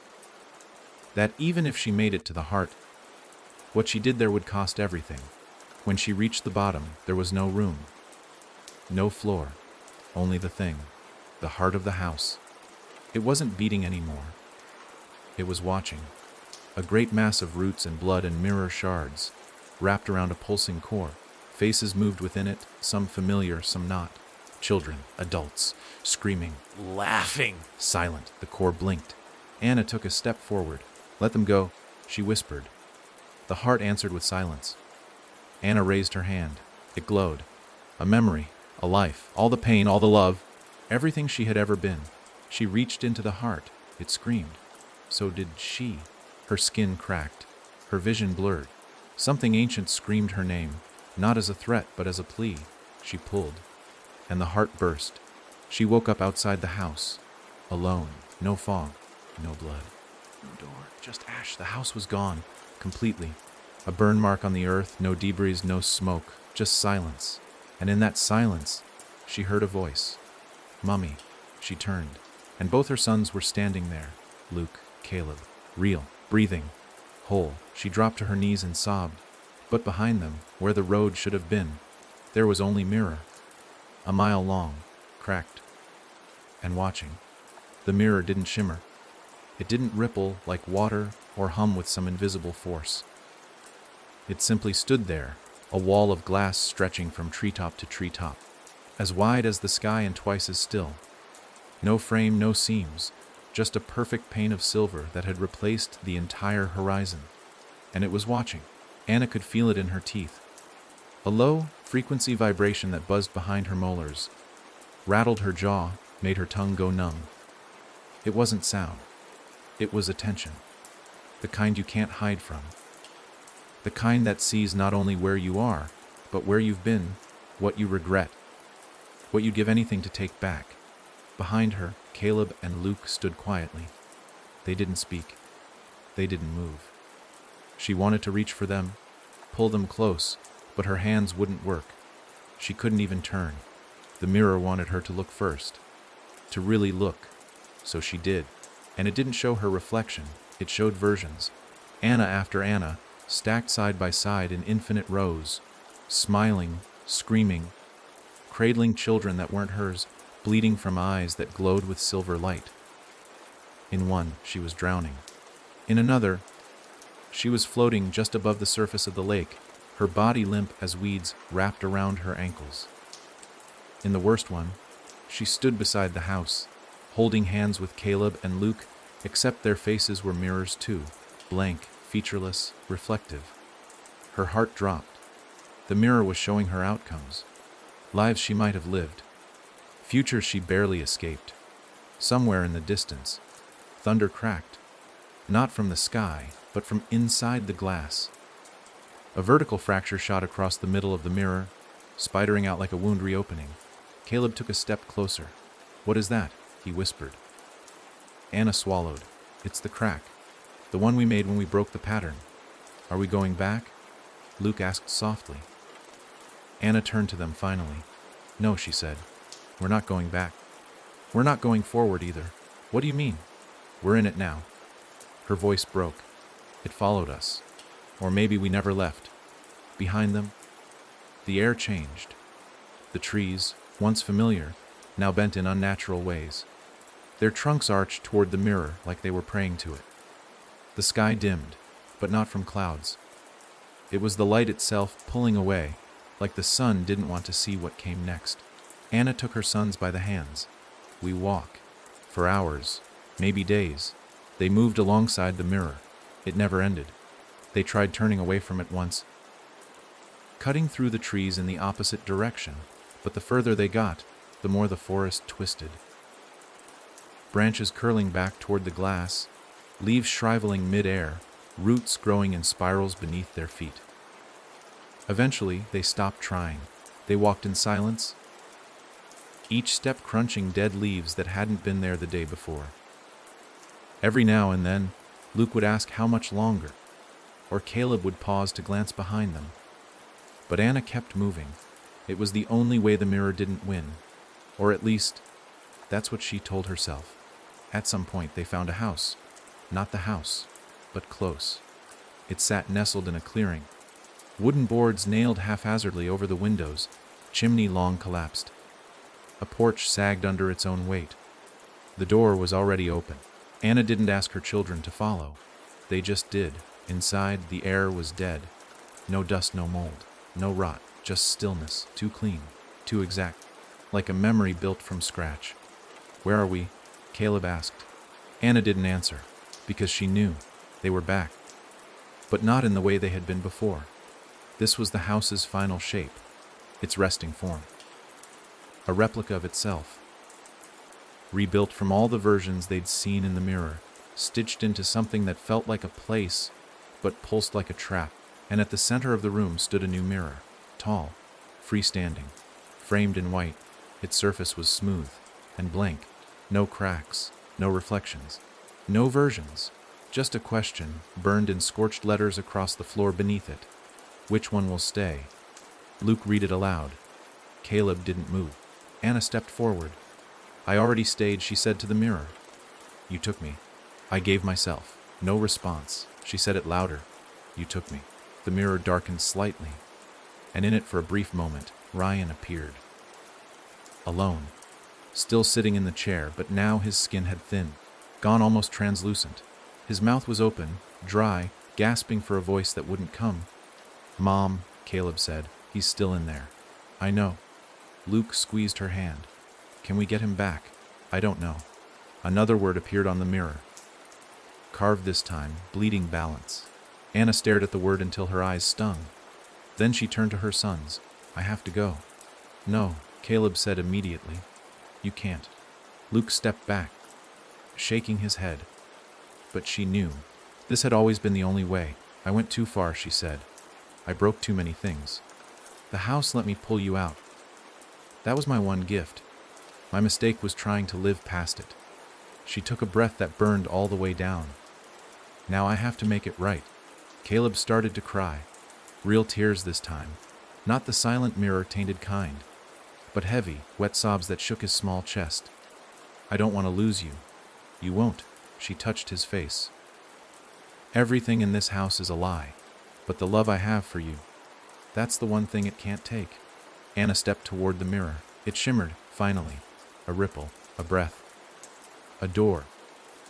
That even if she made it to the heart, what she did there would cost everything. When she reached the bottom, there was no room. No floor. Only the thing. The heart of the house. It wasn't beating anymore. It was watching. A great mass of roots and blood and mirror shards, wrapped around a pulsing core. Faces moved within it, some familiar, some not. Children, adults, screaming, Laughing. silent. The core blinked. Anna took a step forward. "Let them go," she whispered. The heart answered with silence. Anna raised her hand. It glowed. A memory, a life, all the pain, all the love, everything she had ever been. She reached into the heart. It screamed. So did she. Her skin cracked. Her vision blurred. Something ancient screamed her name, not as a threat, but as a plea. She pulled. And the heart burst. She woke up outside the house. Alone. No fog. No blood. No door. Just ash. The house was gone. Completely. A burn mark on the earth. No debris, no smoke. Just silence. And in that silence, she heard a voice. "Mummy." She turned. And both her sons were standing there. Luke, Caleb. Real. Breathing. Whole. She dropped to her knees and sobbed. But behind them, where the road should have been, there was only mirror. A mile long. Cracked. And watching. The mirror didn't shimmer. It didn't ripple like water or hum with some invisible force. It simply stood there, a wall of glass stretching from treetop to treetop, as wide as the sky and twice as still. No frame, no seams, just a perfect pane of silver that had replaced the entire horizon. And it was watching. Anna could feel it in her teeth. A low frequency vibration that buzzed behind her molars, rattled her jaw, made her tongue go numb. It wasn't sound. It was attention. The kind you can't hide from. The kind that sees not only where you are, but where you've been, what you regret, what you'd give anything to take back. Behind her, Caleb and Luke stood quietly. They didn't speak. They didn't move. She wanted to reach for them, pull them close, but her hands wouldn't work. She couldn't even turn. The mirror wanted her to look first, to really look. So she did. And it didn't show her reflection. It showed versions. Anna after Anna, stacked side by side in infinite rows, smiling, screaming, cradling children that weren't hers, bleeding from eyes that glowed with silver light. In one, she was drowning. In another, she was floating just above the surface of the lake, her body limp as weeds wrapped around her ankles. In the worst one, she stood beside the house, holding hands with Caleb and Luke, except their faces were mirrors too, blank, featureless, reflective. Her heart dropped. The mirror was showing her outcomes, lives she might have lived, futures she barely escaped. Somewhere in the distance, thunder cracked, not from the sky, but from inside the glass. A vertical fracture shot across the middle of the mirror, spidering out like a wound reopening. Caleb took a step closer. "What is that?" he whispered. Anna swallowed. "It's the crack. The one we made when we broke the pattern. Are we going back?" Luke asked softly. Anna turned to them finally. "No," she said. "We're not going back. We're not going forward either." "What do you mean?" "We're in it now." Her voice broke. "It followed us. Or maybe we never left." Behind them, the air changed. The trees, once familiar, now bent in unnatural ways. Their trunks arched toward the mirror like they were praying to it. The sky dimmed, but not from clouds. It was the light itself pulling away, like the sun didn't want to see what came next. Anna took her sons by the hands. "We walk." For hours, maybe days, they moved alongside the mirror. It never ended. They tried turning away from it once, cutting through the trees in the opposite direction, but the further they got, the more the forest twisted. Branches curling back toward the glass, leaves shriveling mid-air, roots growing in spirals beneath their feet. Eventually, they stopped trying. They walked in silence, each step crunching dead leaves that hadn't been there the day before. Every now and then, Luke would ask how much longer, or Caleb would pause to glance behind them. But Anna kept moving. It was the only way the mirror didn't win, or at least, that's what she told herself. At some point, they found a house. Not the house, but close. It sat nestled in a clearing. Wooden boards nailed haphazardly over the windows, chimney long collapsed. A porch sagged under its own weight. The door was already open. Anna didn't ask her children to follow. They just did. Inside, the air was dead. No dust, no mold, no rot, just stillness, too clean, too exact, like a memory built from scratch. "Where are we?" Caleb asked. Anna didn't answer, because she knew they were back. But not in the way they had been before. This was the house's final shape, its resting form. A replica of itself. Rebuilt from all the versions they'd seen in the mirror, stitched into something that felt like a place, but pulsed like a trap. And at the center of the room stood a new mirror, tall, freestanding, framed in white. Its surface was smooth and blank, no cracks, no reflections, no versions, just a question burned in scorched letters across the floor beneath it. Which one will stay? Luke read it aloud. Caleb didn't move. Anna stepped forward. "I already stayed," she said to the mirror. "You took me." "I gave myself." No response. She said it louder. "You took me." The mirror darkened slightly, and in it for a brief moment, Ryan appeared. Alone. Still sitting in the chair, but now his skin had thinned, gone almost translucent. His mouth was open, dry, gasping for a voice that wouldn't come. "Mom," Caleb said, "he's still in there." "I know." Luke squeezed her hand. "Can we get him back?" "I don't know." Another word appeared on the mirror. Carved this time, bleeding balance. Anna stared at the word until her eyes stung. Then she turned to her sons. "I have to go." "No," Caleb said immediately. "You can't." Luke stepped back, shaking his head. But she knew. This had always been the only way. "I went too far," she said. "I broke too many things. The house let me pull you out. That was my one gift. My mistake was trying to live past it." She took a breath that burned all the way down. "Now I have to make it right." Caleb started to cry. Real tears this time. Not the silent mirror-tainted kind, but heavy, wet sobs that shook his small chest. "I don't want to lose you." "You won't." She touched his face. "Everything in this house is a lie, but the love I have for you, that's the one thing it can't take." Anna stepped toward the mirror. It shimmered, finally. A ripple, a breath. A door.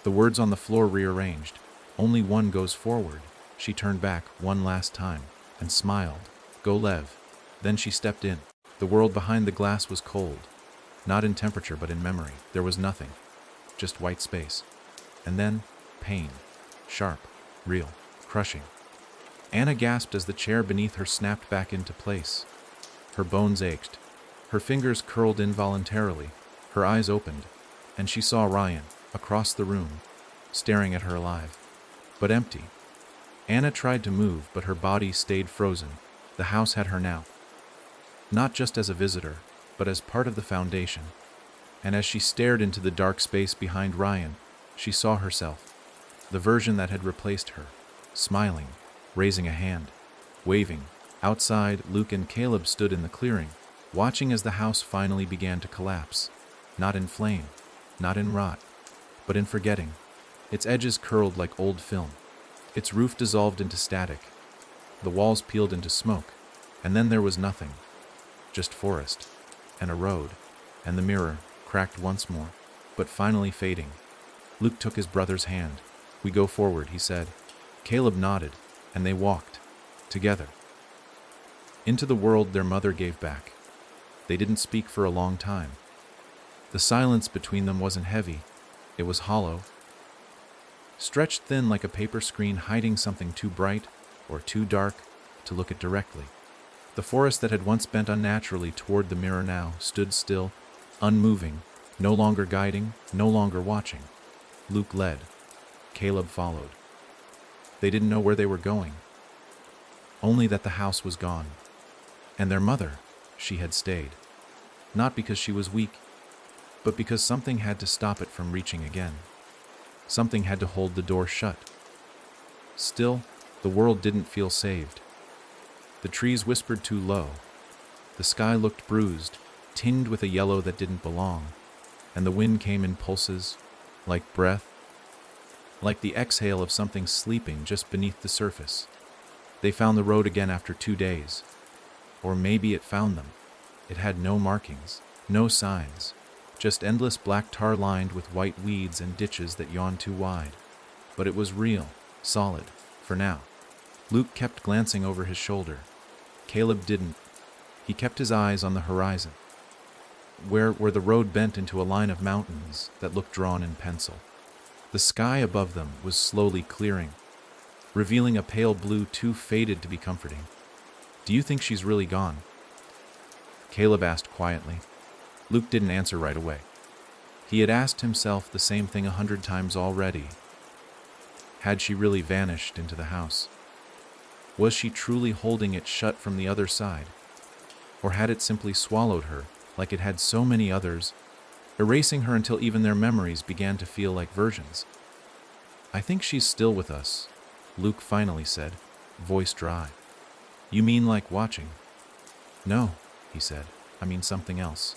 The words on the floor rearranged. "Only one goes forward." She turned back one last time and smiled. "Go, Lev." Then she stepped in. The world behind the glass was cold. Not in temperature, but in memory. There was nothing. Just white space. And then, pain. Sharp, real, crushing. Anna gasped as the chair beneath her snapped back into place. Her bones ached. Her fingers curled involuntarily. Her eyes opened, and she saw Ryan, across the room, staring at her alive, but empty. Anna tried to move, but her body stayed frozen. The house had her now. Not just as a visitor, but as part of the foundation. And as she stared into the dark space behind Ryan, she saw herself, the version that had replaced her, smiling, raising a hand, waving. Outside, Luke and Caleb stood in the clearing, watching as the house finally began to collapse. Not in flame, not in rot, but in forgetting. Its edges curled like old film. Its roof dissolved into static. The walls peeled into smoke. And then there was nothing. Just forest, and a road, and the mirror, cracked once more, but finally fading. Luke took his brother's hand. "We go forward," he said. Caleb nodded, and they walked, together, into the world their mother gave back. They didn't speak for a long time. The silence between them wasn't heavy. It was hollow, stretched thin like a paper screen hiding something too bright or too dark to look at directly. The forest that had once bent unnaturally toward the mirror now stood still, unmoving, no longer guiding, no longer watching. Luke led. Caleb followed. They didn't know where they were going, only that the house was gone. And their mother, she had stayed. Not because she was weak, but because something had to stop it from reaching again. Something had to hold the door shut. Still, the world didn't feel saved. The trees whispered too low. The sky looked bruised, tinged with a yellow that didn't belong, and the wind came in pulses, like breath, like the exhale of something sleeping just beneath the surface. They found the road again after 2 days. Or maybe it found them. It had no markings, no signs, Just endless black tar lined with white weeds and ditches that yawned too wide. But it was real, solid, for now. Luke kept glancing over his shoulder. Caleb didn't. He kept his eyes on the horizon, where the road bent into a line of mountains that looked drawn in pencil. The sky above them was slowly clearing, revealing a pale blue too faded to be comforting. "Do you think she's really gone?" Caleb asked quietly. Luke didn't answer right away. He had asked himself the same thing 100 times already. Had she really vanished into the house? Was she truly holding it shut from the other side? Or had it simply swallowed her, like it had so many others, erasing her until even their memories began to feel like versions? "I think she's still with us," Luke finally said, voice dry. "You mean like watching?" "No," he said. "I mean something else."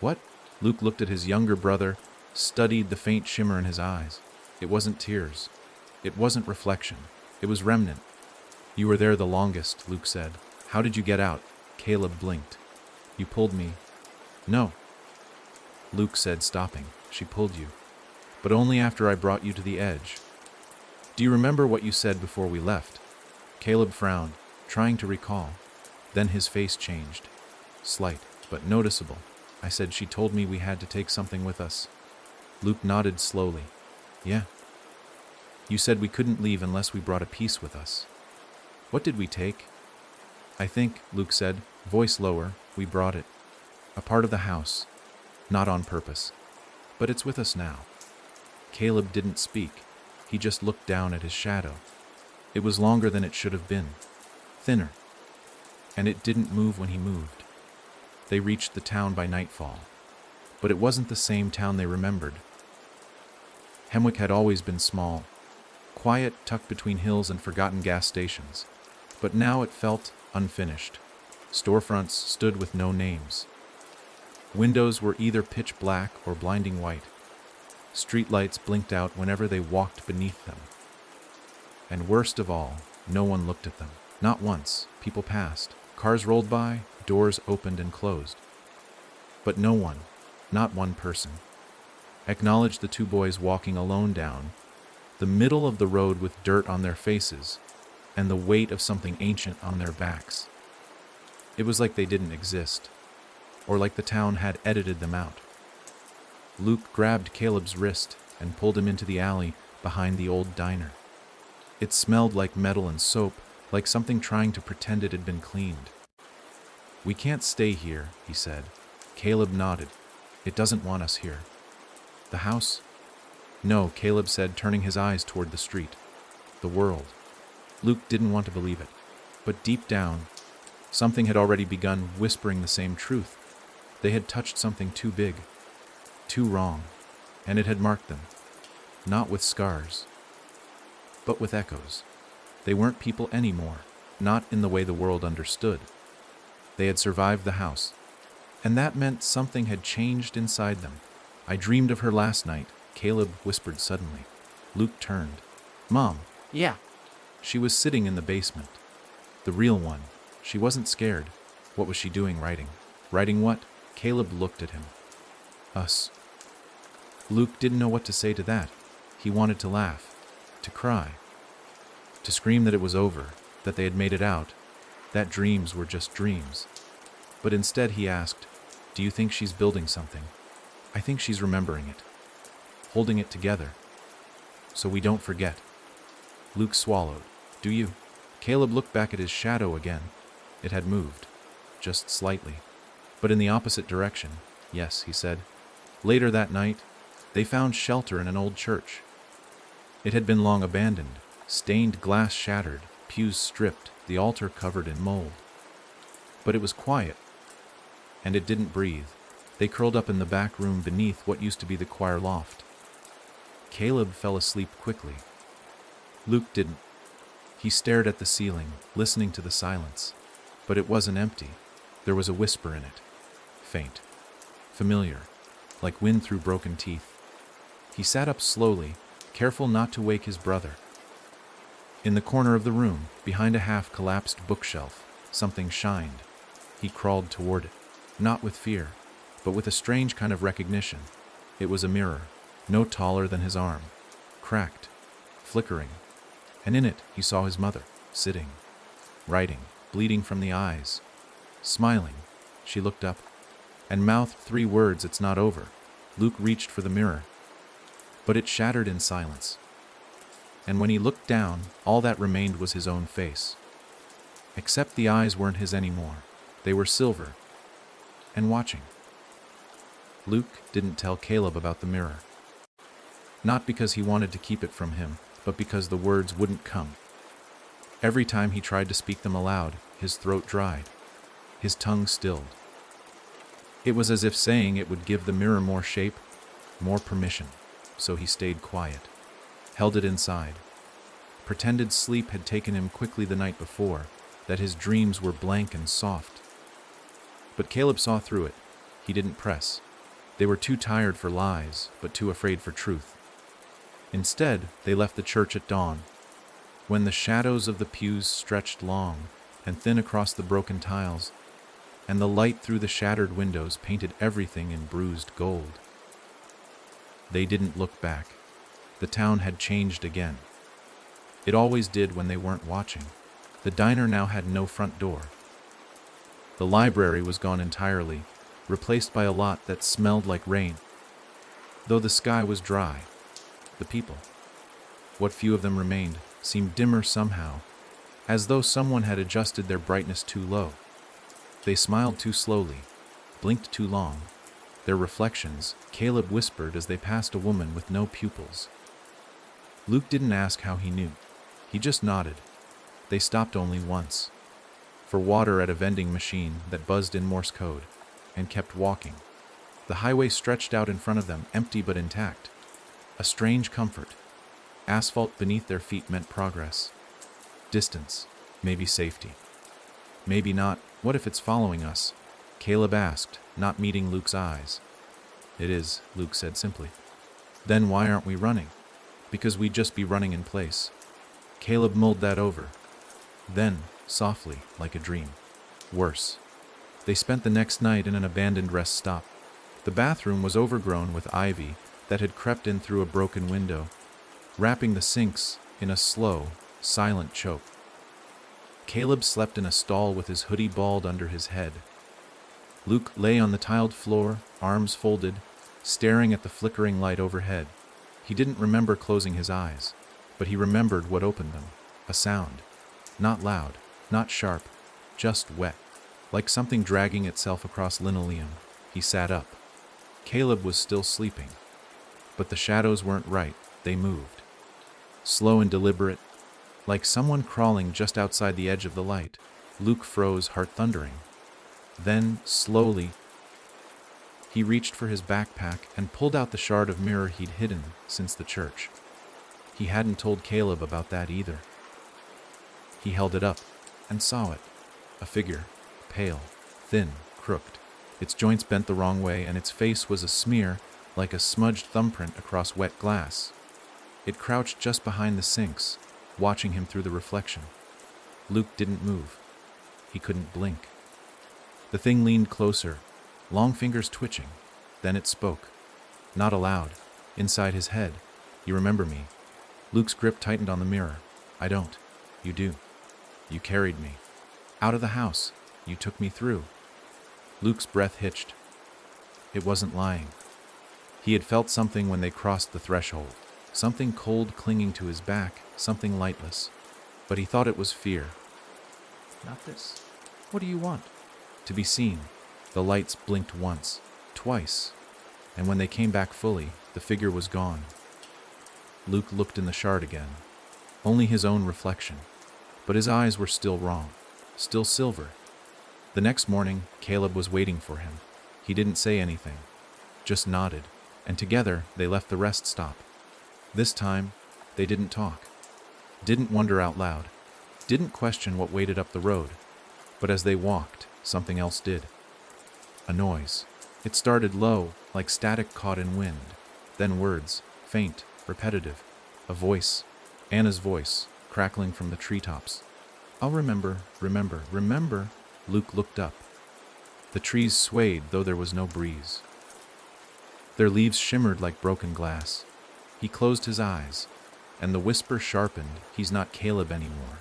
"What?" Luke looked at his younger brother, studied the faint shimmer in his eyes. It wasn't tears. It wasn't reflection. It was remnant. "You were there the longest," Luke said. "How did you get out?" Caleb blinked. "You pulled me." "No," Luke said, stopping. "She pulled you. But only after I brought you to the edge." "Do you remember what you said before we left?" Caleb frowned, trying to recall. Then his face changed. Slight, but noticeable. "I said she told me we had to take something with us." Luke nodded slowly. "Yeah." "You said we couldn't leave unless we brought a piece with us." "What did we take?" "I think," Luke said, voice lower, "we brought it. A part of the house. Not on purpose. But it's with us now." Caleb didn't speak. He just looked down at his shadow. It was longer than it should have been. Thinner. And it didn't move when he moved. They reached the town by nightfall. But it wasn't the same town they remembered. Hemwick had always been small, quiet, tucked between hills and forgotten gas stations. But now it felt unfinished. Storefronts stood with no names. Windows were either pitch black or blinding white. Streetlights blinked out whenever they walked beneath them. And worst of all, no one looked at them. Not once. People passed. Cars rolled by, doors opened and closed. But no one, not one person, acknowledged the two boys walking alone down the middle of the road with dirt on their faces and the weight of something ancient on their backs. It was like they didn't exist, or like the town had edited them out. Luke grabbed Caleb's wrist and pulled him into the alley behind the old diner. It smelled like metal and soap, like something trying to pretend it had been cleaned. "We can't stay here," he said. Caleb nodded. "It doesn't want us here." "The house?" "No," Caleb said, turning his eyes toward the street. "The world." Luke didn't want to believe it. But deep down, something had already begun whispering the same truth. They had touched something too big, too wrong, and it had marked them. Not with scars, but with echoes. They weren't people anymore, not in the way the world understood. They had survived the house, and that meant something had changed inside them. "I dreamed of her last night," Caleb whispered suddenly. Luke turned. "Mom." Yeah. She was sitting in the basement. The real one. She wasn't scared. What was she doing writing? Writing what? Caleb looked at him. "Us." Luke didn't know what to say to that. He wanted to laugh, to cry, to scream that it was over, that they had made it out, that dreams were just dreams. But instead he asked, "Do you think she's building something?" "I think she's remembering it, holding it together, so we don't forget." Luke swallowed. "Do you?" Caleb looked back at his shadow again. It had moved, just slightly, but in the opposite direction. "Yes," he said. Later that night, they found shelter in an old church. It had been long abandoned, stained glass shattered, pews stripped, the altar covered in mold. But it was quiet, and it didn't breathe. They curled up in the back room beneath what used to be the choir loft. Caleb fell asleep quickly. Luke didn't. He stared at the ceiling, listening to the silence. But it wasn't empty. There was a whisper in it. Faint. Familiar. Like wind through broken teeth. He sat up slowly, careful not to wake his brother. In the corner of the room, behind a half-collapsed bookshelf, something shined. He crawled toward it, not with fear, but with a strange kind of recognition. It was a mirror, no taller than his arm, cracked, flickering, and in it he saw his mother, sitting, writing, bleeding from the eyes. Smiling, she looked up and mouthed 3 words, "It's not over." Luke reached for the mirror, but it shattered in silence. And when he looked down, all that remained was his own face. Except the eyes weren't his anymore. They were silver and watching. Luke didn't tell Caleb about the mirror. Not because he wanted to keep it from him, but because the words wouldn't come. Every time he tried to speak them aloud, his throat dried, his tongue stilled. It was as if saying it would give the mirror more shape, more permission, so he stayed quiet, held it inside. Pretended sleep had taken him quickly the night before, that his dreams were blank and soft. But Caleb saw through it. He didn't press. They were too tired for lies, but too afraid for truth. Instead, they left the church at dawn, when the shadows of the pews stretched long and thin across the broken tiles, and the light through the shattered windows painted everything in bruised gold. They didn't look back. The town had changed again. It always did when they weren't watching. The diner now had no front door. The library was gone entirely, replaced by a lot that smelled like rain. Though the sky was dry, the people, what few of them remained, seemed dimmer somehow, as though someone had adjusted their brightness too low. They smiled too slowly, blinked too long. Their reflections, Caleb whispered as they passed a woman with no pupils. Luke didn't ask how he knew. He just nodded. They stopped only once, for water at a vending machine that buzzed in Morse code, and kept walking. The highway stretched out in front of them, empty but intact. A strange comfort. Asphalt beneath their feet meant progress. Distance, maybe safety. Maybe not. What if it's following us? Caleb asked, not meeting Luke's eyes. It is, Luke said simply. Then why aren't we running? Because we'd just be running in place. Caleb mulled that over. Then, softly, like a dream. Worse. They spent the next night in an abandoned rest stop. The bathroom was overgrown with ivy that had crept in through a broken window, wrapping the sinks in a slow, silent choke. Caleb slept in a stall with his hoodie balled under his head. Luke lay on the tiled floor, arms folded, staring at the flickering light overhead. He didn't remember closing his eyes, but he remembered what opened them. A sound. Not loud, not sharp, just wet, like something dragging itself across linoleum. He sat up. Caleb was still sleeping, but the shadows weren't right. They moved. Slow and deliberate, like someone crawling just outside the edge of the light. Luke froze, heart thundering. Then, slowly, he reached for his backpack and pulled out the shard of mirror he'd hidden since the church. He hadn't told Caleb about that either. He held it up and saw it. A figure, pale, thin, crooked. Its joints bent the wrong way, and its face was a smear like a smudged thumbprint across wet glass. It crouched just behind the sinks, watching him through the reflection. Luke didn't move. He couldn't blink. The thing leaned closer, long fingers twitching. Then it spoke. Not aloud, inside his head. "You remember me?" Luke's grip tightened on the mirror. "I don't. You do. You carried me. Out of the house. You took me through." Luke's breath hitched. It wasn't lying. He had felt something when they crossed the threshold. Something cold clinging to his back, something lightless. But he thought it was fear. "Not this. What do you want?" To be seen. The lights blinked once, twice, and when they came back fully, the figure was gone. Luke looked in the shard again. Only his own reflection. But his eyes were still wrong, still silver. The next morning, Caleb was waiting for him. He didn't say anything, just nodded, and together they left the rest stop. This time, they didn't talk, didn't wonder out loud, didn't question what waited up the road. But as they walked, something else did. A noise. It started low, like static caught in wind. Then words, faint, repetitive. A voice, Anna's voice, crackling from the treetops. "I'll remember, remember, remember." Luke looked up. The trees swayed, though there was no breeze. Their leaves shimmered like broken glass. He closed his eyes, and the whisper sharpened, "He's not Caleb anymore."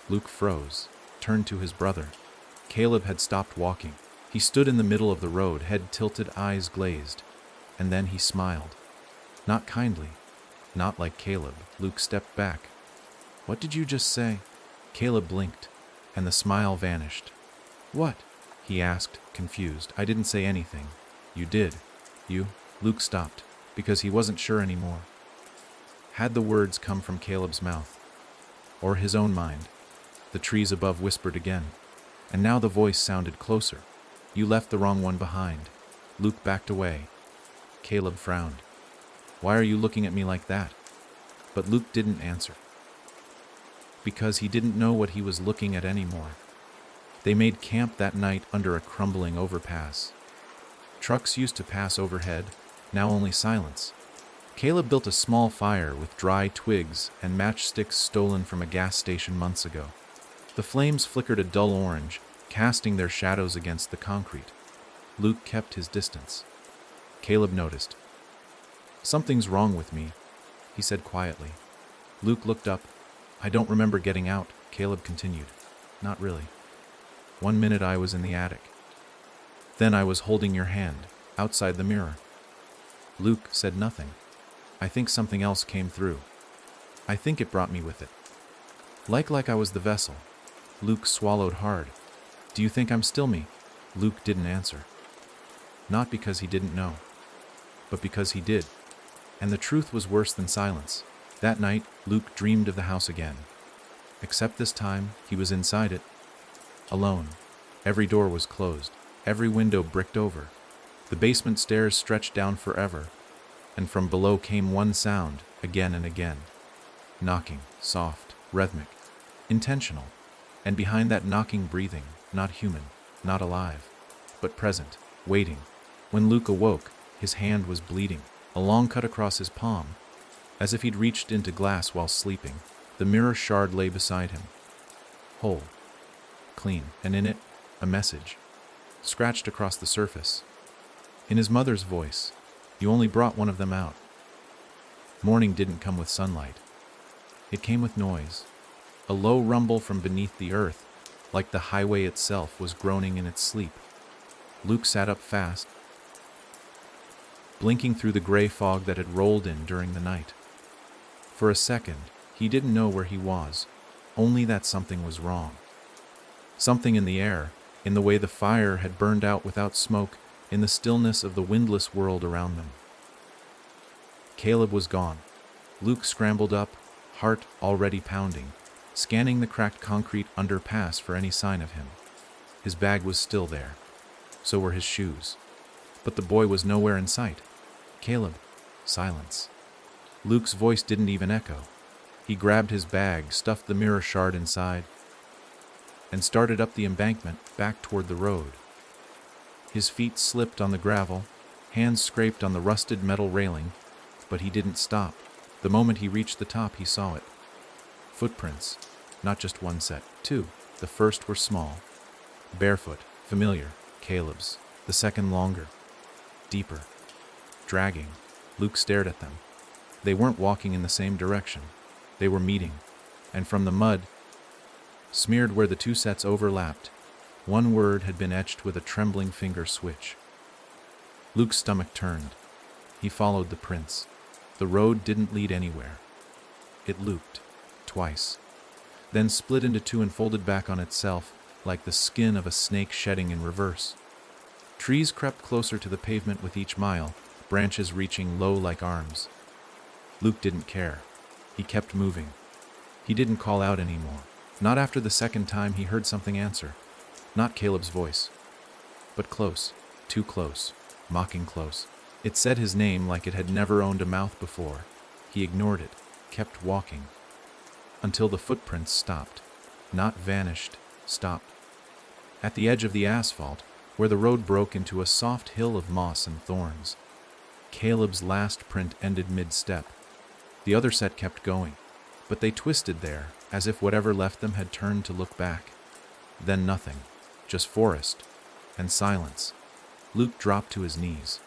Luke froze, turned to his brother. Caleb had stopped walking. He stood in the middle of the road, head tilted, eyes glazed, and then he smiled. Not kindly, not like Caleb. Luke stepped back. "What did you just say?" Caleb blinked, and the smile vanished. "What?" he asked, confused. "I didn't say anything." "You did. You?" Luke stopped, because he wasn't sure anymore. Had the words come from Caleb's mouth, or his own mind? The trees above whispered again, and now the voice sounded closer. "You left the wrong one behind." Luke backed away. Caleb frowned. "Why are you looking at me like that?" But Luke didn't answer, because he didn't know what he was looking at anymore. They made camp that night under a crumbling overpass. Trucks used to pass overhead, now only silence. Caleb built a small fire with dry twigs and matchsticks stolen from a gas station months ago. The flames flickered a dull orange, casting their shadows against the concrete. Luke kept his distance. Caleb noticed. "Something's wrong with me," he said quietly. Luke looked up. "I don't remember getting out," Caleb continued. "Not really. One minute I was in the attic. Then I was holding your hand, outside the mirror." Luke said nothing. "I think something else came through. I think it brought me with it. Like I was the vessel." Luke swallowed hard. "Do you think I'm still me?" Luke didn't answer. Not because he didn't know, but because he did. And the truth was worse than silence. That night, Luke dreamed of the house again. Except this time, he was inside it. Alone. Every door was closed, every window bricked over. The basement stairs stretched down forever, and from below came one sound, again and again. Knocking, soft, rhythmic, intentional. And behind that knocking, breathing, not human, not alive, but present, waiting. When Luke awoke, his hand was bleeding, a long cut across his palm, as if he'd reached into glass while sleeping. The mirror shard lay beside him, whole, clean, and in it, a message, scratched across the surface. In his mother's voice, "You only brought one of them out." Morning didn't come with sunlight. It came with noise. A low rumble from beneath the earth, like the highway itself was groaning in its sleep. Luke sat up fast, blinking through the gray fog that had rolled in during the night. For a second, he didn't know where he was, only that something was wrong. Something in the air, in the way the fire had burned out without smoke, in the stillness of the windless world around them. Caleb was gone. Luke scrambled up, heart already pounding, scanning the cracked concrete underpass for any sign of him. His bag was still there. So were his shoes. But the boy was nowhere in sight. "Caleb." Silence. Luke's voice didn't even echo. He grabbed his bag, stuffed the mirror shard inside, and started up the embankment, back toward the road. His feet slipped on the gravel, hands scraped on the rusted metal railing, but he didn't stop. The moment he reached the top, he saw it. Footprints. Not just one set, two. The first were small, barefoot, familiar, Caleb's. The second longer, deeper, dragging. Luke stared at them. They weren't walking in the same direction. They were meeting, and from the mud, smeared where the two sets overlapped, one word had been etched with a trembling finger switch. Luke's stomach turned. He followed the prints. The road didn't lead anywhere. It looped, twice, then split into two and folded back on itself, like the skin of a snake shedding in reverse. Trees crept closer to the pavement with each mile, branches reaching low like arms. Luke didn't care. He kept moving. He didn't call out anymore. Not after the second time he heard something answer. Not Caleb's voice. But close, too close, mocking close. It said his name like it had never owned a mouth before. He ignored it, kept walking, until the footprints stopped. Not vanished, stopped. At the edge of the asphalt, where the road broke into a soft hill of moss and thorns. Caleb's last print ended mid-step. The other set kept going, but they twisted there, as if whatever left them had turned to look back. Then nothing, just forest, and silence. Luke dropped to his knees.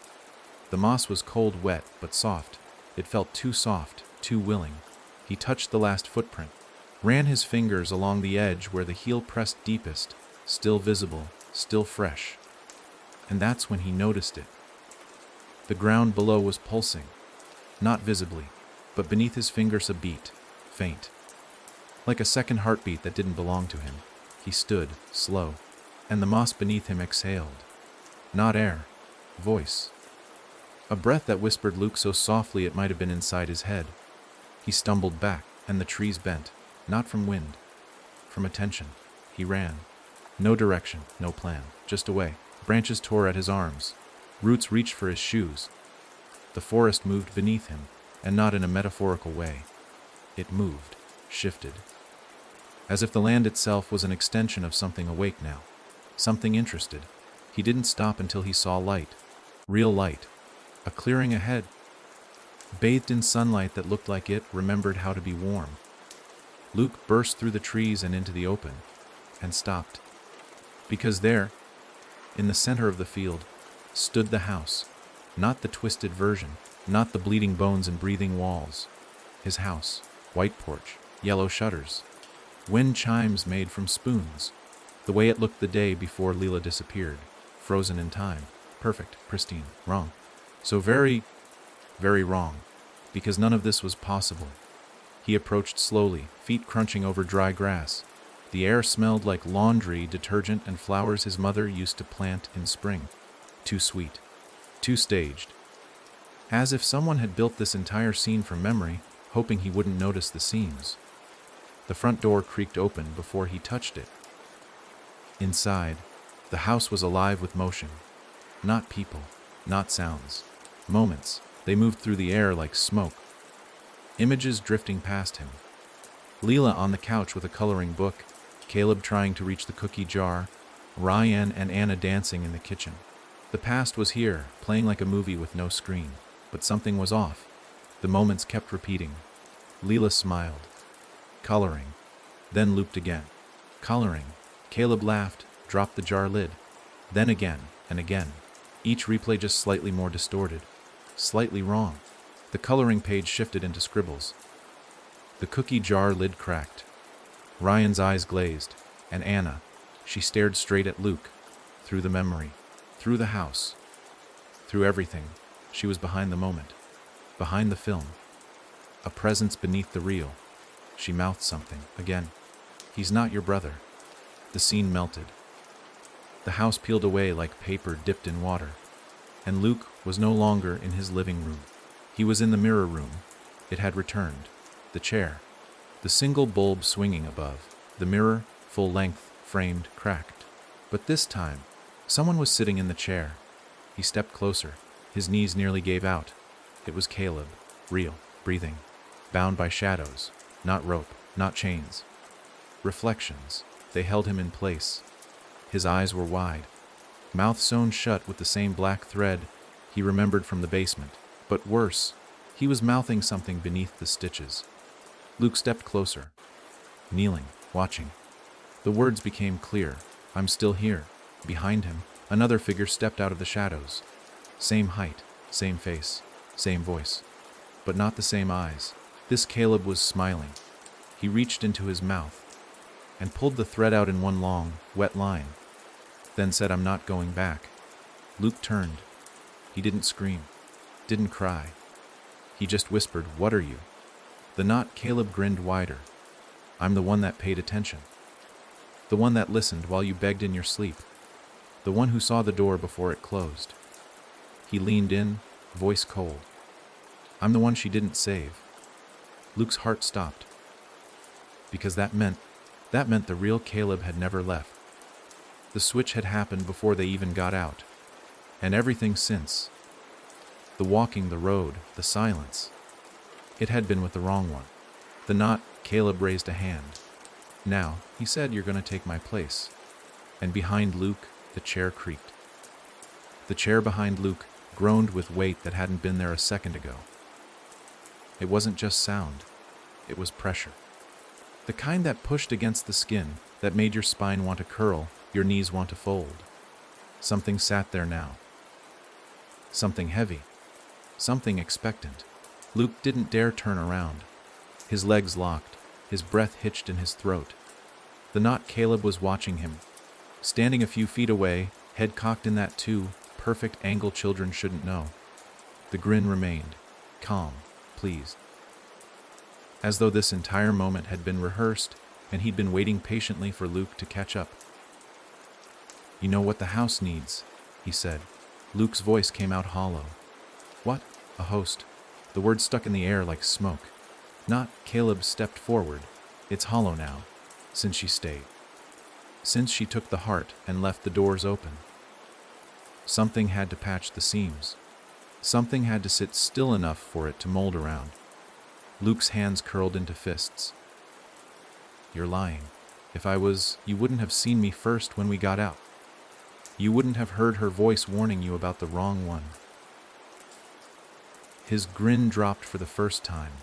The moss was cold, wet, but soft. It felt too soft, too willing. He touched the last footprint, ran his fingers along the edge where the heel pressed deepest, still visible, still fresh. And that's when he noticed it. The ground below was pulsing, not visibly, but beneath his fingers a beat, faint. Like a second heartbeat that didn't belong to him. He stood, slow, and the moss beneath him exhaled. Not air, voice. A breath that whispered Luke so softly it might have been inside his head. He stumbled back, and the trees bent, not from wind, from attention. He ran. No direction, no plan, just away. Branches tore at his arms. Roots reached for his shoes. The forest moved beneath him, and not in a metaphorical way. It moved, shifted. As if the land itself was an extension of something awake now, something interested. He didn't stop until he saw light, real light, a clearing ahead, bathed in sunlight that looked like it remembered how to be warm. Luke burst through the trees and into the open, and stopped. Because there, in the center of the field, stood the house, not the twisted version, not the bleeding bones and breathing walls. His house, white porch, yellow shutters, wind chimes made from spoons, the way it looked the day before Leela disappeared, frozen in time, perfect, pristine, wrong. So very, very wrong, because none of this was possible. He approached slowly, feet crunching over dry grass. The air smelled like laundry, detergent, and flowers his mother used to plant in spring. Too sweet, too staged. As if someone had built this entire scene from memory, hoping he wouldn't notice the seams. The front door creaked open before he touched it. Inside, the house was alive with motion. Not people, not sounds. Moments. They moved through the air like smoke. Images drifting past him. Leela on the couch with a coloring book, Caleb trying to reach the cookie jar, Ryan and Anna dancing in the kitchen. The past was here, playing like a movie with no screen. But something was off. The moments kept repeating. Leela smiled. Coloring. Then looped again. Coloring. Caleb laughed, dropped the jar lid. Then again, and again. Each replay just slightly more distorted. Slightly wrong. The coloring page shifted into scribbles. The cookie jar lid cracked. Ryan's eyes glazed. And Anna, she stared straight at Luke. Through the memory. Through the house. Through everything. She was behind the moment. Behind the film. A presence beneath the reel. She mouthed something, again. He's not your brother. The scene melted. The house peeled away like paper dipped in water. And Luke was no longer in his living room. He was in the mirror room. It had returned. The chair. The single bulb swinging above. The mirror, full length, framed, cracked. But this time, someone was sitting in the chair. He stepped closer. His knees nearly gave out. It was Caleb. Real. Breathing. Bound by shadows. Not rope. Not chains. Reflections. They held him in place. His eyes were wide. Mouth sewn shut with the same black thread he remembered from the basement. But worse, he was mouthing something beneath the stitches. Luke stepped closer. Kneeling. Watching. The words became clear. I'm still here. Behind him, another figure stepped out of the shadows. Same height, same face, same voice. But not the same eyes. This Caleb was smiling. He reached into his mouth and pulled the thread out in one long, wet line, then said, I'm not going back. Luke turned. He didn't scream, didn't cry. He just whispered, what are you? The knot. Caleb grinned wider. I'm the one that paid attention. The one that listened while you begged in your sleep. The one who saw the door before it closed. He leaned in, voice cold. I'm the one she didn't save. Luke's heart stopped. Because that meant the real Caleb had never left. The switch had happened before they even got out. And everything since. The walking, the road, the silence. It had been with the wrong one. The knot. Caleb raised a hand. Now, he said, you're going to take my place. And behind Luke, the chair creaked. The chair behind Luke groaned with weight that hadn't been there a second ago. It wasn't just sound. It was pressure. The kind that pushed against the skin, that made your spine want to curl, your knees want to fold. Something sat there now. Something heavy. Something expectant. Luke didn't dare turn around. His legs locked, his breath hitched in his throat. The knot Caleb was watching him, standing a few feet away, head cocked in that perfect angle children shouldn't know. The grin remained, calm, pleased. As though this entire moment had been rehearsed, and he'd been waiting patiently for Luke to catch up. "You know what the house needs," he said. Luke's voice came out hollow. "What?" A host. The word stuck in the air like smoke. Not Caleb stepped forward. "It's hollow now, since she stayed. Since she took the heart and left the doors open. Something had to patch the seams. Something had to sit still enough for it to mold around." Luke's hands curled into fists. "You're lying. If I was, you wouldn't have seen me first when we got out. You wouldn't have heard her voice warning you about the wrong one." His grin dropped for the first time,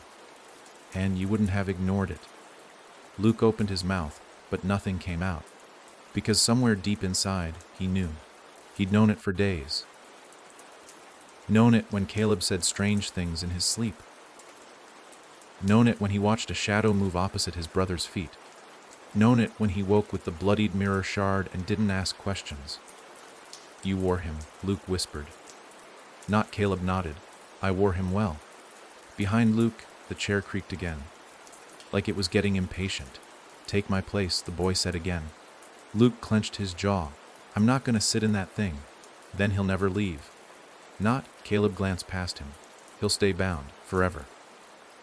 and you wouldn't have ignored it. Luke opened his mouth, but nothing came out, because somewhere deep inside, he knew. He'd known it for days. Known it when Caleb said strange things in his sleep. Known it when he watched a shadow move opposite his brother's feet. Known it when he woke with the bloodied mirror shard and didn't ask questions. "You wore him," Luke whispered. Not Caleb nodded. "I wore him well." Behind Luke, the chair creaked again, like it was getting impatient. "Take my place," the boy said again. Luke clenched his jaw. "I'm not going to sit in that thing. Then he'll never leave." Not, Caleb glanced past him. "He'll stay bound, forever."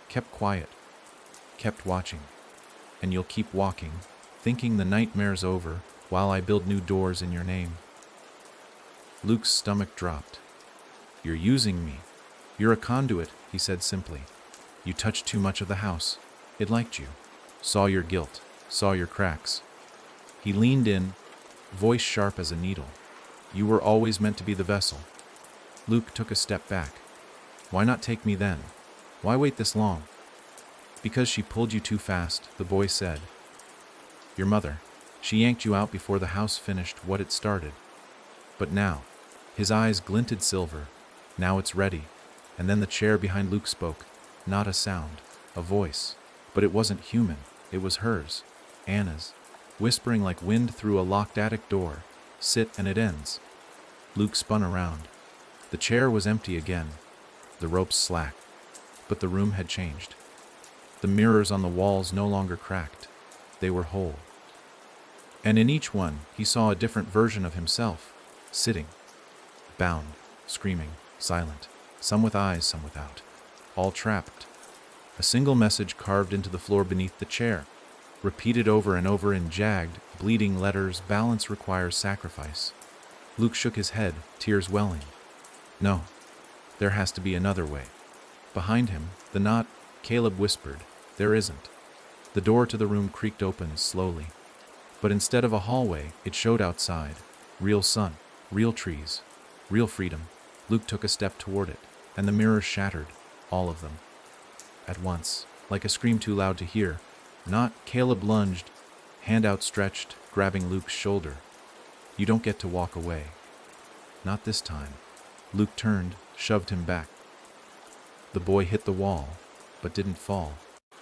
Kept quiet. Kept watching. "And you'll keep walking, thinking the nightmare's over, while I build new doors in your name." Luke's stomach dropped. "You're using me. You're a conduit," he said simply. "You touched too much of the house. It liked you. Saw your guilt. Saw your cracks." He leaned in, voice sharp as a needle. "You were always meant to be the vessel." Luke took a step back. "Why not take me then? Why wait this long?" "Because she pulled you too fast," the boy said. "Your mother. She yanked you out before the house finished what it started. But now," his eyes glinted silver, "now it's ready." And then the chair behind Luke spoke. Not a sound, a voice. But it wasn't human. It was hers, Anna's, whispering like wind through a locked attic door. "Sit and it ends." Luke spun around. The chair was empty again. The ropes slack. But the room had changed. The mirrors on the walls no longer cracked. They were whole. And in each one, he saw a different version of himself, sitting, bound, screaming, silent, some with eyes, some without, all trapped. A single message carved into the floor beneath the chair, repeated over and over in jagged, bleeding letters. "Balance requires sacrifice." Luke shook his head, tears welling. "No, there has to be another way." Behind him, the knot, Caleb whispered, "There isn't." The door to the room creaked open slowly. But instead of a hallway, it showed outside. Real sun, real trees, real freedom. Luke took a step toward it, and the mirrors shattered, all of them. At once, like a scream too loud to hear. Not, Caleb lunged, hand outstretched, grabbing Luke's shoulder. "You don't get to walk away." "Not this time." Luke turned, shoved him back. The boy hit the wall, but didn't fall.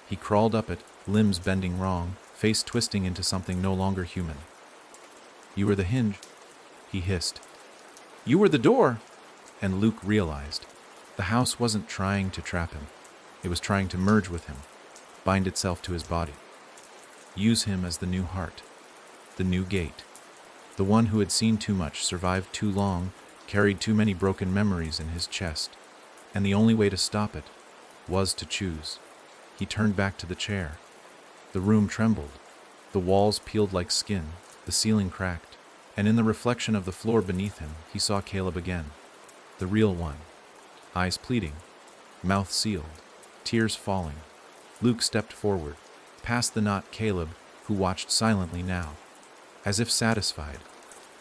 He crawled up it, limbs bending wrong, face twisting into something no longer human. "You were the hinge," he hissed. "You were the door." And Luke realized. The house wasn't trying to trap him. It was trying to merge with him, bind itself to his body. Use him as the new heart, the new gate. The one who had seen too much, survived too long, carried too many broken memories in his chest. And the only way to stop it was to choose. He turned back to the chair. The room trembled. The walls peeled like skin, the ceiling cracked, and in the reflection of the floor beneath him, he saw Caleb again. The real one. Eyes pleading, mouth sealed, tears falling. Luke stepped forward, past the not Caleb, who watched silently now. As if satisfied,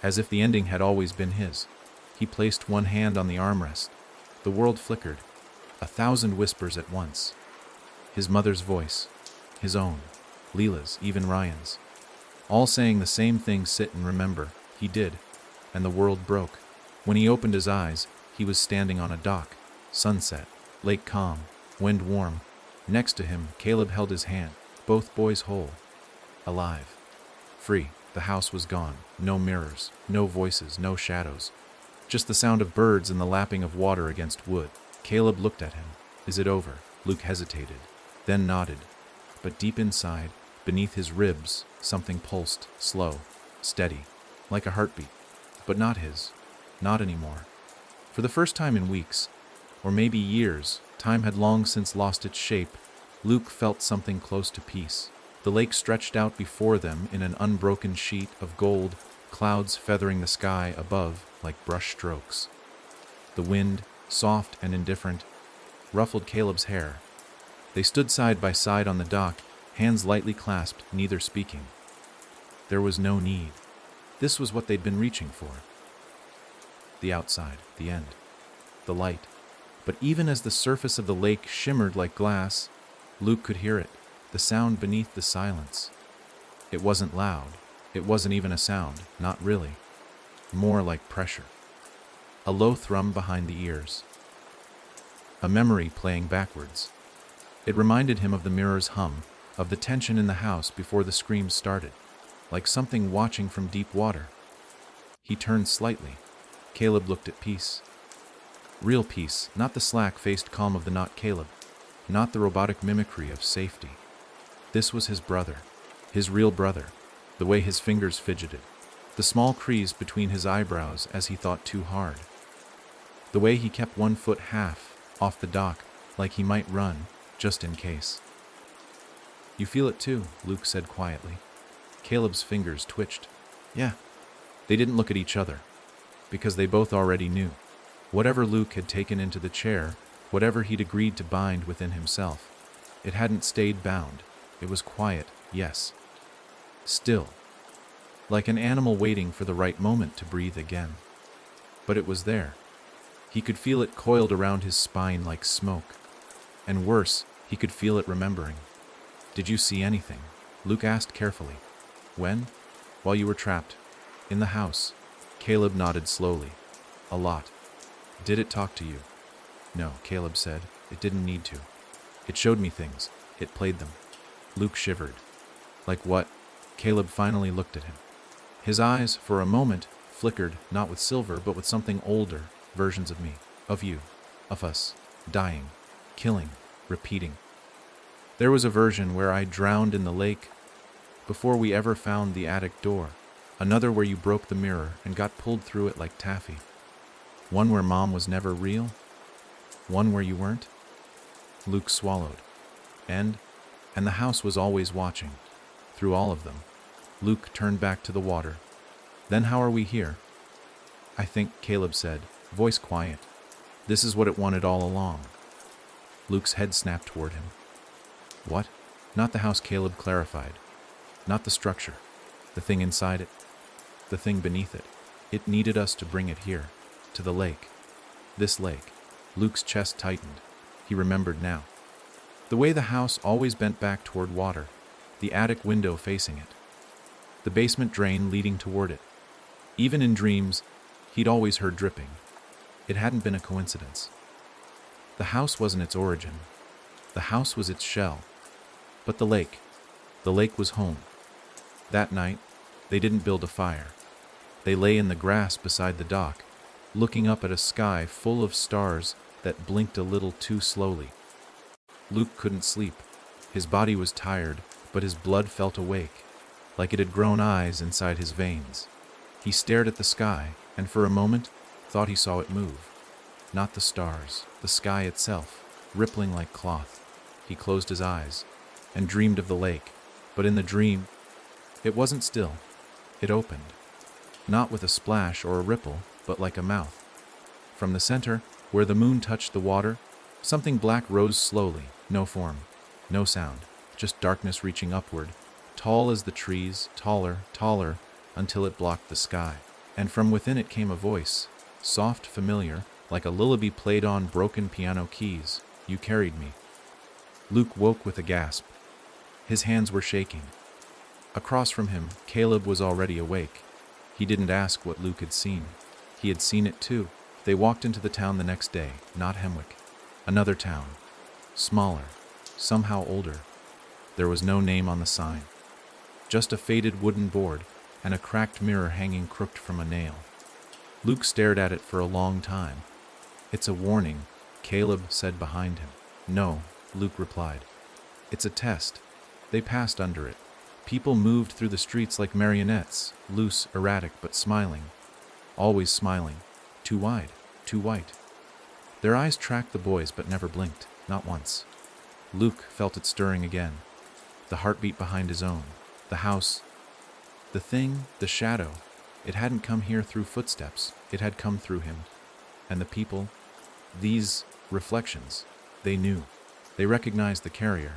as if the ending had always been his. He placed one hand on the armrest. The world flickered, 1,000 whispers at once. His mother's voice, his own, Leela's, even Ryan's. All saying the same thing: sit and remember. He did. and the world broke. When he opened his eyes, he was standing on a dock. Sunset, lake calm, wind warm. Next to him, Caleb held his hand, both boys whole, alive, free. The house was gone. No mirrors, no voices, no shadows. Just the sound of birds and the lapping of water against wood. Caleb looked at him. Is it over? Luke hesitated, then nodded. But deep inside, beneath his ribs, something pulsed, slow, steady, like a heartbeat. But not his. Not anymore. For the first time in weeks, or maybe years, time had long since lost its shape. Luke felt something close to peace. The lake stretched out before them in an unbroken sheet of gold, clouds feathering the sky above like brush strokes. The wind, soft and indifferent, ruffled Caleb's hair. They stood side by side on the dock, hands lightly clasped, neither speaking. There was no need. This was what they'd been reaching for. The outside, the end, the light. But even as the surface of the lake shimmered like glass, Luke could hear it, the sound beneath the silence. It wasn't loud. It wasn't even a sound, not really. More like pressure. A low thrum behind the ears. A memory playing backwards. It reminded him of the mirror's hum, of the tension in the house before the screams started, like something watching from deep water. He turned slightly. Caleb looked at peace. Real peace, not the slack-faced calm of the not Caleb, not the robotic mimicry of safety. This was his brother, his real brother, the way his fingers fidgeted, the small crease between his eyebrows as he thought too hard, the way he kept 1 foot half off the dock like he might run, just in case. You feel it too, Luke said quietly. Caleb's fingers twitched. Yeah. They didn't look at each other, because they both already knew. Whatever Luke had taken into the chair, whatever he'd agreed to bind within himself, it hadn't stayed bound. It was quiet, yes. Still. Like an animal waiting for the right moment to breathe again. But it was there. He could feel it coiled around his spine like smoke. And worse, he could feel it remembering. Did you see anything? Luke asked carefully. When? While you were trapped. In the house. Caleb nodded slowly. A lot. Did it talk to you? No, Caleb said. It didn't need to. It showed me things. It played them. Luke shivered. Like what? Caleb finally looked at him. His eyes, for a moment, flickered, not with silver, but with something older, versions of me, of you, of us, dying, killing, repeating. There was a version where I drowned in the lake before we ever found the attic door, another where you broke the mirror and got pulled through it like taffy, one where Mom was never real, one where you weren't. Luke swallowed. And the house was always watching, through all of them. Luke turned back to the water. Then how are we here? I think, Caleb said, voice quiet. This is what it wanted all along. Luke's head snapped toward him. What? Not the house, Caleb clarified. Not the structure. The thing inside it. The thing beneath it. It needed us to bring it here. To the lake. This lake. Luke's chest tightened. He remembered now. The way the house always bent back toward water. The attic window facing it. The basement drain leading toward it. Even in dreams, he'd always heard dripping. It hadn't been a coincidence. The house wasn't its origin. The house was its shell. But the lake was home. That night, they didn't build a fire. They lay in the grass beside the dock, looking up at a sky full of stars that blinked a little too slowly. Luke couldn't sleep. His body was tired, but his blood felt awake, like it had grown eyes inside his veins. He stared at the sky, and for a moment, thought he saw it move. Not the stars, the sky itself, rippling like cloth. He closed his eyes, and dreamed of the lake. But in the dream, it wasn't still. It opened. Not with a splash or a ripple, but like a mouth. From the center, where the moon touched the water, something black rose slowly, no form, no sound, just darkness reaching upward, tall as the trees, taller, taller, until it blocked the sky. And from within it came a voice, soft, familiar, like a lullaby played on broken piano keys. You carried me. Luke woke with a gasp. His hands were shaking. Across from him, Caleb was already awake. He didn't ask what Luke had seen. He had seen it too. They walked into the town the next day, not Hemwick. Another town. Smaller. Somehow older. There was no name on the sign. Just a faded wooden board and a cracked mirror hanging crooked from a nail. Luke stared at it for a long time. "It's a warning," Caleb said behind him. "No," Luke replied. "It's a test." They passed under it. People moved through the streets like marionettes, loose, erratic, but smiling. Always smiling. Too wide, too white. Their eyes tracked the boys but never blinked, not once. Luke felt it stirring again. The heartbeat behind his own. The house. The thing, the shadow. It hadn't come here through footsteps. It had come through him. And the people, these reflections, they knew. They recognized the carrier.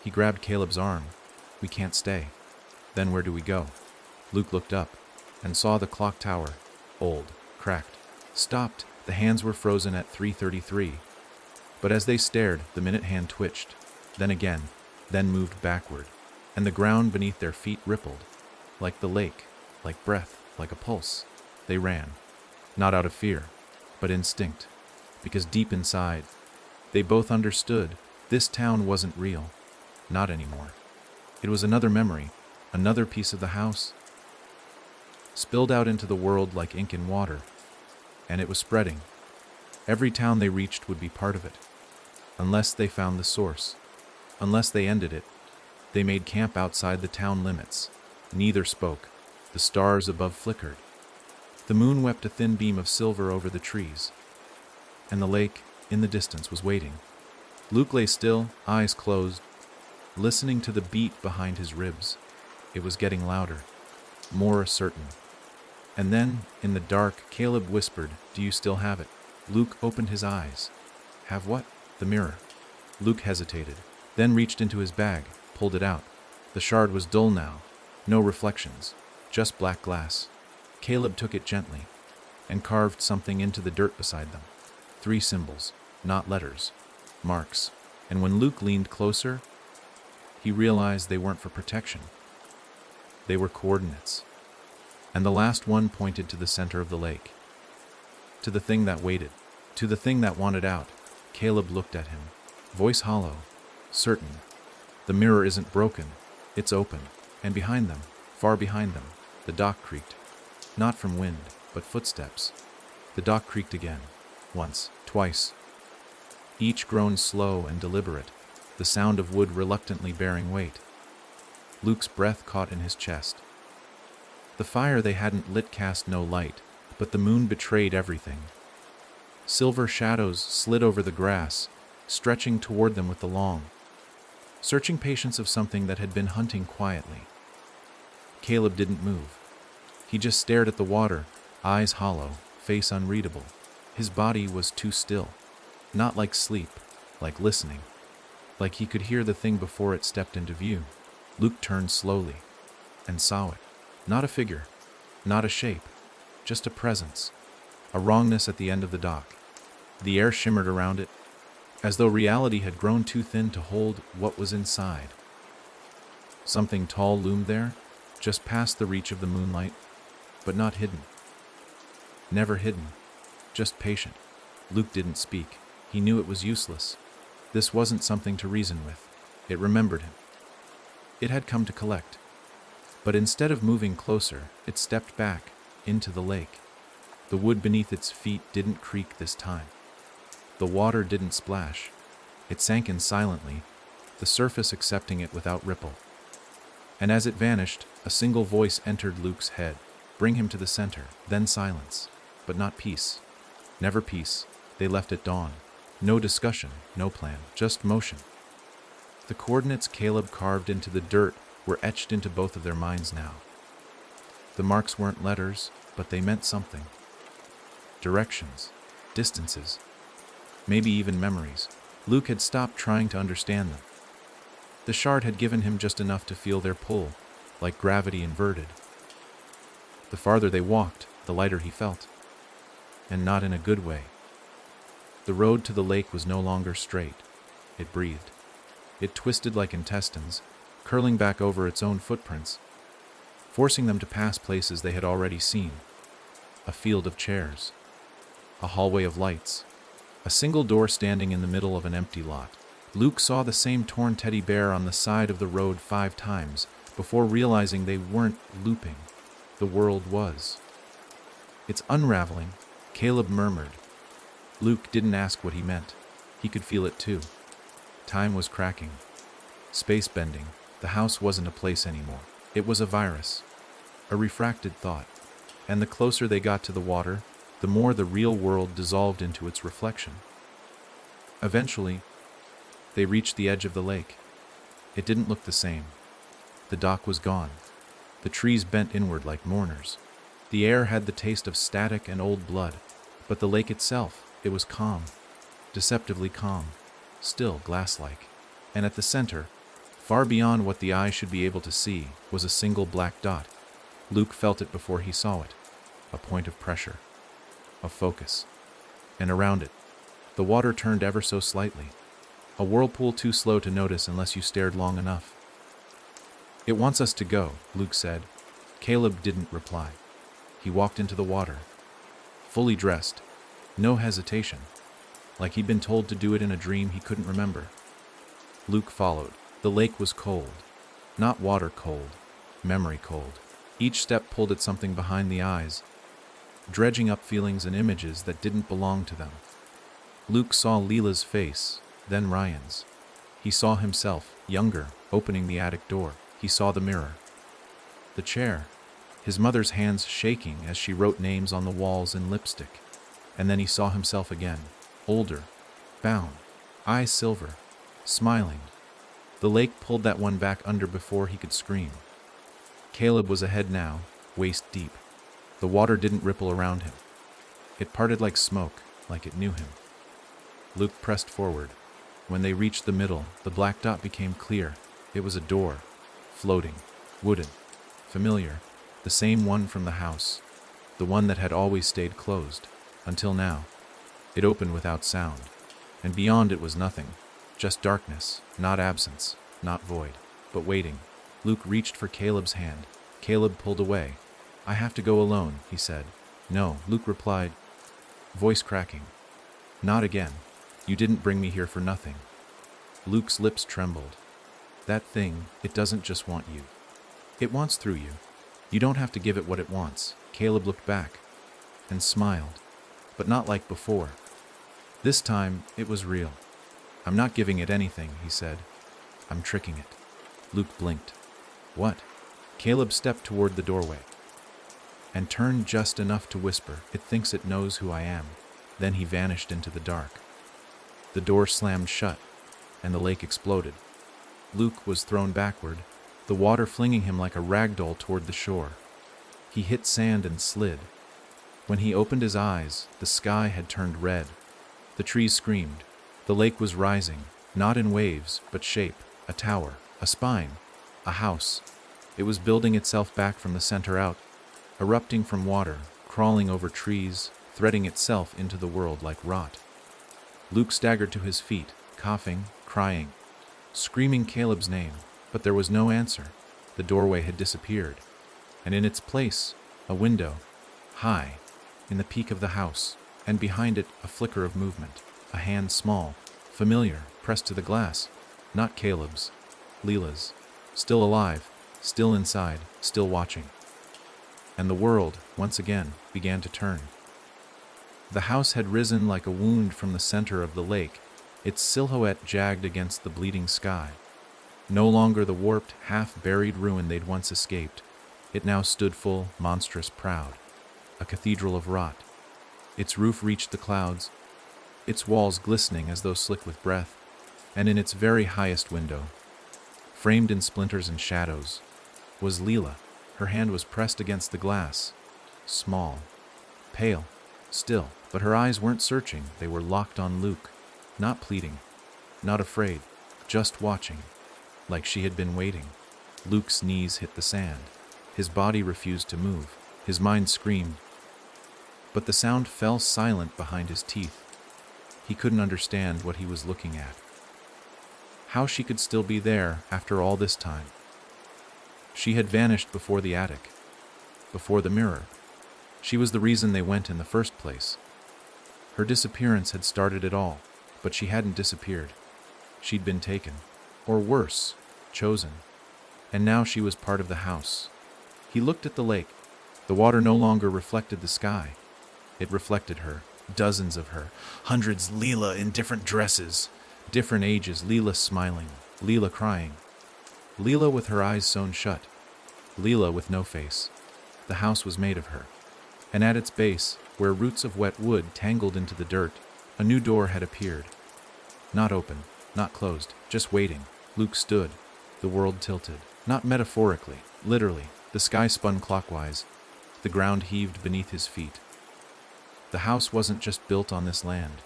He grabbed Caleb's arm. "We can't stay." "Then where do we go?" Luke looked up and saw the clock tower, old, cracked, stopped. The hands were frozen at 3:33. But as they stared, the minute hand twitched, then again, then moved backward, and the ground beneath their feet rippled, like the lake, like breath, like a pulse. They ran, not out of fear, but instinct, because deep inside, they both understood this town wasn't real, not anymore. It was another memory, another piece of the house, spilled out into the world like ink in water, and it was spreading. Every town they reached would be part of it, unless they found the source, unless they ended it. They made camp outside the town limits. Neither spoke. The stars above flickered. The moon wept a thin beam of silver over the trees, and the lake, in the distance, was waiting. Luke lay still, eyes closed, listening to the beat behind his ribs. It was getting louder, more certain. And then, in the dark, Caleb whispered, "Do you still have it?" Luke opened his eyes. "Have what?" "The mirror." Luke hesitated, then reached into his bag, pulled it out. The shard was dull now, no reflections, just black glass. Caleb took it gently and carved something into the dirt beside them. 3 symbols, not letters, marks. And when Luke leaned closer, he realized they weren't for protection. They were coordinates. And the last one pointed to the center of the lake, to the thing that waited, to the thing that wanted out. Caleb looked at him, voice hollow, certain. "The mirror isn't broken, it's open." And behind them, far behind them, the dock creaked. Not from wind, but footsteps. The dock creaked again, once, twice. Each grown slow and deliberate, the sound of wood reluctantly bearing weight. Luke's breath caught in his chest. The fire they hadn't lit cast no light, but the moon betrayed everything. Silver shadows slid over the grass, stretching toward them with the long, searching patience of something that had been hunting quietly. Caleb didn't move. He just stared at the water, eyes hollow, face unreadable. His body was too still, not like sleep, like listening, like he could hear the thing before it stepped into view. Luke turned slowly and saw it. Not a figure, not a shape, just a presence, a wrongness at the end of the dock. The air shimmered around it, as though reality had grown too thin to hold what was inside. Something tall loomed there, just past the reach of the moonlight, but not hidden. Never hidden, just patient. Luke didn't speak. He knew it was useless. This wasn't something to reason with. It remembered him. It had come to collect. But instead of moving closer, it stepped back into the lake. The wood beneath its feet didn't creak this time. The water didn't splash. It sank in silently, the surface accepting it without ripple. And as it vanished, a single voice entered Luke's head. Bring him to the center, then silence. But not peace. Never peace. They left at dawn. No discussion, no plan, just motion. The coordinates Caleb carved into the dirt were etched into both of their minds now. The marks weren't letters, but they meant something. Directions, distances, maybe even memories. Luke had stopped trying to understand them. The shard had given him just enough to feel their pull, like gravity inverted. The farther they walked, the lighter he felt. And not in a good way. The road to the lake was no longer straight. It breathed. It twisted like intestines, curling back over its own footprints. forcing them to pass places they had already seen. A field of chairs. A hallway of lights. A single door standing in the middle of an empty lot. Luke saw the same torn teddy bear on the side of the road 5 times before realizing they weren't looping. The world was. "It's unraveling," Caleb murmured. Luke didn't ask what he meant. He could feel it too. Time was cracking. Space bending. The house wasn't a place anymore. It was a virus. A refracted thought. And the closer they got to the water, the more the real world dissolved into its reflection. Eventually, they reached the edge of the lake. It didn't look the same. The dock was gone. The trees bent inward like mourners. The air had the taste of static and old blood, but the lake itself, it was calm, deceptively calm, still glass-like. And at the center, far beyond what the eye should be able to see, was a single black dot. Luke felt it before he saw it. A point of pressure. Of focus. And around it, the water turned ever so slightly. A whirlpool too slow to notice unless you stared long enough. "It wants us to go," Luke said. Caleb didn't reply. He walked into the water. Fully dressed. No hesitation. Like he'd been told to do it in a dream he couldn't remember. Luke followed. The lake was cold. Not water cold. Memory cold. Each step pulled at something behind the eyes, dredging up feelings and images that didn't belong to them. Luke saw Leela's face, then Ryan's. He saw himself, younger, opening the attic door. He saw the mirror. The chair. His mother's hands shaking as she wrote names on the walls in lipstick. And then he saw himself again, older, bound, eyes silver, smiling. The lake pulled that one back under before he could scream. Caleb was ahead now, waist deep. The water didn't ripple around him. It parted like smoke, like it knew him. Luke pressed forward. When they reached the middle, the black dot became clear. It was a door, floating, wooden, familiar, the same one from the house, the one that had always stayed closed, until now. It opened without sound, and beyond it was nothing, just darkness, not absence, not void, but waiting. Luke reached for Caleb's hand. Caleb pulled away. "I have to go alone," he said. "No," Luke replied, voice cracking. "Not again. You didn't bring me here for nothing." Luke's lips trembled. "That thing, it doesn't just want you. It wants through you. You don't have to give it what it wants." Caleb looked back and smiled, but not like before. This time, it was real. "I'm not giving it anything," he said. "I'm tricking it." Luke blinked. "What?" Caleb stepped toward the doorway and turned just enough to whisper, "It thinks it knows who I am." Then he vanished into the dark. The door slammed shut, and the lake exploded. Luke was thrown backward, the water flinging him like a rag doll toward the shore. He hit sand and slid. When he opened his eyes, the sky had turned red. The trees screamed. The lake was rising, not in waves, but shape, a tower, a spine, a house. It was building itself back from the center out, erupting from water, crawling over trees, threading itself into the world like rot. Luke staggered to his feet, coughing, crying, screaming Caleb's name, but there was no answer. The doorway had disappeared, and in its place, a window, high, in the peak of the house, and behind it a flicker of movement, a hand small, familiar, pressed to the glass, not Caleb's, Leela's, still alive, still inside, still watching. And the world, once again, began to turn. The house had risen like a wound from the center of the lake, its silhouette jagged against the bleeding sky. No longer the warped, half-buried ruin they'd once escaped. It now stood full, monstrous, proud. A cathedral of rot. Its roof reached the clouds, its walls glistening as though slick with breath, and in its very highest window, framed in splinters and shadows, was Leela. Her hand was pressed against the glass, small, pale, still, but her eyes weren't searching, they were locked on Luke, not pleading, not afraid, just watching, like she had been waiting. Luke's knees hit the sand. His body refused to move. His mind screamed. But the sound fell silent behind his teeth. He couldn't understand what he was looking at. How she could still be there after all this time. She had vanished before the attic, before the mirror. She was the reason they went in the first place. Her disappearance had started it all, but she hadn't disappeared. She'd been taken, or worse, chosen. And now she was part of the house. He looked at the lake. The water no longer reflected the sky. It reflected her, dozens of her, hundreds Leela in different dresses, different ages, Leela smiling, Leela crying, Leela with her eyes sewn shut, Leela with no face. The house was made of her. And at its base, where roots of wet wood tangled into the dirt, a new door had appeared. Not open, not closed, just waiting. Luke stood. The world tilted. Not metaphorically, literally. The sky spun clockwise. The ground heaved beneath his feet. The house wasn't just built on this land.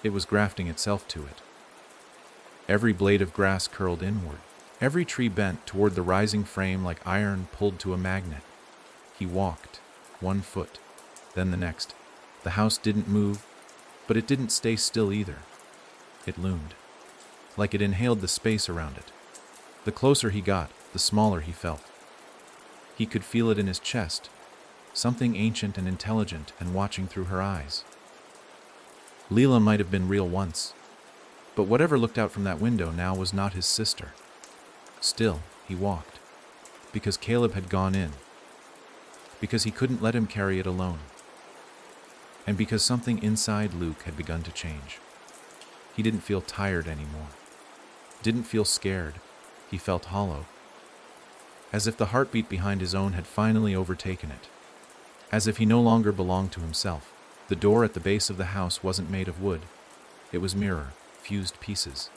It was grafting itself to it. Every blade of grass curled inward. Every tree bent toward the rising frame like iron pulled to a magnet. He walked, 1 foot, then the next. The house didn't move, but it didn't stay still either. It loomed, like it inhaled the space around it. The closer he got, the smaller he felt. He could feel it in his chest, something ancient and intelligent and watching through her eyes. Leela might have been real once, but whatever looked out from that window now was not his sister. Still, he walked, because Caleb had gone in, because he couldn't let him carry it alone, and because something inside Luke had begun to change. He didn't feel tired anymore, didn't feel scared. He felt hollow, as if the heartbeat behind his own had finally overtaken it, as if he no longer belonged to himself. The door at the base of the house wasn't made of wood. It was mirror, fused pieces,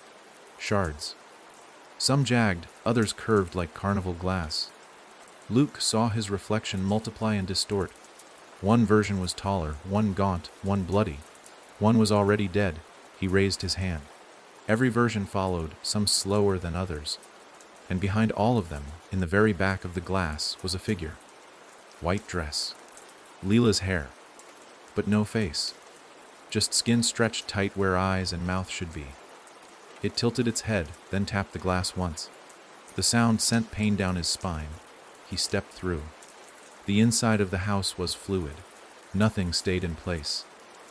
shards. Some jagged, others curved like carnival glass. Luke saw his reflection multiply and distort. One version was taller, one gaunt, one bloody. One was already dead. He raised his hand. Every version followed, some slower than others. And behind all of them, in the very back of the glass, was a figure. White dress. Leela's hair. But no face. Just skin stretched tight where eyes and mouth should be. It tilted its head, then tapped the glass once. The sound sent pain down his spine. He stepped through. The inside of the house was fluid. Nothing stayed in place.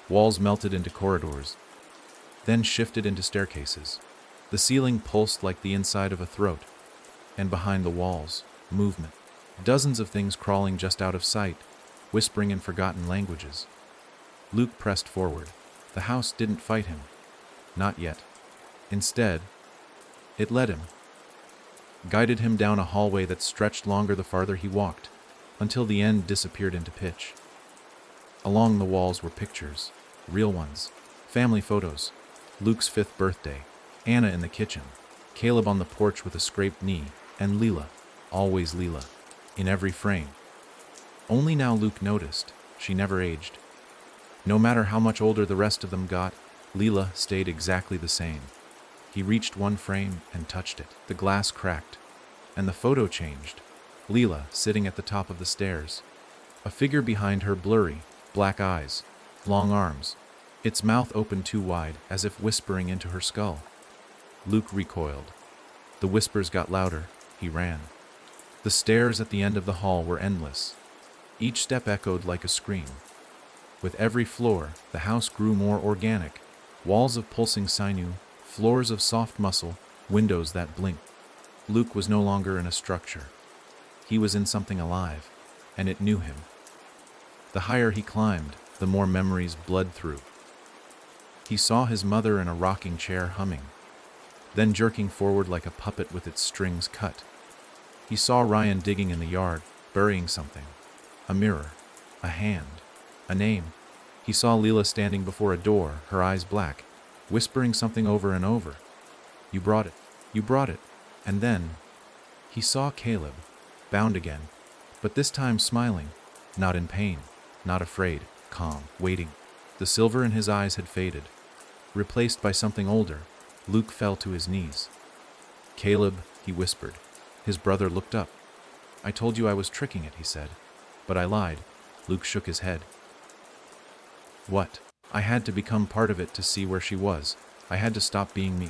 Walls melted into corridors, then shifted into staircases. The ceiling pulsed like the inside of a throat. And behind the walls, movement. Dozens of things crawling just out of sight, whispering in forgotten languages. Luke pressed forward. The house didn't fight him. Not yet. Instead, it led him. Guided him down a hallway that stretched longer the farther he walked, until the end disappeared into pitch. Along the walls were pictures, real ones, family photos, Luke's 5th birthday, Anna in the kitchen, Caleb on the porch with a scraped knee, and Leela, always Leela, in every frame. Only now Luke noticed, she never aged. No matter how much older the rest of them got, Leela stayed exactly the same. He reached one frame and touched it. The glass cracked, and the photo changed. Leela sitting at the top of the stairs. A figure behind her, blurry, black eyes, long arms, its mouth open too wide, as if whispering into her skull. Luke recoiled. The whispers got louder. He ran. The stairs at the end of the hall were endless. Each step echoed like a scream. With every floor, the house grew more organic. Walls of pulsing sinew, floors of soft muscle, windows that blinked. Luke was no longer in a structure. He was in something alive, and it knew him. The higher he climbed, the more memories bled through. He saw his mother in a rocking chair humming, then jerking forward like a puppet with its strings cut. He saw Ryan digging in the yard, burying something. A mirror, a hand, a name. He saw Leela standing before a door, her eyes black, whispering something over and over. You brought it. You brought it. And then he saw Caleb, bound again, but this time smiling, not in pain, not afraid, calm, waiting. The silver in his eyes had faded. Replaced by something older, Luke fell to his knees. Caleb, he whispered. His brother looked up. I told you I was tricking it, he said. But I lied. Luke shook his head. What? I had to become part of it to see where she was. I had to stop being me.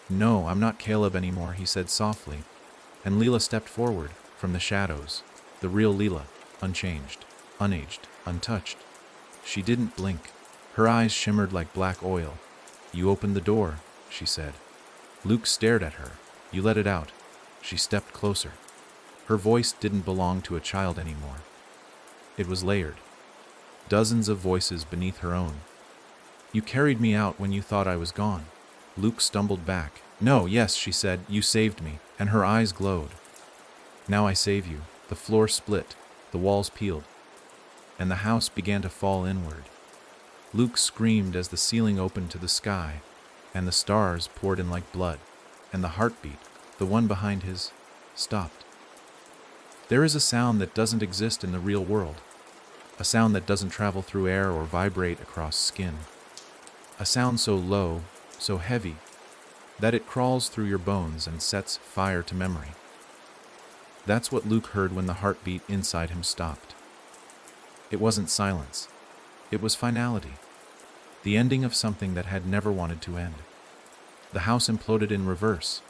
No, I'm not Caleb anymore, he said softly. And Leela stepped forward, from the shadows, the real Leela, unchanged, unaged, untouched. She didn't blink. Her eyes shimmered like black oil. "You opened the door," she said. Luke stared at her. "You let it out." She stepped closer. Her voice didn't belong to a child anymore. It was layered. Dozens of voices beneath her own. "You carried me out when you thought I was gone." Luke stumbled back. "No, yes," she said, "you saved me," and her eyes glowed. "Now I save you." The floor split, the walls peeled, and the house began to fall inward. Luke screamed as the ceiling opened to the sky, and the stars poured in like blood, and the heartbeat, the one behind his, stopped. There is a sound that doesn't exist in the real world, a sound that doesn't travel through air or vibrate across skin, a sound so low, so heavy, that it crawls through your bones and sets fire to memory. That's what Luke heard when the heartbeat inside him stopped. It wasn't silence. It was finality. The ending of something that had never wanted to end. The house imploded in reverse.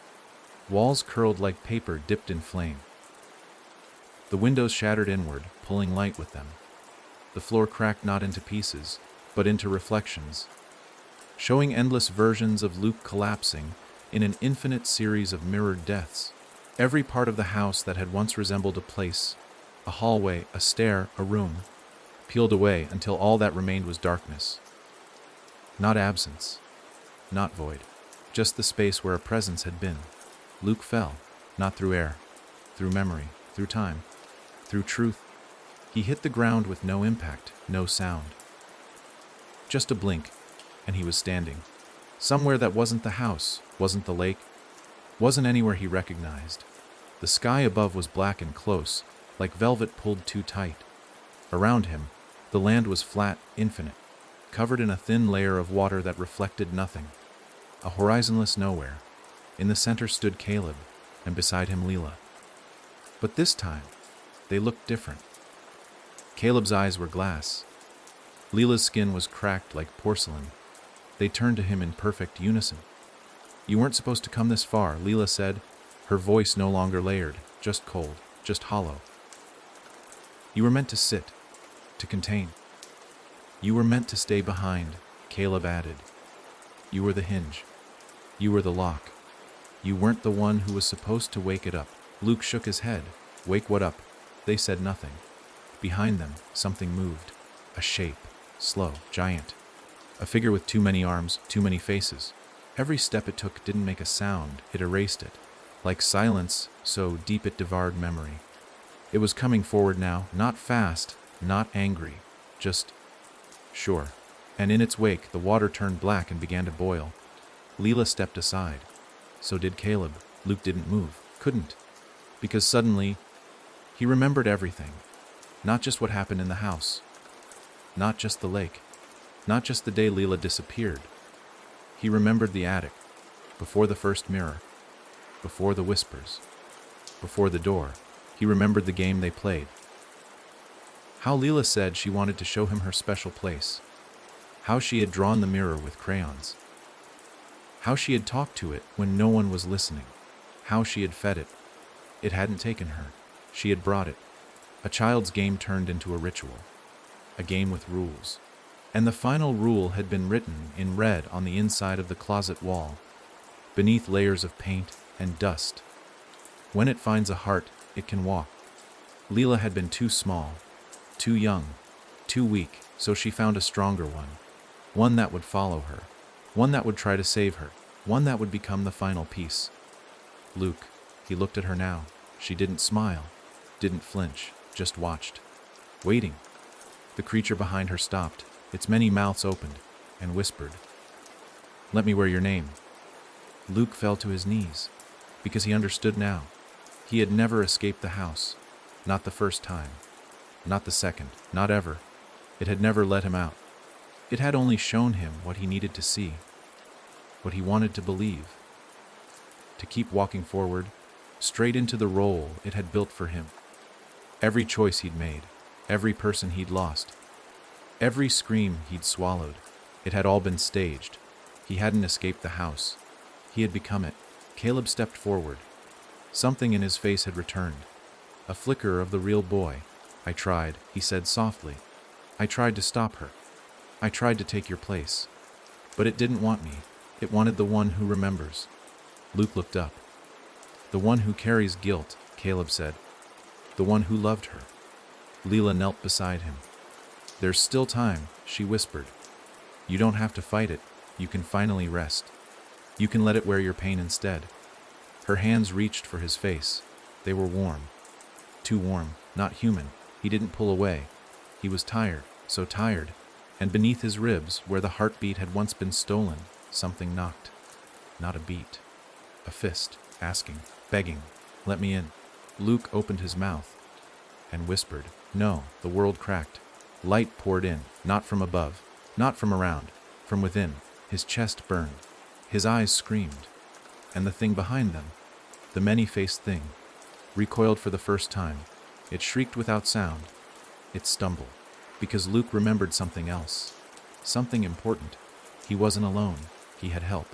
Walls curled like paper dipped in flame. The windows shattered inward, pulling light with them. The floor cracked not into pieces, but into reflections, showing endless versions of Luke collapsing in an infinite series of mirrored deaths. Every part of the house that had once resembled a place, a hallway, a stair, a room, peeled away until all that remained was darkness. Not absence, not void, just the space where a presence had been. Luke fell, not through air, through memory, through time, through truth. He hit the ground with no impact, no sound. Just a blink, and he was standing. Somewhere that wasn't the house, wasn't the lake, wasn't anywhere he recognized. The sky above was black and close, like velvet pulled too tight. Around him, the land was flat, infinite, covered in a thin layer of water that reflected nothing. A horizonless nowhere. In the center stood Caleb, and beside him Leela. But this time, they looked different. Caleb's eyes were glass. Leela's skin was cracked like porcelain. They turned to him in perfect unison. "You weren't supposed to come this far," Leela said, her voice no longer layered, just cold, just hollow. "You were meant to sit, to contain. You were meant to stay behind," Caleb added. "You were the hinge. You were the lock. You weren't the one who was supposed to wake it up." Luke shook his head. "Wake what up?" They said nothing. Behind them, something moved. A shape, slow, giant. A figure with too many arms, too many faces. Every step it took didn't make a sound, it erased it. Like silence, so deep it devoured memory. It was coming forward now, not fast, not angry, just sure. And in its wake, the water turned black and began to boil. Leela stepped aside. So did Caleb. Luke didn't move, couldn't. Because suddenly, he remembered everything. Not just what happened in the house. Not just the lake. Not just the day Leela disappeared. He remembered the attic, before the first mirror, before the whispers, before the door. He remembered the game they played. How Leela said she wanted to show him her special place. How she had drawn the mirror with crayons. How she had talked to it when no one was listening. How she had fed it. It hadn't taken her. She had brought it. A child's game turned into a ritual. A game with rules. And the final rule had been written in red on the inside of the closet wall, beneath layers of paint and dust. When it finds a heart, it can walk. Leela had been too small, too young, too weak, so she found a stronger one that would follow her, one that would try to save her, one that would become the final piece. Luke, he looked at her now. She didn't smile, didn't flinch, just watched, waiting. The creature behind her stopped, its many mouths opened, and whispered, "Let me wear your name." Luke fell to his knees, because he understood now. He had never escaped the house, not the first time, not the second, not ever. It had never let him out. It had only shown him what he needed to see, what he wanted to believe, to keep walking forward, straight into the role it had built for him. Every choice he'd made, every person he'd lost, every scream he'd swallowed, it had all been staged. He hadn't escaped the house. He had become it. Caleb stepped forward. Something in his face had returned. a flicker of the real boy. I tried, he said softly. I tried to stop her. I tried to take your place. But it didn't want me. It wanted the one who remembers. Luke looked up. The one who carries guilt, Caleb said. The one who loved her. Leela knelt beside him. There's still time, she whispered. You don't have to fight it. You can finally rest. You can let it wear your pain instead. Her hands reached for his face. They were warm. Too warm, not human. He didn't pull away. He was tired, so tired. And beneath his ribs, where the heartbeat had once been stolen, something knocked. Not a beat. A fist, asking, begging, let me in. Luke opened his mouth and whispered, no. The world cracked. Light poured in, not from above, not from around, from within. His chest burned. His eyes screamed. And the thing behind them, the many-faced thing, recoiled for the first time. It shrieked without sound. It stumbled. Because Luke remembered something else. Something important. He wasn't alone. He had help.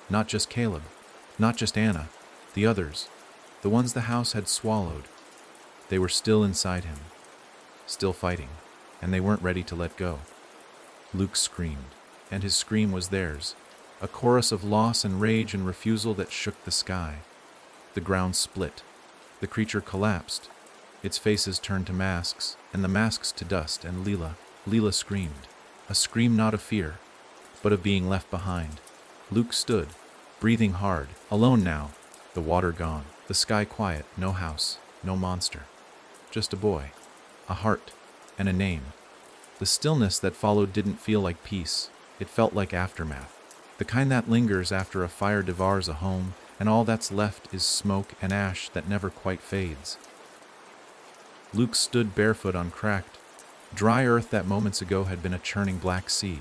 Not just Caleb. Not just Anna. The others. The ones the house had swallowed. They were still inside him. Still fighting. And they weren't ready to let go. Luke screamed. And his scream was theirs. A chorus of loss and rage and refusal that shook the sky. The ground split. The creature collapsed. Its faces turned to masks, and the masks to dust, and Leela screamed. A scream not of fear, but of being left behind. Luke stood, breathing hard, alone now, the water gone, the sky quiet, no house, no monster. Just a boy, a heart, and a name. The stillness that followed didn't feel like peace, it felt like aftermath. The kind that lingers after a fire devours a home, and all that's left is smoke and ash that never quite fades. Luke stood barefoot on cracked, dry earth that moments ago had been a churning black sea.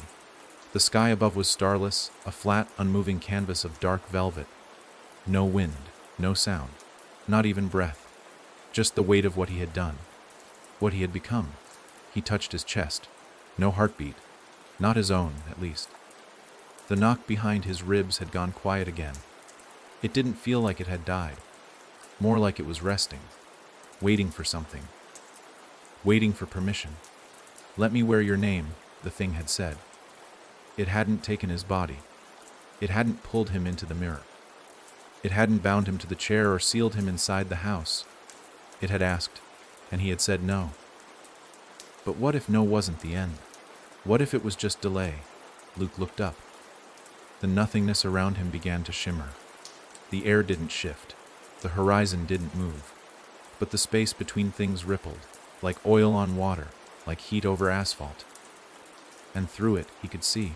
The sky above was starless, a flat, unmoving canvas of dark velvet. No wind, no sound, not even breath. Just the weight of what he had done, what he had become. He touched his chest. No heartbeat, not his own, at least. The knock behind his ribs had gone quiet again. It didn't feel like it had died, more like it was resting, waiting for something. Waiting for permission. Let me wear your name, the thing had said. It hadn't taken his body. It hadn't pulled him into the mirror. It hadn't bound him to the chair or sealed him inside the house. It had asked, and he had said no. But what if no wasn't the end? What if it was just delay? Luke looked up. The nothingness around him began to shimmer. The air didn't shift. The horizon didn't move. But the space between things rippled. Like oil on water, like heat over asphalt. And through it he could see,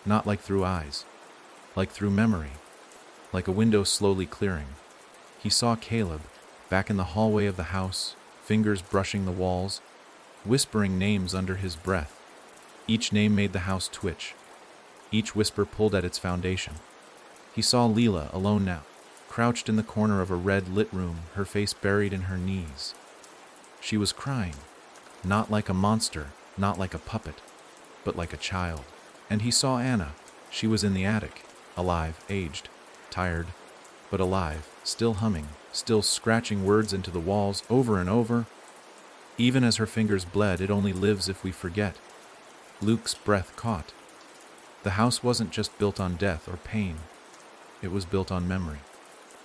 not like through eyes, like through memory, like a window slowly clearing. He saw Caleb, back in the hallway of the house, fingers brushing the walls, whispering names under his breath. Each name made the house twitch. Each whisper pulled at its foundation. He saw Leela alone now, crouched in the corner of a red-lit room, her face buried in her knees. She was crying, not like a monster, not like a puppet, but like a child. And he saw Anna. She was in the attic, alive, aged, tired, but alive, still humming, still scratching words into the walls over and over. Even as her fingers bled, it only lives if we forget. Luke's breath caught. The house wasn't just built on death or pain. It was built on memory.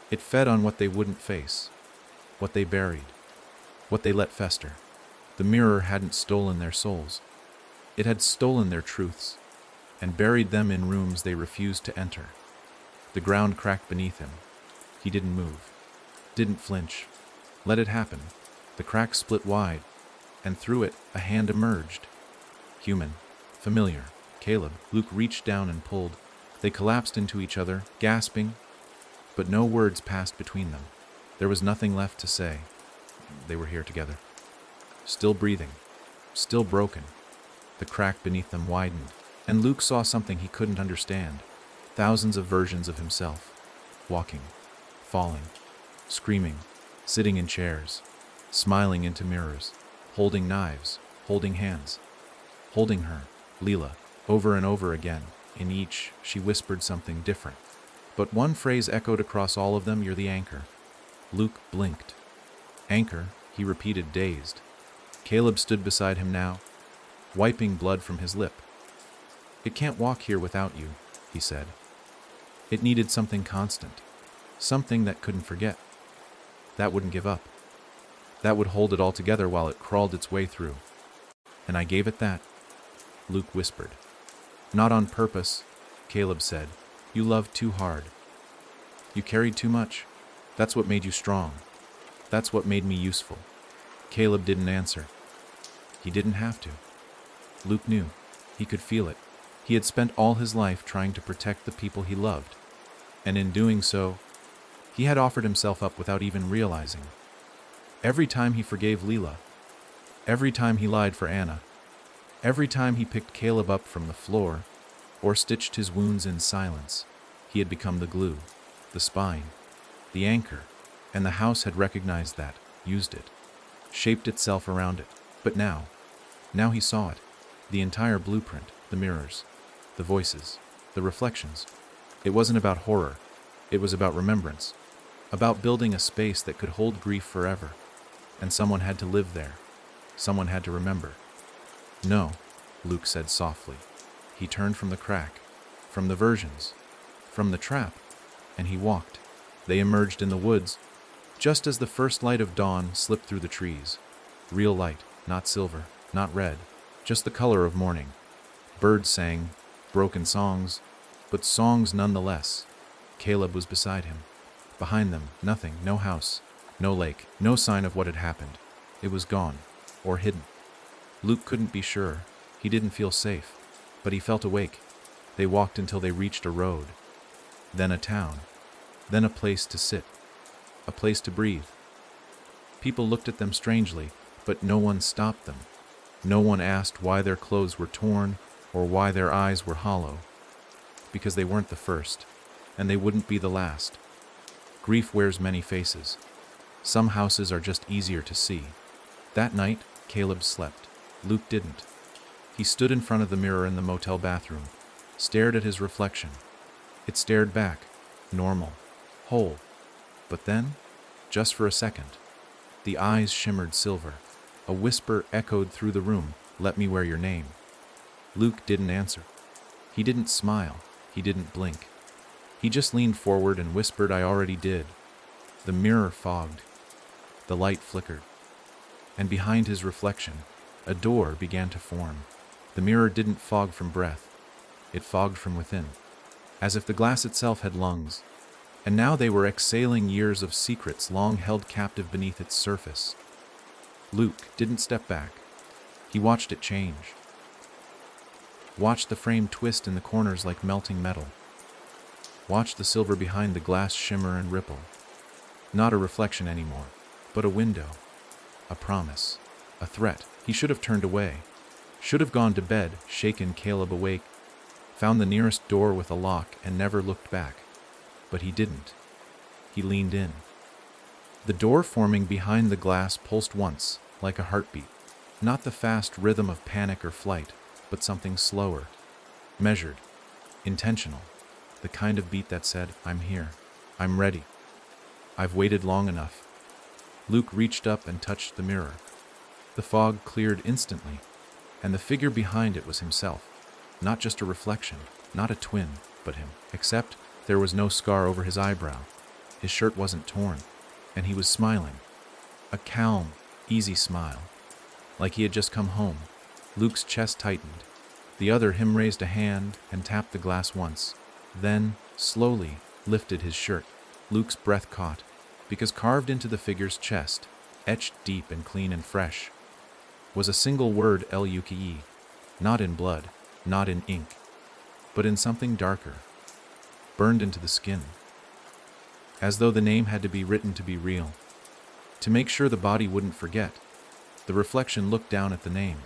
It fed on what they wouldn't face, what they buried, what they let fester. The mirror hadn't stolen their souls. It had stolen their truths and buried them in rooms they refused to enter. The ground cracked beneath him. He didn't move, didn't flinch. Let it happen. The crack split wide, and through it a hand emerged. Human, familiar. Caleb. Luke reached down and pulled. They collapsed into each other, gasping, but no words passed between them. There was nothing left to say. They were here together. Still breathing, still broken. The crack beneath them widened, and Luke saw something he couldn't understand. Thousands of versions of himself. Walking, falling, screaming, sitting in chairs, smiling into mirrors, holding knives, holding hands, holding her, Leela, over and over again. In each, she whispered something different. But one phrase echoed across all of them, "You're the anchor." Luke blinked. Anchor, he repeated, dazed. Caleb stood beside him now, wiping blood from his lip. "It can't walk here without you," he said. It needed something constant, something that couldn't forget, that wouldn't give up, that would hold it all together while it crawled its way through. "And I gave it that," Luke whispered. "Not on purpose," Caleb said. "You loved too hard. You carried too much. That's what made you strong. That's what made me useful." Caleb didn't answer. He didn't have to. Luke knew. He could feel it. He had spent all his life trying to protect the people he loved. And in doing so, he had offered himself up without even realizing. Every time he forgave Leela, every time he lied for Anna, every time he picked Caleb up from the floor or stitched his wounds in silence, he had become the glue, the spine, the anchor, and the house had recognized that, used it, shaped itself around it. But now he saw it, the entire blueprint, the mirrors, the voices, the reflections. It wasn't about horror, it was about remembrance, about building a space that could hold grief forever. And someone had to live there. Someone had to remember. "No," Luke said softly. He turned from the crack, from the versions, from the trap, and he walked. They emerged in the woods, just as the first light of dawn slipped through the trees. Real light, not silver, not red, just the color of morning. Birds sang, broken songs, but songs nonetheless. Caleb was beside him. Behind them, nothing, no house, no lake, no sign of what had happened. It was gone, or hidden. Luke couldn't be sure. He didn't feel safe, but he felt awake. They walked until they reached a road, then a town, then a place to sit, a place to breathe. People looked at them strangely, but no one stopped them. No one asked why their clothes were torn or why their eyes were hollow, because they weren't the first, and they wouldn't be the last. Grief wears many faces. Some houses are just easier to see. That night, Caleb slept. Luke didn't. He stood in front of the mirror in the motel bathroom, stared at his reflection. It stared back, normal, whole. But then, just for a second, the eyes shimmered silver. A whisper echoed through the room, "Let me wear your name." Luke didn't answer. He didn't smile. He didn't blink. He just leaned forward and whispered, "I already did." The mirror fogged. The light flickered. And behind his reflection, a door began to form. The mirror didn't fog from breath. It fogged from within, as if the glass itself had lungs. And now they were exhaling years of secrets long held captive beneath its surface. Luke didn't step back. He watched it change. Watched the frame twist in the corners like melting metal. Watched the silver behind the glass shimmer and ripple. Not a reflection anymore, but a window, a promise, a threat. He should have turned away, should have gone to bed, shaken Caleb awake, found the nearest door with a lock and never looked back. But he didn't. He leaned in. The door forming behind the glass pulsed once, like a heartbeat. Not the fast rhythm of panic or flight, but something slower, measured, intentional. The kind of beat that said, "I'm here. I'm ready. I've waited long enough." Luke reached up and touched the mirror. The fog cleared instantly, and the figure behind it was himself. Not just a reflection, not a twin, but him. Except there was no scar over his eyebrow. His shirt wasn't torn, and he was smiling. A calm, easy smile, like he had just come home. Luke's chest tightened. The other him raised a hand and tapped the glass once, then, slowly, lifted his shirt. Luke's breath caught, because carved into the figure's chest, etched deep and clean and fresh, was a single word, Luke, not in blood, not in ink, but in something darker, burned into the skin. As though the name had to be written to be real. To make sure the body wouldn't forget, the reflection looked down at the name,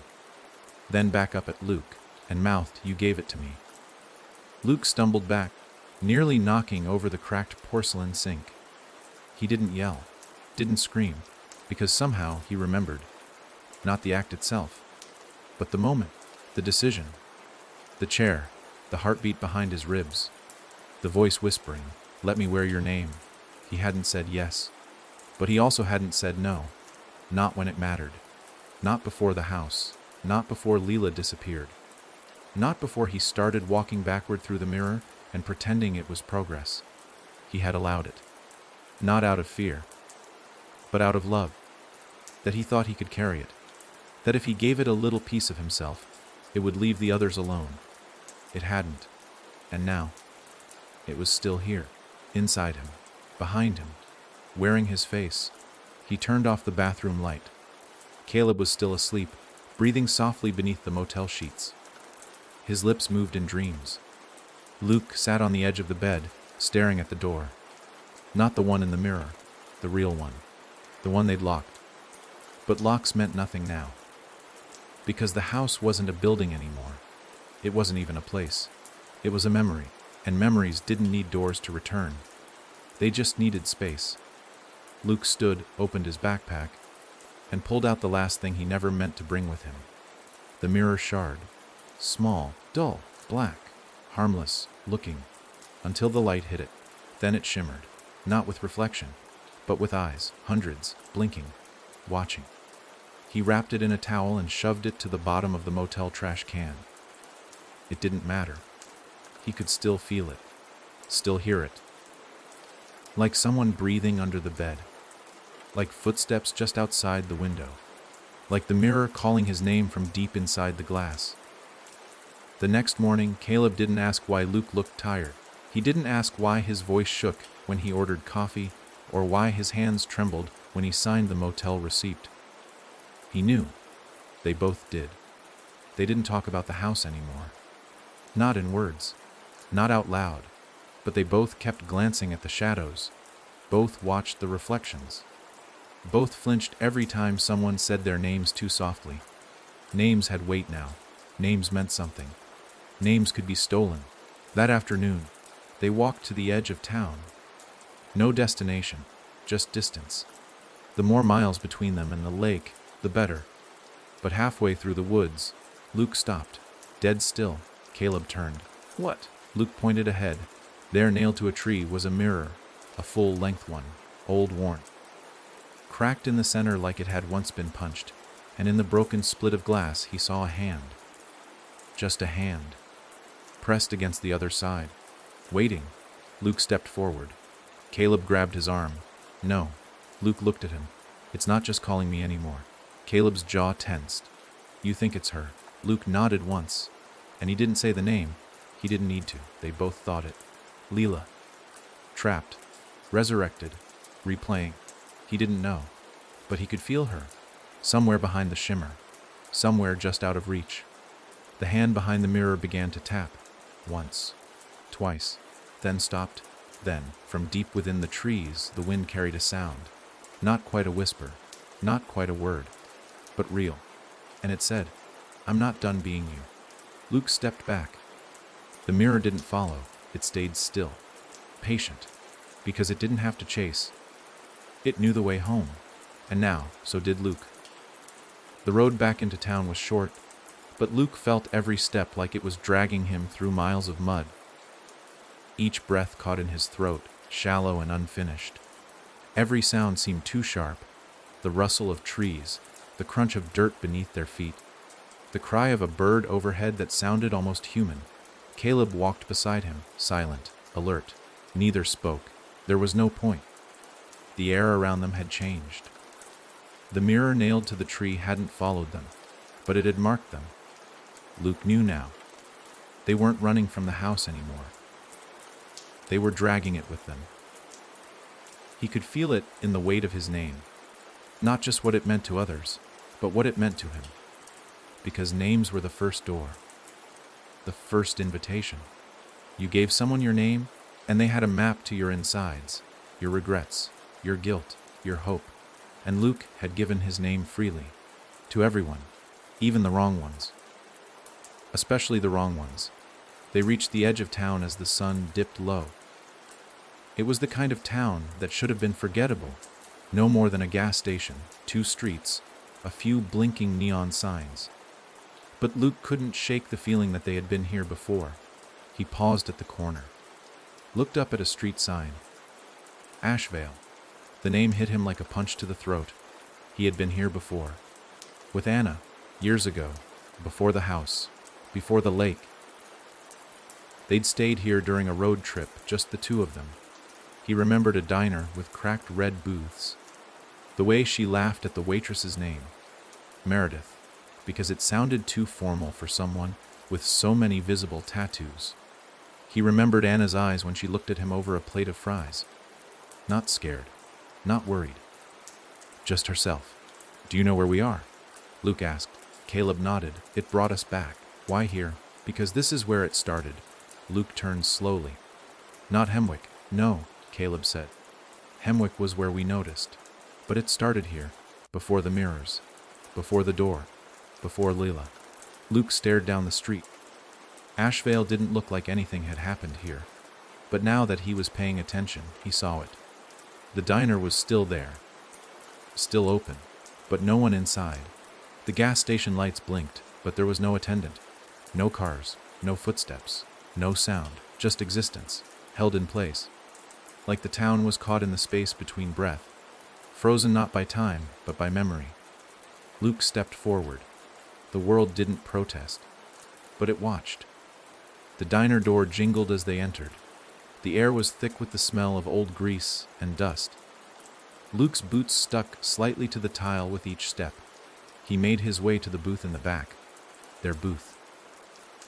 then back up at Luke, and mouthed, "You gave it to me." Luke stumbled back, nearly knocking over the cracked porcelain sink. He didn't yell, didn't scream, because somehow he remembered. Not the act itself, but the moment, the decision. The chair, the heartbeat behind his ribs, the voice whispering, "Let me wear your name." He hadn't said yes, but he also hadn't said no. Not when it mattered. Not before the house. Not before Leela disappeared. Not before he started walking backward through the mirror and pretending it was progress. He had allowed it. Not out of fear, but out of love. That he thought he could carry it. That if he gave it a little piece of himself, it would leave the others alone. It hadn't. And now, it was still here, inside him, behind him, wearing his face. He turned off the bathroom light. Caleb was still asleep, breathing softly beneath the motel sheets. His lips moved in dreams. Luke sat on the edge of the bed, staring at the door. Not the one in the mirror, the real one. The one they'd locked. But locks meant nothing now. Because the house wasn't a building anymore. It wasn't even a place. It was a memory, and memories didn't need doors to return. They just needed space. Luke stood, opened his backpack, and pulled out the last thing he never meant to bring with him. The mirror shard. Small, dull, black, harmless, looking, until the light hit it. Then it shimmered, not with reflection, but with eyes, hundreds, blinking, watching. He wrapped it in a towel and shoved it to the bottom of the motel trash can. It didn't matter. He could still feel it, still hear it. Like someone breathing under the bed. Like footsteps just outside the window. Like the mirror calling his name from deep inside the glass. The next morning, Caleb didn't ask why Luke looked tired. He didn't ask why his voice shook when he ordered coffee, or why his hands trembled when he signed the motel receipt. He knew. They both did. They didn't talk about the house anymore. Not in words. Not out loud. But they both kept glancing at the shadows. Both watched the reflections. Both flinched every time someone said their names too softly. Names had weight now. Names meant something. Names could be stolen. That afternoon, they walked to the edge of town. No destination, just distance. The more miles between them and the lake, the better. But halfway through the woods, Luke stopped, dead still. Caleb turned. What? Luke pointed ahead. There, nailed to a tree, was a mirror, a full-length one, old worn. Cracked in the center like it had once been punched, and in the broken split of glass he saw a hand. Just a hand. Pressed against the other side. Waiting. Luke stepped forward. Caleb grabbed his arm. No. Luke looked at him. It's not just calling me anymore. Caleb's jaw tensed. You think it's her. Luke nodded once. And he didn't say the name. He didn't need to. They both thought it. Leela. Trapped. Resurrected. Replaying. He didn't know. But he could feel her. Somewhere behind the shimmer. Somewhere just out of reach. The hand behind the mirror began to tap. Once. Twice. Then stopped. Then, from deep within the trees, the wind carried a sound. Not quite a whisper. Not quite a word. But real. And it said, I'm not done being you. Luke stepped back. The mirror didn't follow. It stayed still. Patient. Because it didn't have to chase. It knew the way home. And now, so did Luke. The road back into town was short, but Luke felt every step like it was dragging him through miles of mud. Each breath caught in his throat, shallow and unfinished. Every sound seemed too sharp. The rustle of trees, the crunch of dirt beneath their feet, the cry of a bird overhead that sounded almost human. Caleb walked beside him, silent, alert. Neither spoke. There was no point. The air around them had changed. The mirror nailed to the tree hadn't followed them, but it had marked them. Luke knew now. They weren't running from the house anymore. They were dragging it with them. He could feel it in the weight of his name. Not just what it meant to others, but what it meant to him. Because names were the first door. The first invitation. You gave someone your name, and they had a map to your insides, your regrets, your guilt, your hope. And Luke had given his name freely. To everyone. Even the wrong ones. Especially the wrong ones. They reached the edge of town as the sun dipped low. It was the kind of town that should have been forgettable. No more than a gas station, 2 streets, a few blinking neon signs. But Luke couldn't shake the feeling that they had been here before. He paused at the corner. Looked up at a street sign. Ashvale. The name hit him like a punch to the throat. He had been here before. With Anna, years ago, before the house, before the lake. They'd stayed here during a road trip, just the two of them. He remembered a diner with cracked red booths. The way she laughed at the waitress's name, Meredith, because it sounded too formal for someone with so many visible tattoos. He remembered Anna's eyes when she looked at him over a plate of fries. Not scared, not worried. Just herself. "Do you know where we are?" Luke asked. Caleb nodded. "It brought us back." "Why here?" "Because this is where it started." Luke turned slowly. "Not Hemwick." "No," Caleb said. "Hemwick was where we noticed. But it started here, before the mirrors, before the door, before Leela." Luke stared down the street. Ashvale didn't look like anything had happened here. But now that he was paying attention, he saw it. The diner was still there. Still open, but no one inside. The gas station lights blinked, but there was no attendant. No cars, no footsteps, no sound, just existence, held in place. Like the town was caught in the space between breath, frozen not by time, but by memory. Luke stepped forward. The world didn't protest, but it watched. The diner door jingled as they entered. The air was thick with the smell of old grease and dust. Luke's boots stuck slightly to the tile with each step. He made his way to the booth in the back. Their booth.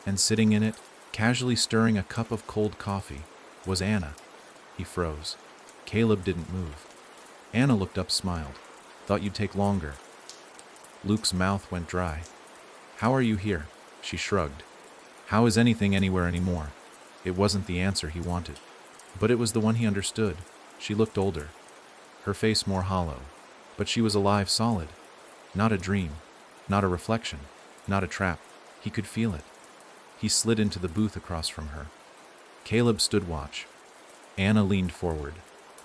And sitting in it, casually stirring a cup of cold coffee, was Anna. He froze. Caleb didn't move. Anna looked up, smiled. "Thought you'd take longer." Luke's mouth went dry. "How are you here?" She shrugged. How is anything anywhere anymore? It wasn't the answer he wanted. But it was the one he understood. She looked older. Her face more hollow. But she was alive, solid. Not a dream. Not a reflection. Not a trap. He could feel it. He slid into the booth across from her. Caleb stood watch. Anna leaned forward.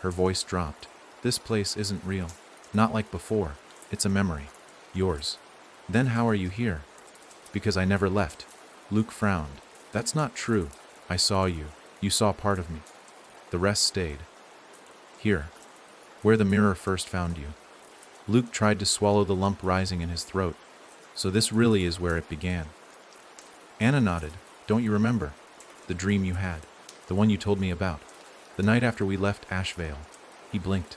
Her voice dropped. "This place isn't real. Not like before. It's a memory. Yours." "Then how are you here?" "Because I never left." Luke frowned. "That's not true. I saw you. You saw part of me. The rest stayed. Here. Where the mirror first found you." Luke tried to swallow the lump rising in his throat. "So this really is where it began." Anna nodded. "Don't you remember? The dream you had. The one you told me about. The night after we left Ashvale." He blinked.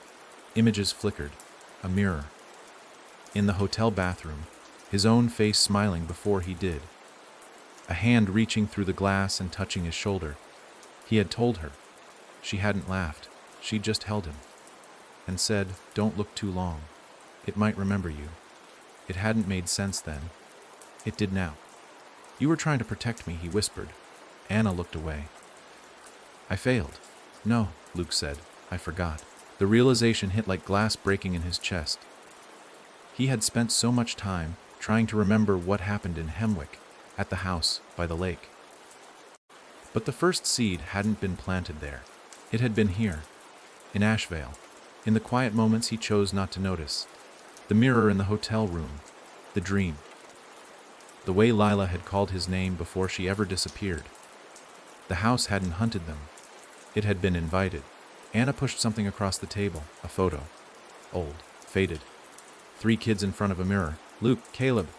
Images flickered. A mirror. In the hotel bathroom, his own face smiling before he did. A hand reaching through the glass and touching his shoulder. He had told her. She hadn't laughed. She'd just held him. And said, "Don't look too long. It might remember you." It hadn't made sense then. It did now. "You were trying to protect me," he whispered. Anna looked away. "I failed." "No," Luke said. "I forgot." The realization hit like glass breaking in his chest. He had spent so much time trying to remember what happened in Hemwick, at the house by the lake. But the first seed hadn't been planted there. It had been here, in Ashvale, in the quiet moments he chose not to notice. The mirror in the hotel room, the dream. The way Lila had called his name before she ever disappeared. The house hadn't hunted them. It had been invited. Anna pushed something across the table, a photo. Old, faded. 3 kids in front of a mirror. Luke, Caleb,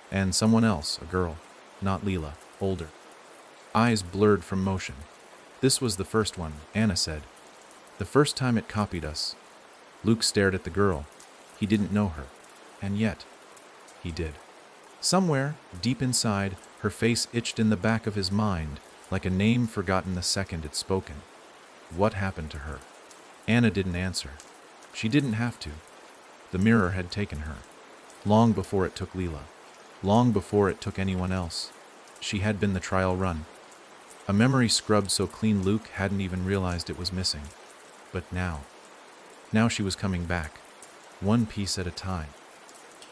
and someone else, a girl. Not Leela, older. Eyes blurred from motion. "This was the first one," Anna said. "The first time it copied us." Luke stared at the girl. He didn't know her. And yet, he did. Somewhere, deep inside, her face itched in the back of his mind, like a name forgotten the second it's spoken. What happened to her? Anna didn't answer. She didn't have to. The mirror had taken her. Long before it took Leela. Long before it took anyone else. She had been the trial run. A memory scrubbed so clean Luke hadn't even realized it was missing. But now she was coming back. One piece at a time.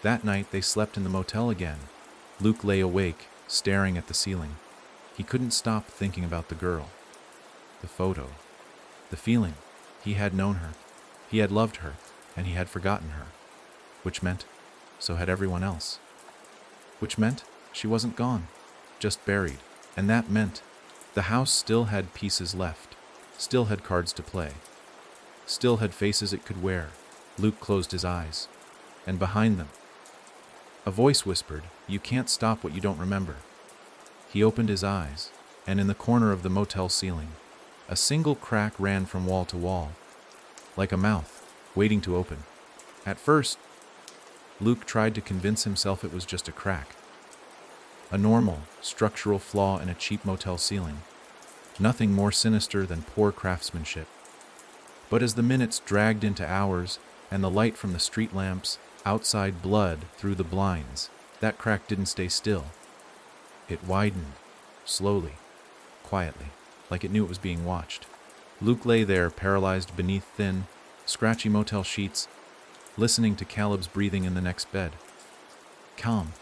That night they slept in the motel again. Luke lay awake, staring at the ceiling. He couldn't stop thinking about the girl. The photo. The feeling. He had known her. He had loved her, and he had forgotten her. Which meant, so had everyone else. Which meant, she wasn't gone, just buried. And that meant, the house still had pieces left, still had cards to play, still had faces it could wear. Luke closed his eyes. and behind them, a voice whispered, "You can't stop what you don't remember." He opened his eyes, and in the corner of the motel ceiling, a single crack ran from wall to wall, like a mouth, waiting to open. At first, Luke tried to convince himself it was just a crack, a normal, structural flaw in a cheap motel ceiling, nothing more sinister than poor craftsmanship. But as the minutes dragged into hours and the light from the street lamps outside bled through the blinds, that crack didn't stay still. It widened, slowly, quietly, like it knew it was being watched. Luke lay there, paralyzed beneath thin, scratchy motel sheets, listening to Caleb's breathing in the next bed. Calm,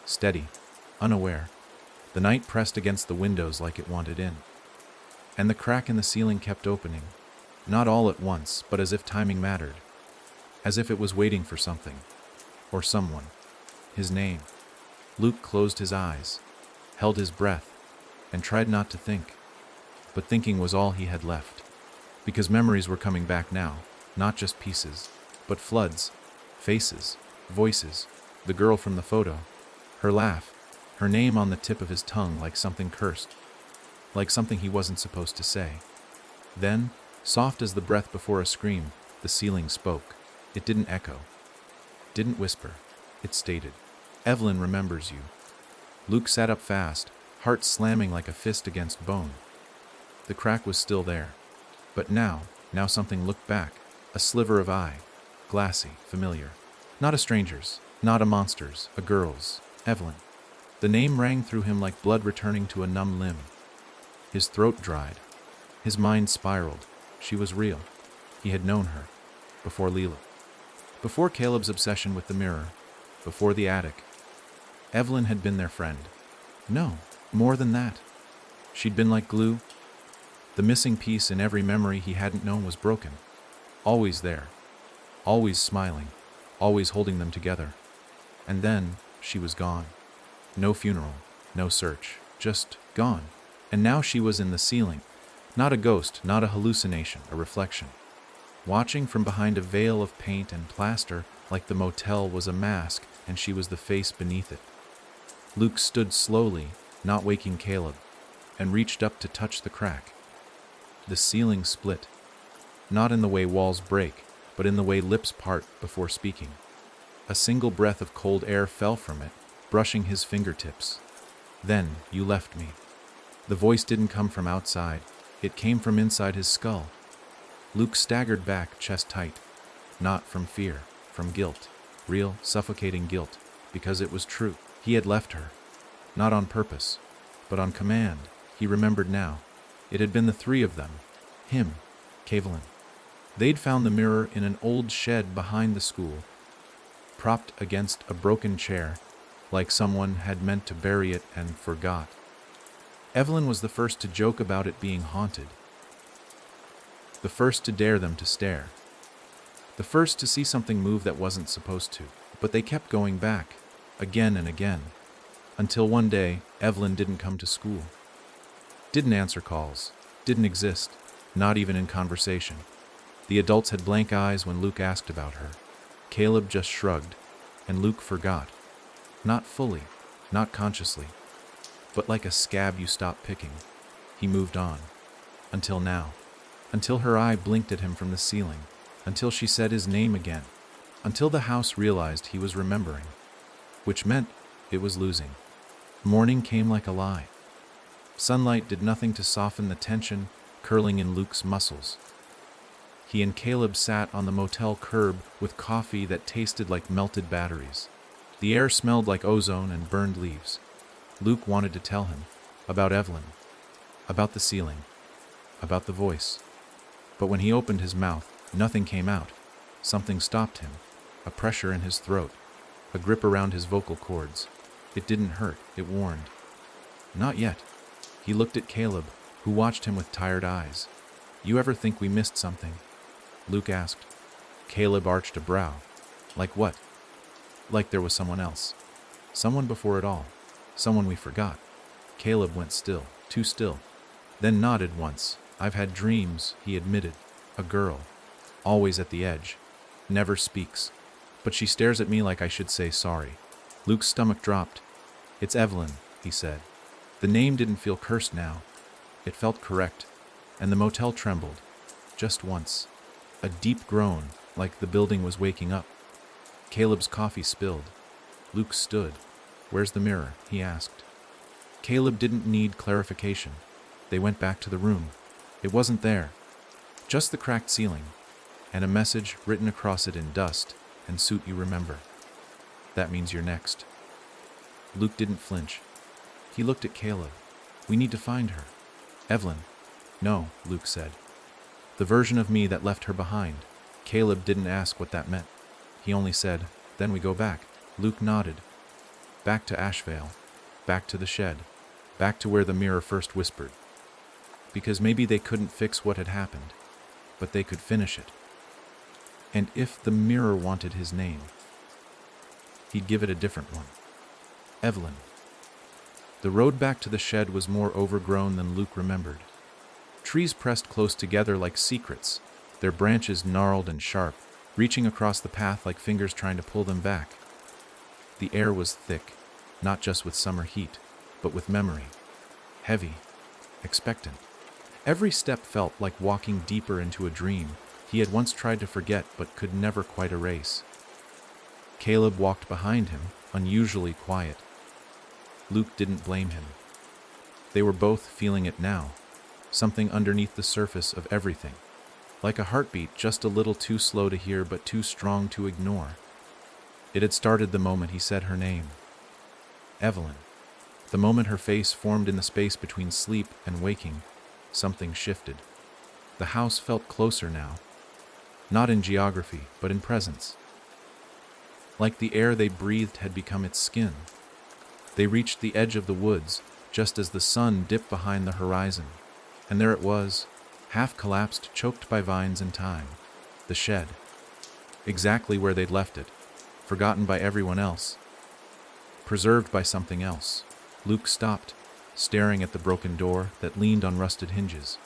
steady, unaware. The night pressed against the windows like it wanted in. And the crack in the ceiling kept opening, not all at once, but as if timing mattered, as if it was waiting for something, or someone. His name. Luke closed his eyes, held his breath, and tried not to think. But thinking was all he had left, because memories were coming back now, not just pieces, but floods, faces, voices, the girl from the photo, her laugh, her name on the tip of his tongue like something cursed, like something he wasn't supposed to say. Then, soft as the breath before a scream, the ceiling spoke. It didn't echo, didn't whisper, it stated, "Evelyn remembers you." Luke sat up fast, heart slamming like a fist against bone. The crack was still there, but now something looked back, a sliver of eye, glassy, familiar. Not a stranger's, not a monster's, a girl's, Evelyn. The name rang through him like blood returning to a numb limb. His throat dried. His mind spiraled. She was real. He had known her. Before Leela. Before Caleb's obsession with the mirror. Before the attic. Evelyn had been their friend. No, more than that. She'd been like glue. The missing piece in every memory he hadn't known was broken. Always there. Always smiling. Always holding them together. And then, she was gone. No funeral. No search. Just gone. And now she was in the ceiling. Not a ghost, not a hallucination, a reflection. Watching from behind a veil of paint and plaster like the motel was a mask and she was the face beneath it. Luke stood slowly, not waking Caleb, and reached up to touch the crack. The ceiling split. Not in the way walls break, but in the way lips part before speaking. A single breath of cold air fell from it, brushing his fingertips. "Then you left me." The voice didn't come from outside. It came from inside his skull. Luke staggered back, chest tight. Not from fear, from guilt. Real, suffocating guilt. Because it was true. He had left her. Not on purpose, but on command. He remembered now. It had been the three of them. Him, Cavelin. They'd found the mirror in an old shed behind the school, propped against a broken chair, like someone had meant to bury it and forgot. Evelyn was the first to joke about it being haunted. The first to dare them to stare. The first to see something move that wasn't supposed to. But they kept going back, again and again, until one day Evelyn didn't come to school. Didn't answer calls. Didn't exist, not even in conversation. The adults had blank eyes when Luke asked about her. Caleb just shrugged, and Luke forgot. Not fully, not consciously, but like a scab you stop picking. He moved on. Until now. Until her eye blinked at him from the ceiling. Until she said his name again. Until the house realized he was remembering. Which meant it was losing. Morning came like a lie. Sunlight did nothing to soften the tension curling in Luke's muscles. He and Caleb sat on the motel curb with coffee that tasted like melted batteries. The air smelled like ozone and burned leaves. Luke wanted to tell him about Evelyn, about the ceiling, about the voice. But when he opened his mouth, nothing came out. Something stopped him, a pressure in his throat, a grip around his vocal cords. It didn't hurt, it warned. Not yet. He looked at Caleb, who watched him with tired eyes. "You ever think we missed something?" Luke asked. Caleb arched a brow. Like what? Like there was someone else. Someone before it all. Someone we forgot. Caleb went still, too still. Then nodded once. "I've had dreams," he admitted. "A girl. Always at the edge. Never speaks. but she stares at me like I should say sorry. Luke's stomach dropped. It's Evelyn, he said. The name didn't feel cursed now. It felt correct, and the motel trembled. Just once. A deep groan, like the building was waking up. Caleb's coffee spilled. Luke stood. Where's the mirror? He asked. Caleb didn't need clarification. They went back to the room. It wasn't there. Just the cracked ceiling, and a message written across it in dust, and suit you remember. That means you're next. Luke didn't flinch. He looked at Caleb. We need to find her. Evelyn. No, Luke said. The version of me that left her behind. Caleb didn't ask what that meant. He only said, then we go back. Luke nodded. Back to Ashvale. Back to the shed. Back to where the mirror first whispered. Because maybe they couldn't fix what had happened, but they could finish it. And if the mirror wanted his name, he'd give it a different one. Evelyn. The road back to the shed was more overgrown than Luke remembered. Trees pressed close together like secrets, their branches gnarled and sharp, reaching across the path like fingers trying to pull them back. The air was thick, not just with summer heat, but with memory. Heavy, expectant. Every step felt like walking deeper into a dream he had once tried to forget but could never quite erase. Caleb walked behind him, unusually quiet. Luke didn't blame him. They were both feeling it now, something underneath the surface of everything, like a heartbeat just a little too slow to hear but too strong to ignore. It had started the moment he said her name. Evelyn. The moment her face formed in the space between sleep and waking, something shifted. The house felt closer now, not in geography, but in presence. Like the air they breathed had become its skin. They reached the edge of the woods, just as the sun dipped behind the horizon. And there it was, half collapsed, choked by vines and time. The shed. Exactly where they'd left it, forgotten by everyone else. Preserved by something else. Luke stopped, staring at the broken door that leaned on rusted hinges.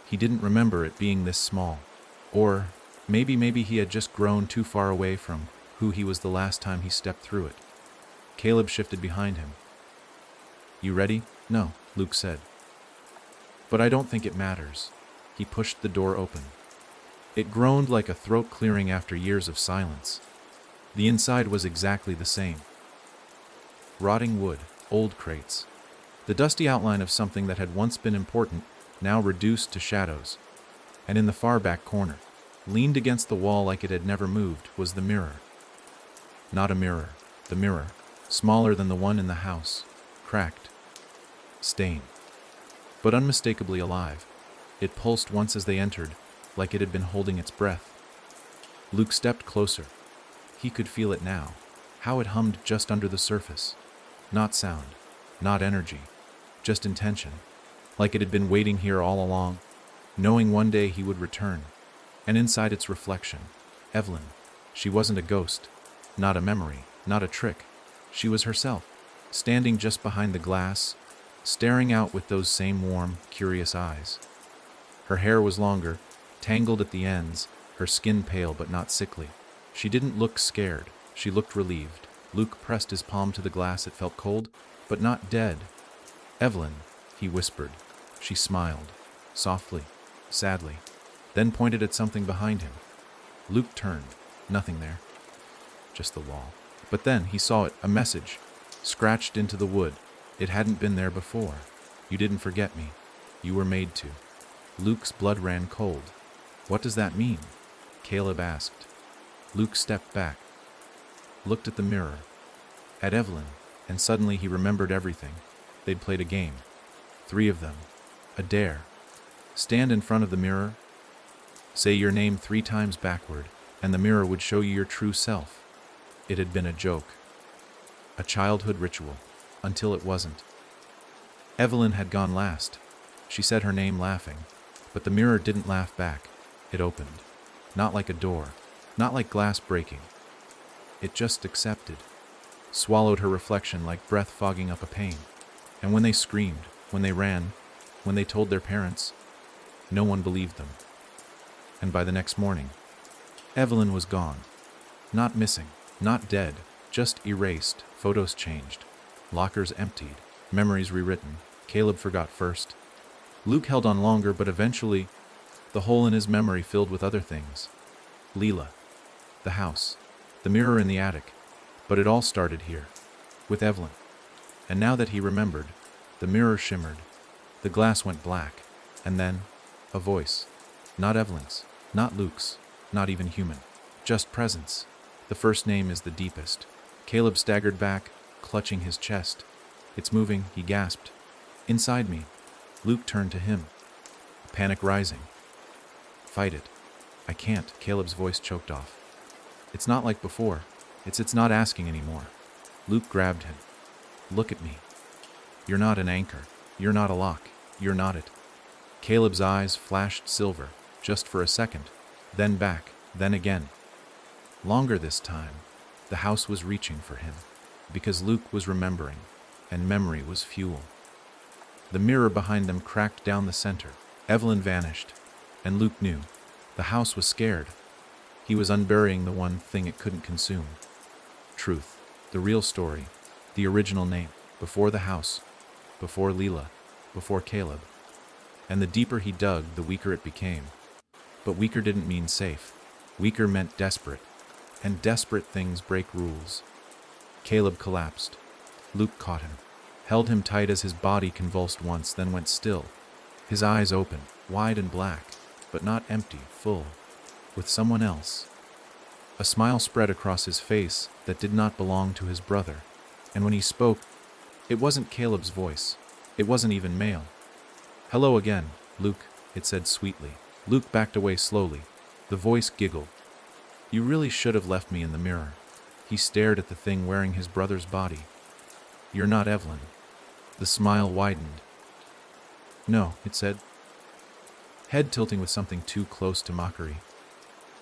He didn't remember it being this small. Or maybe he had just grown too far away from who he was the last time he stepped through it. Caleb shifted behind him. You ready? No, Luke said. But I don't think it matters. He pushed the door open. It groaned like a throat clearing after years of silence. The inside was exactly the same. Rotting wood, old crates. The dusty outline of something that had once been important, now reduced to shadows. And in the far back corner, leaned against the wall like it had never moved, was the mirror. Not a mirror. The mirror, smaller than the one in the house, cracked, stained, but unmistakably alive. It pulsed once as they entered, like it had been holding its breath. Luke stepped closer. He could feel it now, how it hummed just under the surface. Not sound, not energy, just intention, like it had been waiting here all along, knowing one day he would return. And inside its reflection, Evelyn. She wasn't a ghost, not a memory, not a trick. She was herself, standing just behind the glass, staring out with those same warm, curious eyes. Her hair was longer, tangled at the ends, her skin pale but not sickly. She didn't look scared, she looked relieved. Luke pressed his palm to the glass. It felt cold, but not dead. Evelyn, he whispered. She smiled, softly, sadly, then pointed at something behind him. Luke turned. Nothing there. Just the wall. But then he saw it, a message, scratched into the wood. It hadn't been there before. You didn't forget me. You were made to. Luke's blood ran cold. What does that mean? Caleb asked. Luke stepped back, looked at the mirror, at Evelyn, and suddenly he remembered everything. They'd played a game. 3 of them. A dare. Stand in front of the mirror, say your name 3 times backward, and the mirror would show you your true self. It had been a joke. A childhood ritual, until it wasn't. Evelyn had gone last. She said her name laughing, but the mirror didn't laugh back. It opened. Not like a door, not like glass breaking. It just accepted, swallowed her reflection like breath fogging up a pain. And when they screamed, when they ran, when they told their parents, no one believed them. And by the next morning, Evelyn was gone. Not missing, not dead, just erased, photos changed, lockers emptied, memories rewritten. Caleb forgot first. Luke held on longer, but eventually, the hole in his memory filled with other things. Leela, the house, the mirror in the attic. But it all started here, with Evelyn. And now that he remembered, the mirror shimmered, the glass went black, and then, a voice. Not Evelyn's, not Luke's, not even human. Just presence. The first name is the deepest. Caleb staggered back, clutching his chest. It's moving, he gasped. Inside me. Luke turned to him, panic rising. Fight it. I can't, Caleb's voice choked off. It's not like before. It's not asking anymore. Luke grabbed him. Look at me. You're not an anchor. You're not a lock. You're not it. Caleb's eyes flashed silver, just for a second, then back, then again. Longer this time. The house was reaching for him, because Luke was remembering, and memory was fuel. The mirror behind them cracked down the center. Evelyn vanished, and Luke knew. The house was scared. He was unburying the one thing it couldn't consume. Truth, the real story, the original name, before the house, before Leela, before Caleb. And the deeper he dug, the weaker it became. But weaker didn't mean safe. Weaker meant desperate. And desperate things break rules. Caleb collapsed. Luke caught him, held him tight as his body convulsed once, then went still. His eyes open, wide and black, but not empty, full, with someone else. A smile spread across his face that did not belong to his brother, and when he spoke, it wasn't Caleb's voice. It wasn't even male. Hello again, Luke, it said sweetly. Luke backed away slowly. The voice giggled. You really should have left me in the mirror. He stared at the thing wearing his brother's body. You're not Evelyn. The smile widened. No, it said, head tilting with something too close to mockery.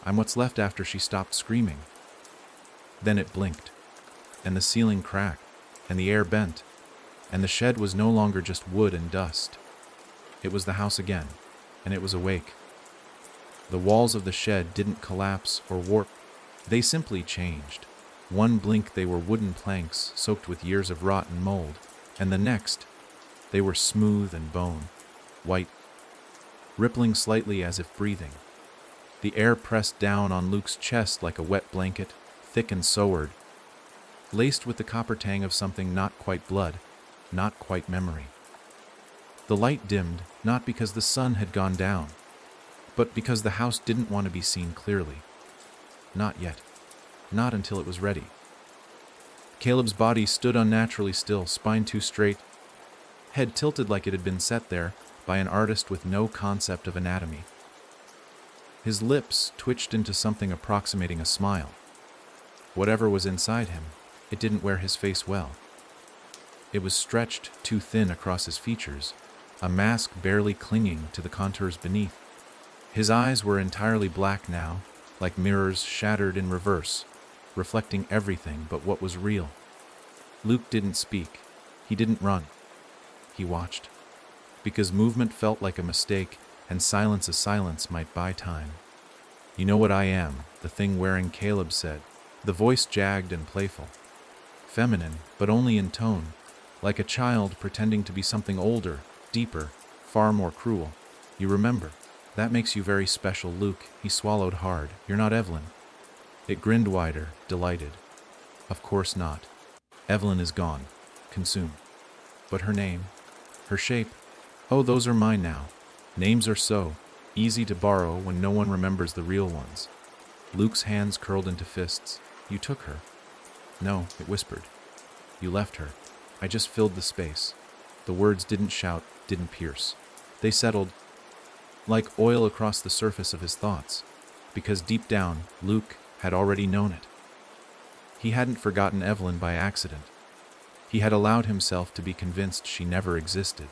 I'm what's left after she stopped screaming. Then it blinked, and the ceiling cracked, and the air bent, and the shed was no longer just wood and dust. It was the house again, and it was awake. The walls of the shed didn't collapse or warp. They simply changed. One blink they were wooden planks soaked with years of rot and mold, and the next, they were smooth and bone, white, rippling slightly as if breathing. The air pressed down on Luke's chest like a wet blanket, thick and soured, laced with the copper tang of something not quite blood, not quite memory. The light dimmed, not because the sun had gone down, but because the house didn't want to be seen clearly. Not yet. Not until it was ready. Caleb's body stood unnaturally still, spine too straight, head tilted like it had been set there by an artist with no concept of anatomy. His lips twitched into something approximating a smile. Whatever was inside him, it didn't wear his face well. It was stretched too thin across his features, a mask barely clinging to the contours beneath. His eyes were entirely black now, like mirrors shattered in reverse, reflecting everything but what was real. Luke didn't speak. He didn't run. He watched. Because movement felt like a mistake, and silence a silence might buy time. You know what I am, the thing wearing Caleb said, the voice jagged and playful. Feminine, but only in tone, like a child pretending to be something older, deeper, far more cruel. You remember. That makes you very special, Luke. He swallowed hard. You're not Evelyn. It grinned wider, delighted. Of course not. Evelyn is gone, consumed. But her name, her shape, oh, those are mine now. Names are so easy to borrow when no one remembers the real ones. Luke's hands curled into fists. You took her. No, it whispered. You left her. I just filled the space. The words didn't shout, didn't pierce. They settled like oil across the surface of his thoughts, because deep down, Luke had already known it. He hadn't forgotten Evelyn by accident. He had allowed himself to be convinced she never existed,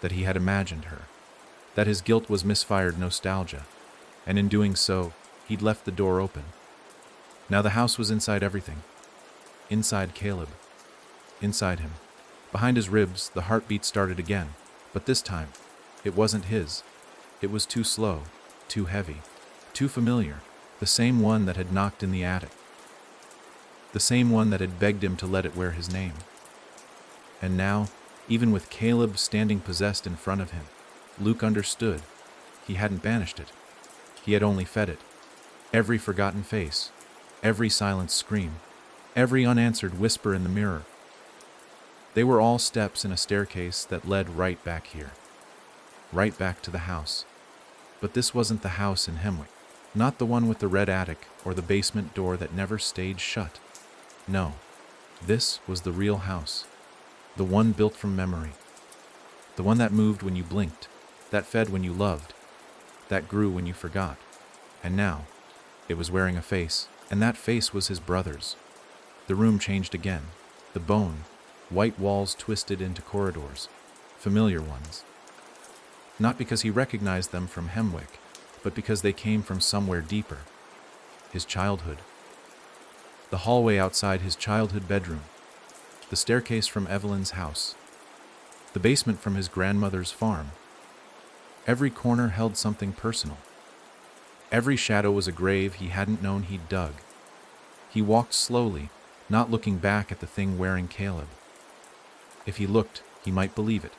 that he had imagined her, that his guilt was misfired nostalgia, and in doing so, he'd left the door open. Now the house was inside everything. Inside Caleb. Inside him. Behind his ribs, the heartbeat started again, but this time, it wasn't his. It was too slow, too heavy, too familiar, the same one that had knocked in the attic. the same one that had begged him to let it wear his name. And now, even with Caleb standing possessed in front of him, Luke understood. He hadn't banished it. He had only fed it. Every forgotten face, every silenced scream, every unanswered whisper in the mirror. They were all steps in a staircase that led right back here. Right back to the house. But this wasn't the house in Hemwick. Not the one with the red attic or the basement door that never stayed shut. No, this was the real house. The one built from memory. The one that moved when you blinked, that fed when you loved, that grew when you forgot. And now, it was wearing a face, and that face was his brother's. The room changed again. The bone, white walls twisted into corridors, familiar ones. Not because he recognized them from Hemwick, but because they came from somewhere deeper. His childhood. The hallway outside his childhood bedroom. The staircase from Evelyn's house. The basement from his grandmother's farm. Every corner held something personal. Every shadow was a grave he hadn't known he'd dug. He walked slowly, not looking back at the thing wearing Caleb. If he looked, he might believe it,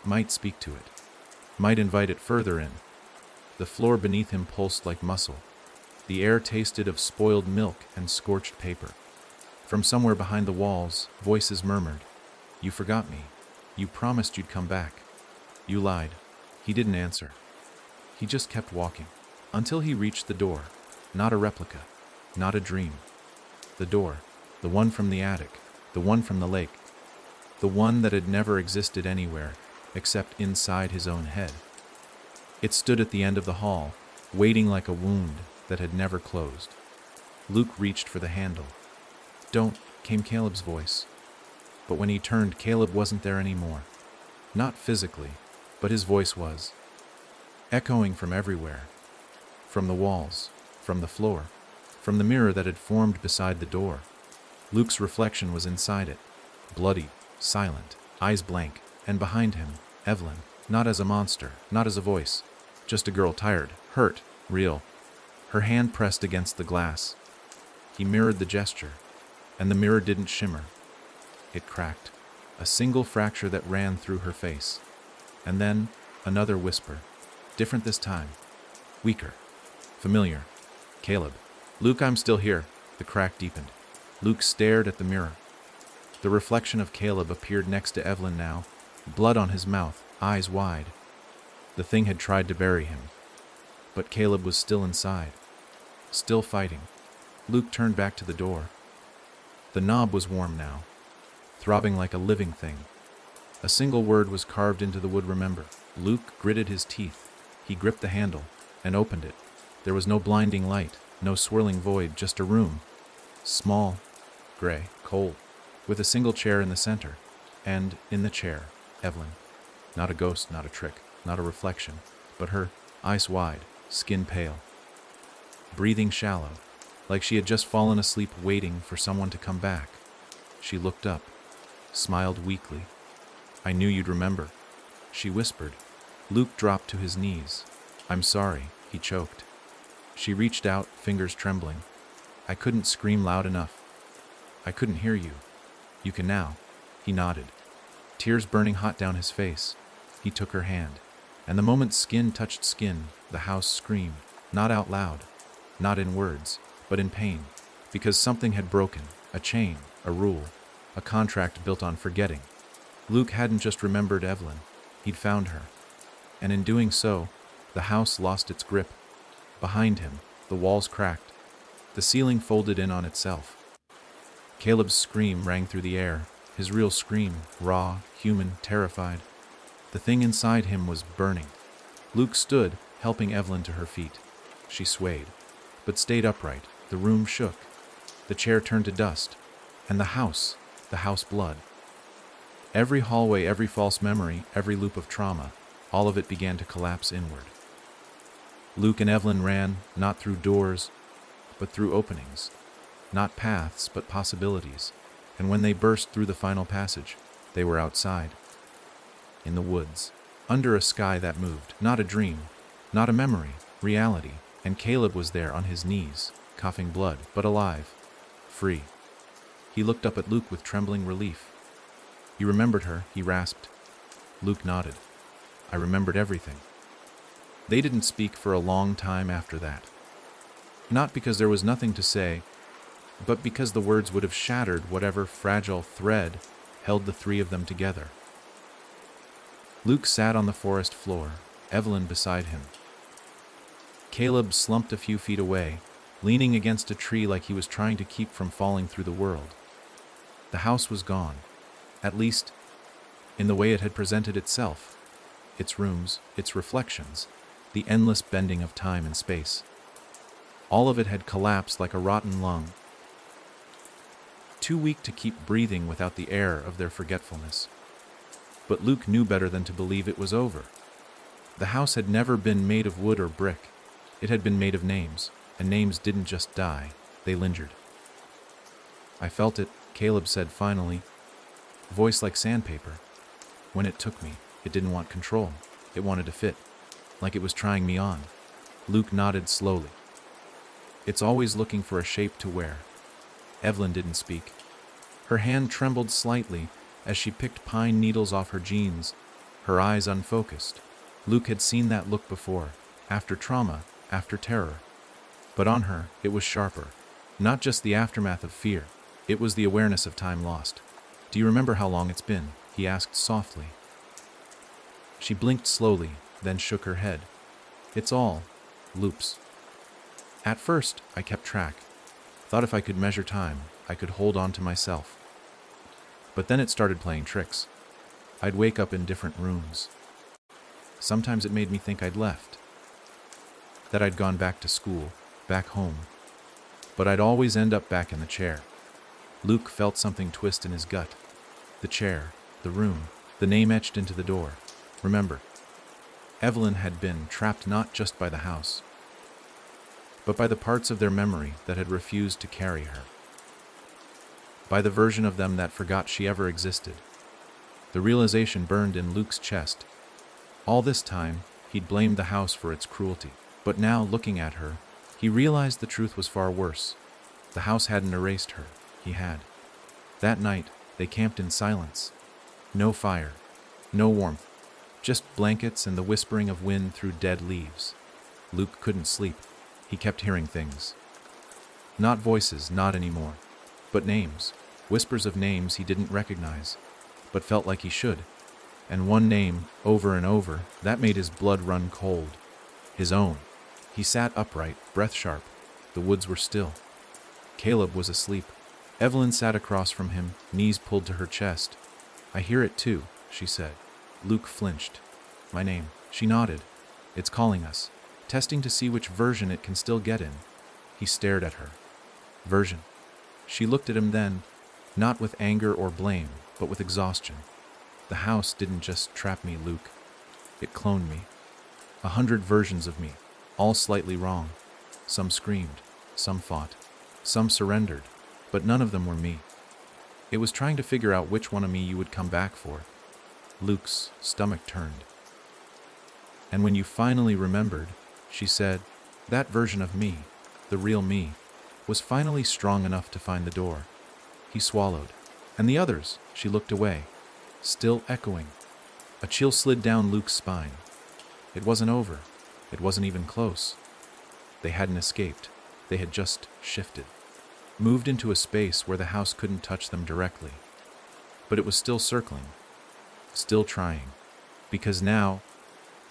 might speak to it, might invite it further in. The floor beneath him pulsed like muscle. The air tasted of spoiled milk and scorched paper. From somewhere behind the walls, voices murmured, "You forgot me. You promised you'd come back. You lied." He didn't answer. He just kept walking, until he reached the door. Not a replica, not a dream. The door, the one from the attic, the one from the lake, the one that had never existed anywhere except inside his own head. It stood at the end of the hall, waiting like a wound that had never closed. Luke reached for the handle. "Don't," came Caleb's voice. But when he turned, Caleb wasn't there anymore. Not physically, but his voice was. Echoing from everywhere. From the walls, from the floor, from the mirror that had formed beside the door. Luke's reflection was inside it, bloody, silent, eyes blank, and behind him, Evelyn, not as a monster, not as a voice, just a girl tired, hurt, real. Her hand pressed against the glass. He mirrored the gesture, and the mirror didn't shimmer. It cracked, a single fracture that ran through her face. And then, another whisper, different this time, weaker, familiar. "Caleb." "Luke, I'm still here." The crack deepened. Luke stared at the mirror. The reflection of Caleb appeared next to Evelyn now, blood on his mouth, eyes wide. The thing had tried to bury him. But Caleb was still inside, still fighting. Luke turned back to the door. The knob was warm now, throbbing like a living thing. A single word was carved into the wood, "Remember." Luke gritted his teeth. He gripped the handle and opened it. There was no blinding light, no swirling void, just a room. Small, gray, cold, with a single chair in the center. And in the chair, Evelyn. Not a ghost, not a trick, not a reflection, but her, eyes wide, skin pale. Breathing shallow, like she had just fallen asleep waiting for someone to come back. She looked up, smiled weakly. "I knew you'd remember," she whispered. Luke dropped to his knees. "I'm sorry," he choked. She reached out, fingers trembling. "I couldn't scream loud enough. I couldn't hear you. You can now." He nodded, tears burning hot down his face. He took her hand, and the moment skin touched skin, the house screamed, not out loud, not in words, but in pain, because something had broken, a chain, a rule, a contract built on forgetting. Luke hadn't just remembered Evelyn, he'd found her. And in doing so, the house lost its grip. Behind him, the walls cracked. The ceiling folded in on itself. Caleb's scream rang through the air, his real scream, raw, human, terrified. The thing inside him was burning. Luke stood, helping Evelyn to her feet. She swayed, but stayed upright. The room shook. The chair turned to dust. And the house blood. Every hallway, every false memory, every loop of trauma, all of it began to collapse inward. Luke and Evelyn ran, not through doors, but through openings. Not paths, but possibilities. And when they burst through the final passage, they were outside. In the woods, under a sky that moved. Not a dream, not a memory, reality. And Caleb was there on his knees, coughing blood, but alive, free. He looked up at Luke with trembling relief. You remembered her, he rasped. Luke nodded. I remembered everything. They didn't speak for a long time after that. Not because there was nothing to say, but because the words would have shattered whatever fragile thread held the three of them together. Luke sat on the forest floor, Evelyn beside him. Caleb slumped a few feet away, leaning against a tree like he was trying to keep from falling through the world. The house was gone, at least in the way it had presented itself, its rooms, its reflections, the endless bending of time and space. All of it had collapsed like a rotten lung, too weak to keep breathing without the air of their forgetfulness. But Luke knew better than to believe it was over. The house had never been made of wood or brick. It had been made of names, and names didn't just die, they lingered. I felt it, Caleb said finally, voice like sandpaper. When it took me, it didn't want control. It wanted to fit, like it was trying me on. Luke nodded slowly. It's always looking for a shape to wear. Evelyn didn't speak. Her hand trembled slightly as she picked pine needles off her jeans, her eyes unfocused. Luke had seen that look before, after trauma, after terror. But on her, it was sharper. Not just the aftermath of fear, it was the awareness of time lost. Do you remember how long it's been? He asked softly. She blinked slowly, then shook her head. It's all loops. At first, I kept track. Thought if I could measure time, I could hold on to myself. But then it started playing tricks. I'd wake up in different rooms. Sometimes it made me think I'd left, that I'd gone back to school, back home. But I'd always end up back in the chair. Luke felt something twist in his gut. The chair, the room, the name etched into the door. Remember, Evelyn had been trapped not just by the house, but by the parts of their memory that had refused to carry her. By the version of them that forgot she ever existed. The realization burned in Luke's chest. All this time, he'd blamed the house for its cruelty. But now, looking at her, he realized the truth was far worse. The house hadn't erased her. He had. That night, they camped in silence. No fire, no warmth, just blankets and the whispering of wind through dead leaves. Luke couldn't sleep. He kept hearing things. Not voices, not anymore, but names, whispers of names he didn't recognize, but felt like he should. And one name, over and over, that made his blood run cold. His own. He sat upright, breath sharp. The woods were still. Caleb was asleep. Evelyn sat across from him, knees pulled to her chest. I hear it too, she said. Luke flinched. My name. She nodded. It's calling us, testing to see which version it can still get in. He stared at her. Version. She looked at him then, not with anger or blame, but with exhaustion. The house didn't just trap me, Luke. It cloned me. 100 versions of me, all slightly wrong. Some screamed, some fought, some surrendered, but none of them were me. It was trying to figure out which one of me you would come back for. Luke's stomach turned. And when you finally remembered, she said, that version of me, the real me, was finally strong enough to find the door. He swallowed. And the others, she looked away, still echoing. A chill slid down Luke's spine. It wasn't over. It wasn't even close. They hadn't escaped. They had just shifted. Moved into a space where the house couldn't touch them directly. But it was still circling. Still trying. Because now,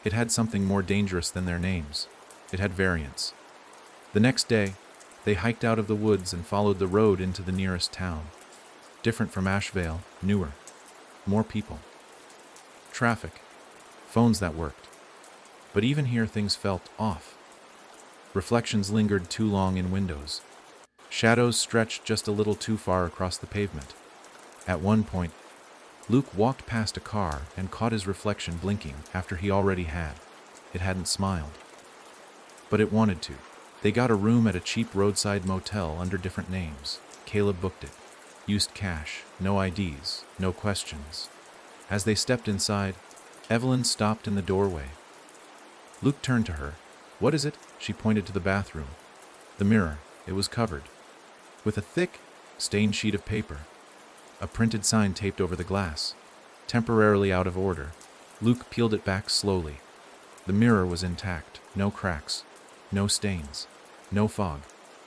it had something more dangerous than their names. It had variants. The next day, they hiked out of the woods and followed the road into the nearest town. Different from Ashevale, newer. More people. Traffic. Phones that worked. But even here things felt off. Reflections lingered too long in windows. Shadows stretched just a little too far across the pavement. At one point, Luke walked past a car and caught his reflection blinking after he already had. It hadn't smiled. But it wanted to. They got a room at a cheap roadside motel under different names. Caleb booked it. Used cash, no IDs, no questions. As they stepped inside, Evelyn stopped in the doorway. Luke turned to her. What is it? She pointed to the bathroom. The mirror. It was covered with a thick, Stained sheet of paper. A printed sign taped over the glass. Temporarily out of order. Luke peeled it back slowly. The mirror was intact. No cracks. No stains. No fog.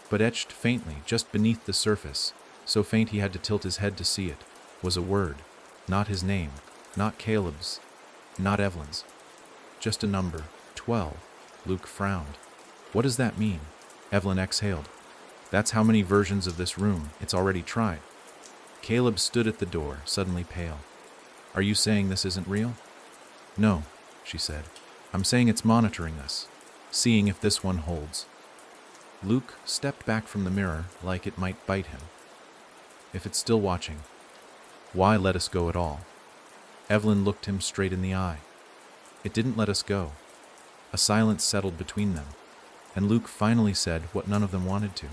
But etched faintly just beneath the surface, so faint he had to tilt his head to see it, was a word. Not his name. Not Caleb's. Not Evelyn's. Just a number. 12. Luke frowned. What does that mean? Evelyn exhaled. That's how many versions of this room it's already tried. Caleb stood at the door, suddenly pale. Are you saying this isn't real? No, she said. I'm saying it's monitoring us, seeing if this one holds. Luke stepped back from the mirror like it might bite him. If it's still watching, why let us go at all? Evelyn looked him straight in the eye. It didn't let us go. A silence settled between them, and Luke finally said what none of them wanted to.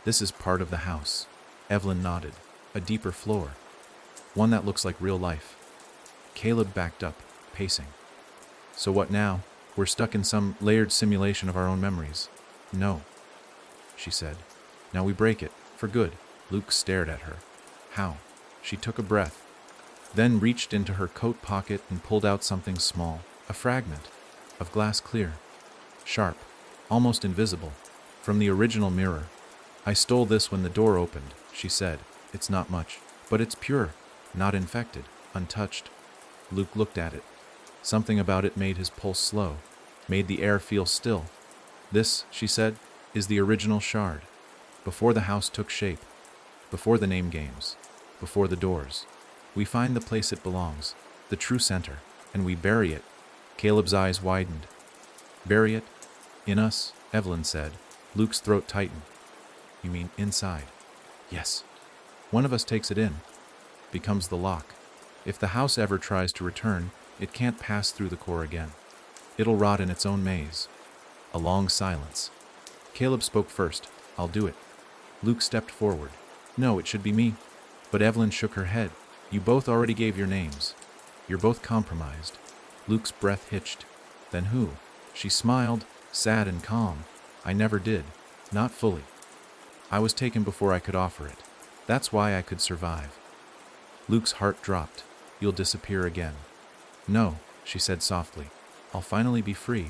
This is part of the house. Evelyn nodded. A deeper floor. One that looks like real life. Caleb backed up, pacing. So what now? We're stuck in some layered simulation of our own memories. No, she said. Now we break it, for good. Luke stared at her. How? She took a breath, then reached into her coat pocket and pulled out something small, a fragment of glass clear, sharp, almost invisible, from the original mirror. I stole this when the door opened, she said. It's not much, but it's pure, not infected, untouched. Luke looked at it. Something about it made his pulse slow, made the air feel still. This, she said, is the original shard. Before the house took shape, before the name games, before the doors. We find the place it belongs, the true center, and we bury it. Caleb's eyes widened. Bury it? In us, Evelyn said. Luke's throat tightened. You mean inside? Yes. One of us takes it in, becomes the lock. If the house ever tries to return, it can't pass through the core again. It'll rot in its own maze. A long silence. Caleb spoke first. I'll do it. Luke stepped forward. No, it should be me. But Evelyn shook her head. You both already gave your names. You're both compromised. Luke's breath hitched. Then who? She smiled, sad and calm. I never did. Not fully. I was taken before I could offer it. That's why I could survive. Luke's heart dropped. You'll disappear again. No, she said softly. I'll finally be free.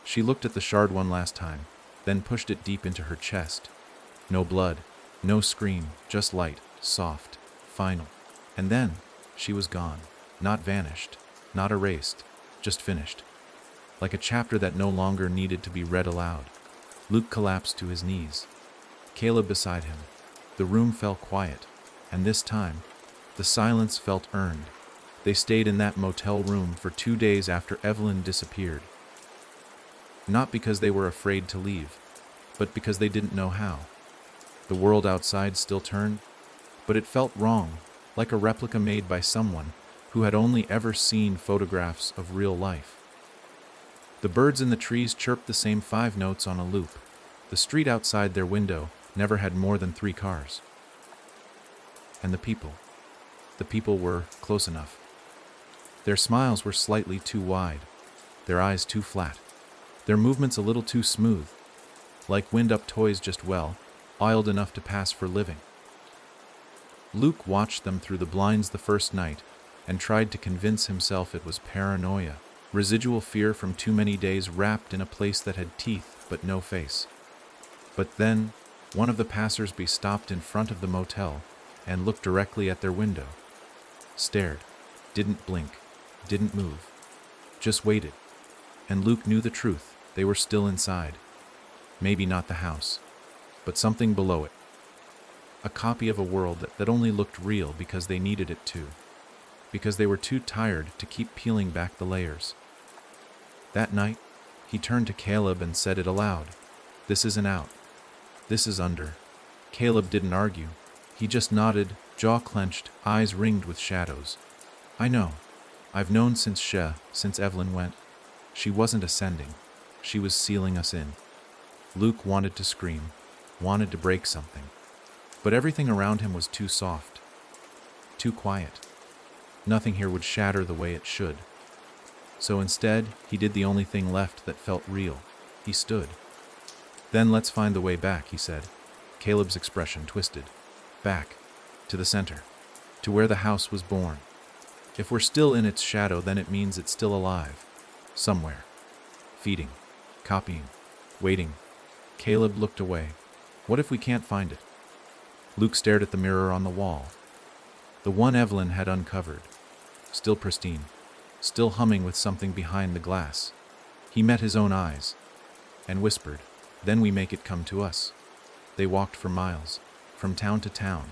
She looked at the shard one last time, then pushed it deep into her chest. No blood, no scream, just light, soft, final. And then, she was gone. Not vanished, not erased, just finished. Like a chapter that no longer needed to be read aloud. Luke collapsed to his knees. Caleb beside him. The room fell quiet, and this time, the silence felt earned. They stayed in that motel room for 2 days after Evelyn disappeared. Not because they were afraid to leave, but because they didn't know how. The world outside still turned, but it felt wrong, like a replica made by someone who had only ever seen photographs of real life. The birds in the trees chirped the same 5 notes on a loop. The street outside their window never had more than 3 cars. And the people were close enough. Their smiles were slightly too wide, their eyes too flat, their movements a little too smooth, like wind-up toys just well, oiled enough to pass for living. Luke watched them through the blinds the first night and tried to convince himself it was paranoia, residual fear from too many days wrapped in a place that had teeth but no face. But then, one of the passers-by stopped in front of the motel and looked directly at their window. Stared, didn't blink, didn't move, just waited. And Luke knew the truth. They were still inside. Maybe not the house, but something below it. A copy of a world that only looked real because they needed it to. Because they were too tired to keep peeling back the layers. That night, he turned to Caleb and said it aloud. This isn't out. This is under. Caleb didn't argue. He just nodded, jaw clenched, eyes ringed with shadows. I know. I've known since Evelyn went. She wasn't ascending. She was sealing us in. Luke wanted to scream, wanted to break something. But everything around him was too soft, too quiet. Nothing here would shatter the way it should. So instead, he did the only thing left that felt real. He stood. Then let's find the way back, he said. Caleb's expression twisted. back, to the center, to where the house was born. If we're still in its shadow, then it means it's still alive. Somewhere. Feeding. Copying. Waiting. Caleb looked away. What if we can't find it? Luke stared at the mirror on the wall. The one Evelyn had uncovered. Still pristine. Still humming with something behind the glass. He met his own eyes. And whispered, "Then we make it come to us." They walked for miles. From town to town.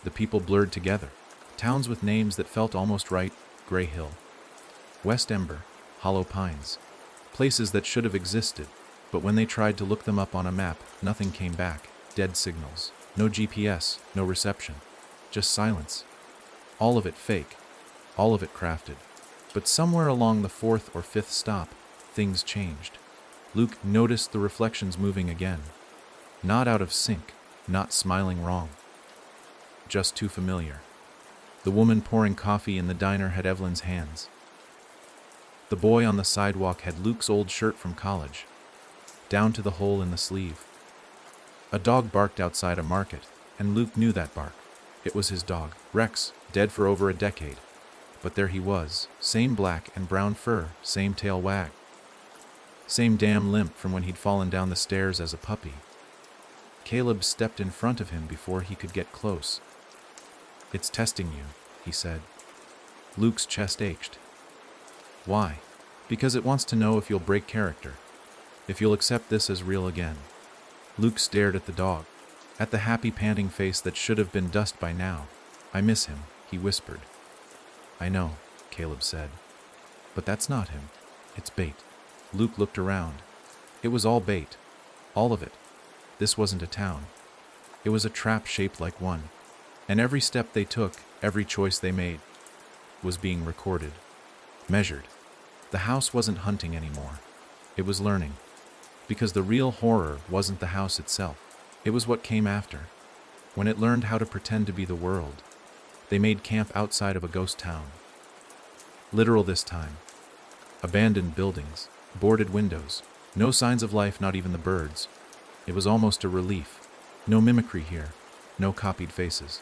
The people blurred together. Towns with names that felt almost right. Gray Hill. West Ember. Hollow Pines. Places that should have existed, but when they tried to look them up on a map, nothing came back. Dead signals. No GPS, no reception. Just silence. All of it fake. All of it crafted. But somewhere along the fourth or fifth stop, things changed. Luke noticed the reflections moving again. Not out of sync, not smiling wrong. Just too familiar. The woman pouring coffee in the diner had Evelyn's hands. The boy on the sidewalk had Luke's old shirt from college, down to the hole in the sleeve. A dog barked outside a market, and Luke knew that bark. It was his dog, Rex, dead for over a decade. But there he was, same black and brown fur, same tail wag. Same damn limp from when he'd fallen down the stairs as a puppy. Caleb stepped in front of him before he could get close. "It's testing you," he said. Luke's chest ached. "Why?" "Because it wants to know if you'll break character. If you'll accept this as real again." Luke stared at the dog, at the happy panting face that should have been dust by now. "I miss him," he whispered. "I know," Caleb said. "But that's not him. It's bait." Luke looked around. It was all bait. All of it. This wasn't a town. It was a trap shaped like one. And every step they took, every choice they made, was being recorded, measured. The house wasn't hunting anymore. It was learning. Because the real horror wasn't the house itself. It was what came after. When it learned how to pretend to be the world. They made camp outside of a ghost town. Literal this time. Abandoned buildings, boarded windows, no signs of life, not even the birds. It was almost a relief. No mimicry here, no copied faces.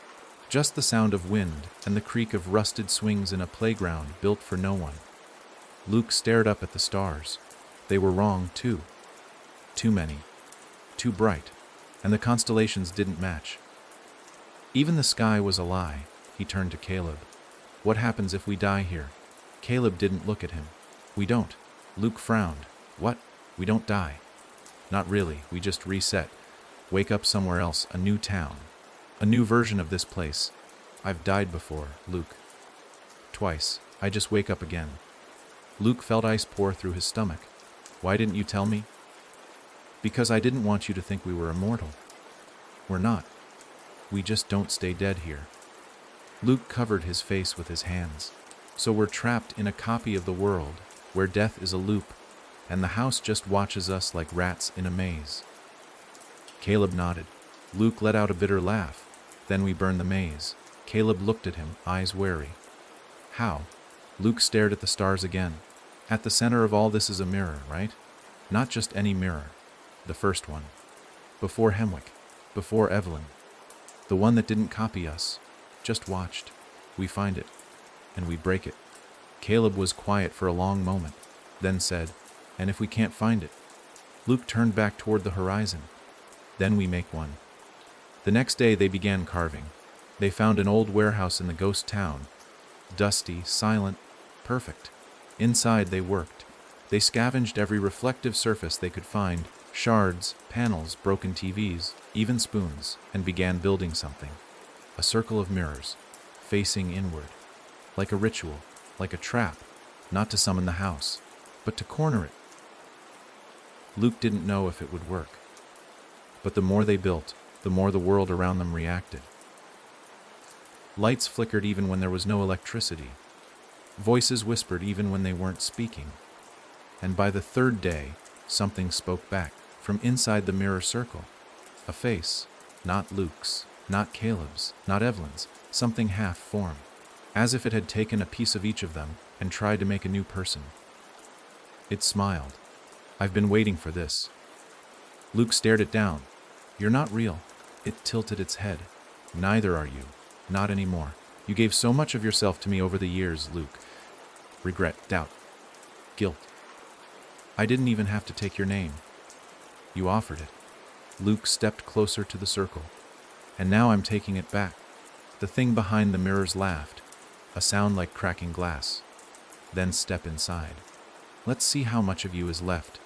Just the sound of wind and the creak of rusted swings in a playground built for no one. Luke stared up at the stars. They were wrong, too. Too many. Too bright. And the constellations didn't match. Even the sky was a lie. He turned to Caleb. "What happens if we die here?" Caleb didn't look at him. "We don't." Luke frowned. "What? We don't die?" "Not really. We just reset. Wake up somewhere else, a new town. A new version of this place. I've died before, Luke. Twice. I just wake up again." Luke felt ice pour through his stomach. "Why didn't you tell me?" "Because I didn't want you to think we were immortal. We're not. We just don't stay dead here." Luke covered his face with his hands. "So we're trapped in a copy of the world, where death is a loop, and the house just watches us like rats in a maze." Caleb nodded. Luke let out a bitter laugh. "Then we burn the maze." Caleb looked at him, eyes wary. "How?" Luke stared at the stars again. "At the center of all this is a mirror, right? Not just any mirror. The first one. Before Hemwick. Before Evelyn. The one that didn't copy us. Just watched. We find it. And we break it." Caleb was quiet for a long moment, then said, "And if we can't find it?" Luke turned back toward the horizon. "Then we make one." The next day they began carving. They found an old warehouse in the ghost town. Dusty, silent, perfect. Inside they worked. They scavenged every reflective surface they could find, shards, panels, broken TVs, even spoons, and began building something. A circle of mirrors, facing inward. Like a ritual, like a trap, not to summon the house, but to corner it. Luke didn't know if it would work. But the more they built, the more the world around them reacted. Lights flickered even when there was no electricity. Voices whispered even when they weren't speaking. And by the third day, something spoke back from inside the mirror circle. A face, not Luke's, not Caleb's, not Evelyn's, something half-formed, as if it had taken a piece of each of them and tried to make a new person. It smiled. "I've been waiting for this." Luke stared it down. "You're not real." It tilted its head. Neither are you. Not anymore. You gave so much of yourself to me over the years, Luke. Regret, doubt, guilt. I didn't even have to take your name. You offered it. Luke stepped closer to the circle. And now I'm taking it back. The thing behind the mirrors laughed, a sound like cracking glass. Then step inside. Let's see how much of you is left.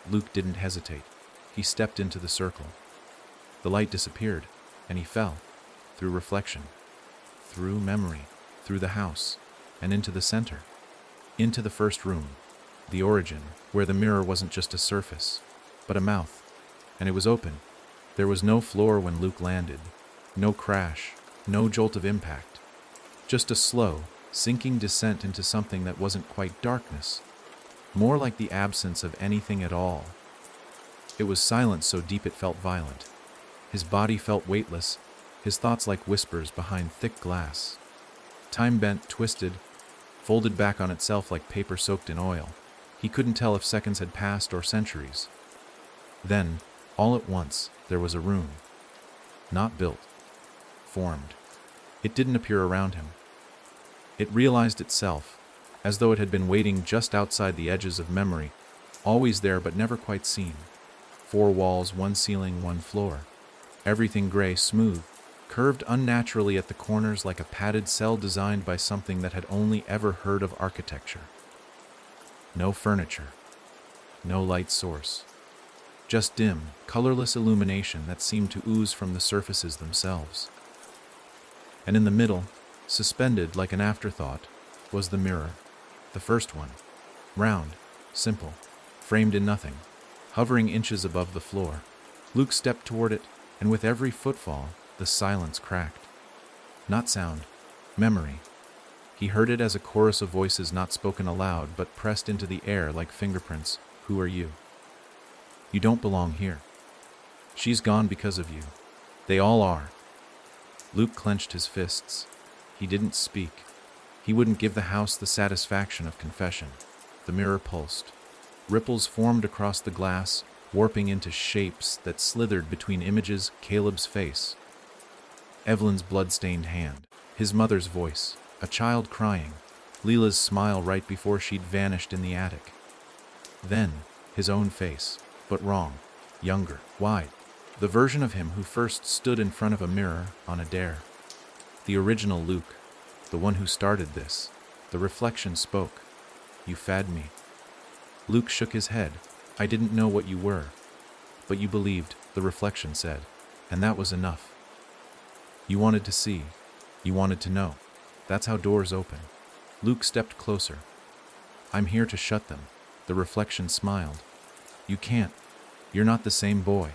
Luke didn't hesitate. He stepped into the circle. The light disappeared, and he fell, through reflection, through memory, through the house, and into the center, into the first room, the origin, where the mirror wasn't just a surface, but a mouth, and it was open. There was no floor when Luke landed, no crash, no jolt of impact, just a slow, sinking descent into something that wasn't quite darkness, more like the absence of anything at all. It was silence so deep it felt violent. His body felt weightless, his thoughts like whispers behind thick glass. Time bent, twisted, folded back on itself like paper soaked in oil. He couldn't tell if seconds had passed or centuries. Then, all at once, there was a room. Not built. Formed. It didn't appear around him. It realized itself, as though it had been waiting just outside the edges of memory, always there but never quite seen. 4 walls, 1 ceiling, 1 floor. Everything gray, smooth, curved unnaturally at the corners like a padded cell designed by something that had only ever heard of architecture. No furniture. No light source. Just dim, colorless illumination that seemed to ooze from the surfaces themselves. And in the middle, suspended like an afterthought, was the mirror. The first one. Round, simple, framed in nothing, hovering inches above the floor. Luke stepped toward it, and with every footfall, the silence cracked. Not sound, memory. He heard it as a chorus of voices not spoken aloud, but pressed into the air like fingerprints. Who are you? You don't belong here. She's gone because of you. They all are. Luke clenched his fists. He didn't speak. He wouldn't give the house the satisfaction of confession. The mirror pulsed. Ripples formed across the glass, warping into shapes that slithered between images. Caleb's face, Evelyn's blood-stained hand, his mother's voice, a child crying, Leela's smile right before she'd vanished in the attic. Then, his own face, but wrong, younger, wide, the version of him who first stood in front of a mirror on a dare. The original Luke, the one who started this. The reflection spoke. You fed me. Luke shook his head. I didn't know what you were. But you believed, the reflection said, and that was enough. You wanted to see. You wanted to know. That's how doors open. Luke stepped closer. I'm here to shut them. The reflection smiled. You can't. You're not the same boy.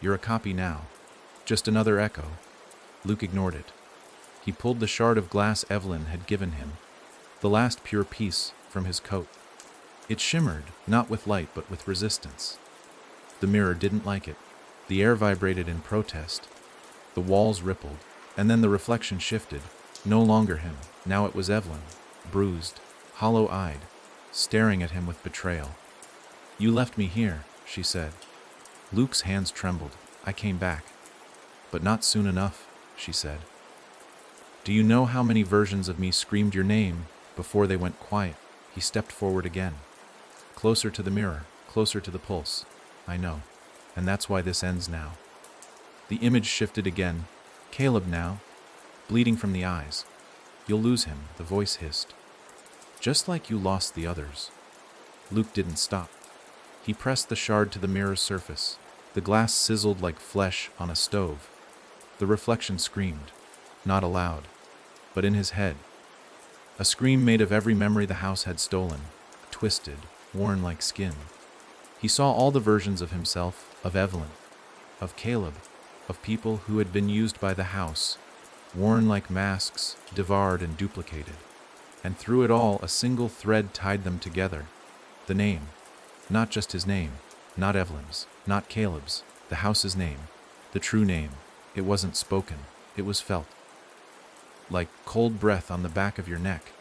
You're a copy now. Just another echo. Luke ignored it. He pulled the shard of glass Evelyn had given him, the last pure piece from his coat. It shimmered, not with light but with resistance. The mirror didn't like it. The air vibrated in protest. The walls rippled, and then the reflection shifted. No longer him. Now it was Evelyn, bruised, hollow-eyed, staring at him with betrayal. You left me here, she said. Luke's hands trembled. I came back. But not soon enough, she said. Do you know how many versions of me screamed your name before they went quiet? He stepped forward again. Closer to the mirror, closer to the pulse. I know. And that's why this ends now. The image shifted again. Caleb now, bleeding from the eyes. You'll lose him, the voice hissed. Just like you lost the others. Luke didn't stop. He pressed the shard to the mirror's surface. The glass sizzled like flesh on a stove. The reflection screamed, not aloud, but in his head. A scream made of every memory the house had stolen, twisted, worn like skin. He saw all the versions of himself, of Evelyn, of Caleb, of people who had been used by the house, worn like masks, devoured and duplicated. And through it all, a single thread tied them together. The name. Not just his name, not Evelyn's, not Caleb's, the house's name, the true name. It wasn't spoken, it was felt. Like cold breath on the back of your neck.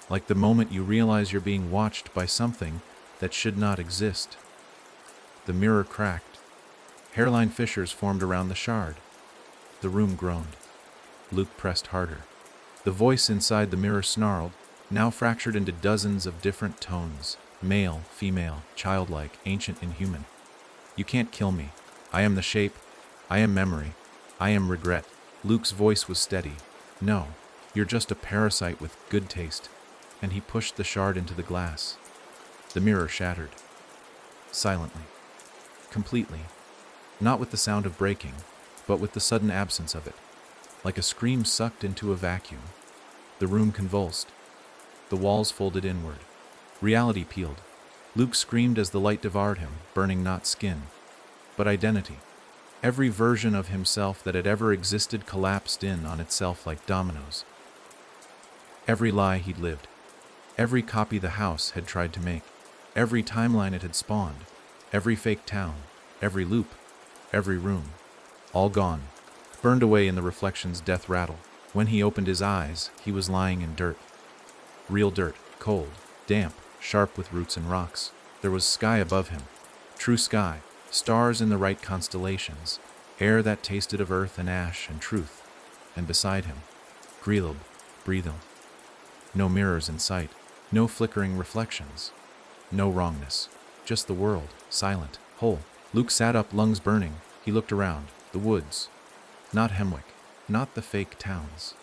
Like the moment you realize you're being watched by something that should not exist. The mirror cracked. Hairline fissures formed around the shard. The room groaned. Luke pressed harder. The voice inside the mirror snarled, now fractured into dozens of different tones: male, female, childlike, ancient, inhuman. You can't kill me. I am the shape. I am memory. I am regret. Luke's voice was steady. No, you're just a parasite with good taste. And he pushed the shard into the glass. The mirror shattered. Silently. Completely. Not with the sound of breaking, but with the sudden absence of it. Like a scream sucked into a vacuum. The room convulsed. The walls folded inward. Reality peeled. Luke screamed as the light devoured him, burning not skin, but identity. Every version of himself that had ever existed collapsed in on itself like dominoes. Every lie he'd lived. Every copy the house had tried to make. Every timeline it had spawned. Every fake town. Every loop. Every room. All gone. Burned away in the reflection's death rattle. When he opened his eyes, he was lying in dirt. Real dirt, cold, damp, sharp with roots and rocks. There was sky above him. True sky. Stars in the right constellations. Air that tasted of earth and ash and truth. And beside him, Grelub, breathing. No mirrors in sight. No flickering reflections. No wrongness. Just the world, silent, whole. Luke sat up, lungs burning. He looked around. The woods. Not Hemwick. Not the fake towns.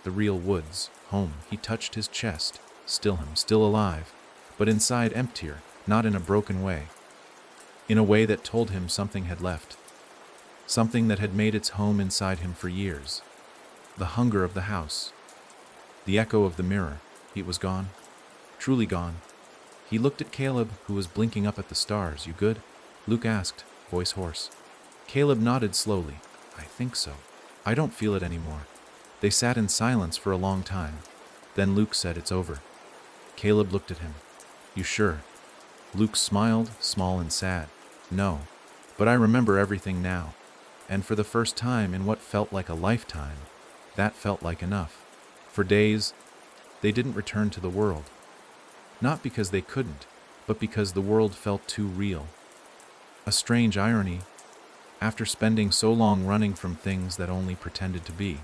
The real woods. Home. He touched his chest. Still him. Still alive. But inside emptier. Not in a broken way. In a way that told him something had left. Something that had made its home inside him for years. The hunger of the house. The echo of the mirror. It was gone. Truly gone. He looked at Caleb, who was blinking up at the stars. You good? Luke asked, voice hoarse. Caleb nodded slowly. I think so. I don't feel it anymore. They sat in silence for a long time. Then Luke said, it's over. Caleb looked at him. You sure? Luke smiled, small and sad. No. But I remember everything now. And for the first time in what felt like a lifetime, that felt like enough. For days, they didn't return to the world. Not because they couldn't, but because the world felt too real. A strange irony, after spending so long running from things that only pretended to be.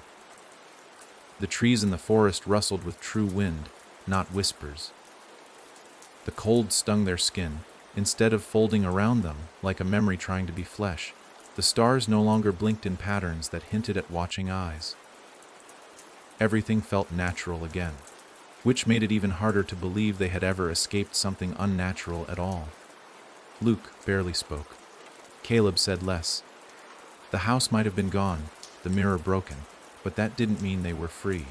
The trees in the forest rustled with true wind, not whispers. The cold stung their skin, instead of folding around them like a memory trying to be flesh. The stars no longer blinked in patterns that hinted at watching eyes. Everything felt natural again, which made it even harder to believe they had ever escaped something unnatural at all. Luke barely spoke. Caleb said less. The house might have been gone, the mirror broken, but that didn't mean they were free.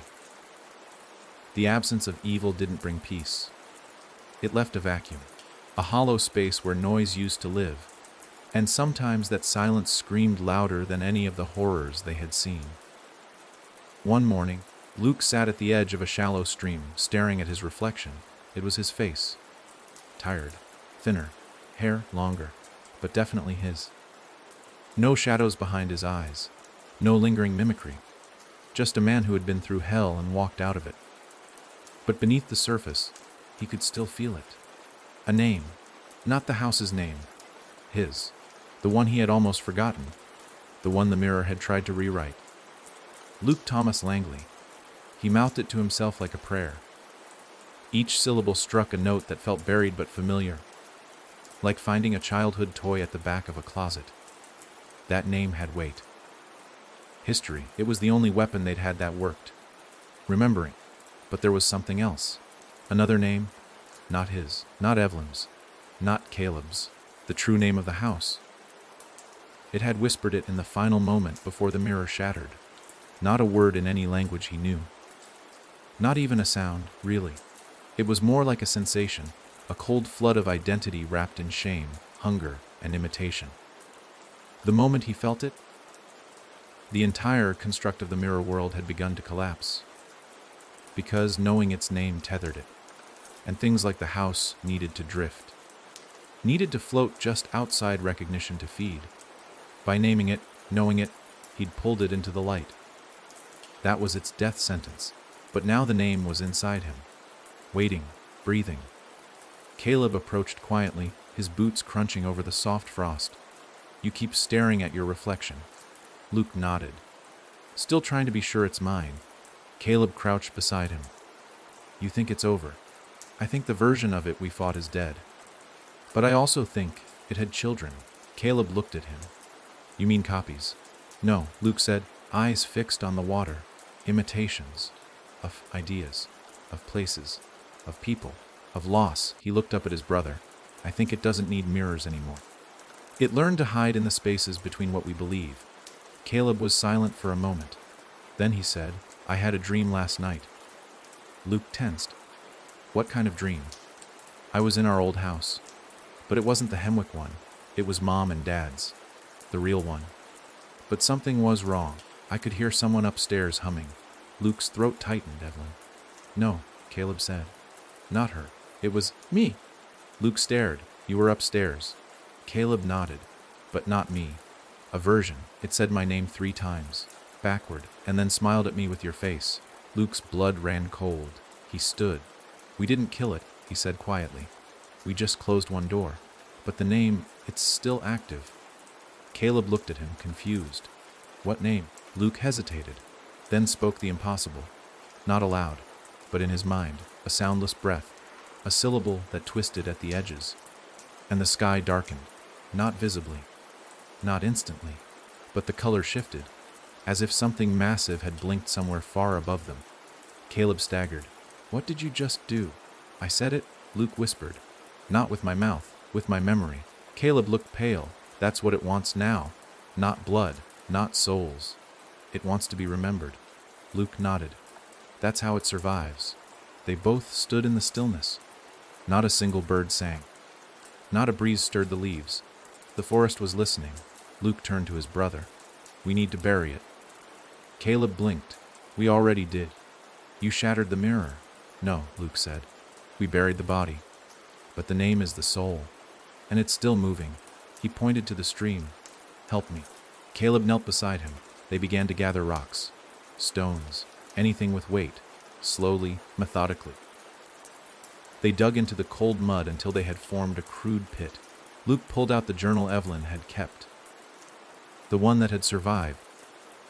The absence of evil didn't bring peace. It left a vacuum, a hollow space where noise used to live, and sometimes that silence screamed louder than any of the horrors they had seen. One morning, Luke sat at the edge of a shallow stream, staring at his reflection. It was his face. Tired, thinner, hair longer, but definitely his. No shadows behind his eyes, no lingering mimicry. Just a man who had been through hell and walked out of it. But beneath the surface, he could still feel it. A name, not the house's name, his. The one he had almost forgotten, the one the mirror had tried to rewrite. Luke Thomas Langley. He mouthed it to himself like a prayer. Each syllable struck a note that felt buried but familiar, like finding a childhood toy at the back of a closet. That name had weight. History, it was the only weapon they'd had that worked. Remembering, but there was something else. Another name, not his, not Evelyn's, not Caleb's, the true name of the house. It had whispered it in the final moment before the mirror shattered. Not a word in any language he knew. Not even a sound, really. It was more like a sensation, a cold flood of identity wrapped in shame, hunger, and imitation. The moment he felt it, the entire construct of the mirror world had begun to collapse. Because knowing its name tethered it, and things like the house needed to drift. Needed to float just outside recognition to feed. By naming it, knowing it, he'd pulled it into the light. That was its death sentence. But now the name was inside him, waiting, breathing. Caleb approached quietly, his boots crunching over the soft frost. You keep staring at your reflection. Luke nodded. still trying to be sure it's mine. Caleb crouched beside him. You think it's over. I think the version of it we fought is dead. But I also think it had children. Caleb looked at him. You mean copies? No, Luke said, eyes fixed on the water. Imitations. Of ideas. Of places. Of people. Of loss. He looked up at his brother. I think it doesn't need mirrors anymore. It learned to hide in the spaces between what we believe. Caleb was silent for a moment. Then he said, I had a dream last night. Luke tensed. What kind of dream? I was in our old house. But it wasn't the Hemwick one. It was Mom and Dad's. The real one. But something was wrong. I could hear someone upstairs humming. Luke's throat tightened, Evelyn. No, Caleb said. Not her. It was me. Luke stared. You were upstairs. Caleb nodded. But not me. A version. It said my name 3 times. Backward. And then smiled at me with your face. Luke's blood ran cold. He stood. We didn't kill it, he said quietly. We just closed one door. But the name, it's still active. Caleb looked at him, confused. What name? Luke hesitated, then spoke the impossible. Not aloud, but in his mind, a soundless breath, a syllable that twisted at the edges. And the sky darkened, not visibly, not instantly, but the color shifted, as if something massive had blinked somewhere far above them. Caleb staggered. What did you just do? I said it, Luke whispered. Not with my mouth, with my memory. Caleb looked pale. That's what it wants now. Not blood, not souls. It wants to be remembered. Luke nodded. That's how it survives. They both stood in the stillness. Not a single bird sang. Not a breeze stirred the leaves. The forest was listening. Luke turned to his brother. We need to bury it. Caleb blinked. We already did. You shattered the mirror. No, Luke said. We buried the body. But the name is the soul. And it's still moving. He pointed to the stream. Help me. Caleb knelt beside him. They began to gather rocks. Stones. Anything with weight. Slowly, methodically. They dug into the cold mud until they had formed a crude pit. Luke pulled out the journal Evelyn had kept. The one that had survived,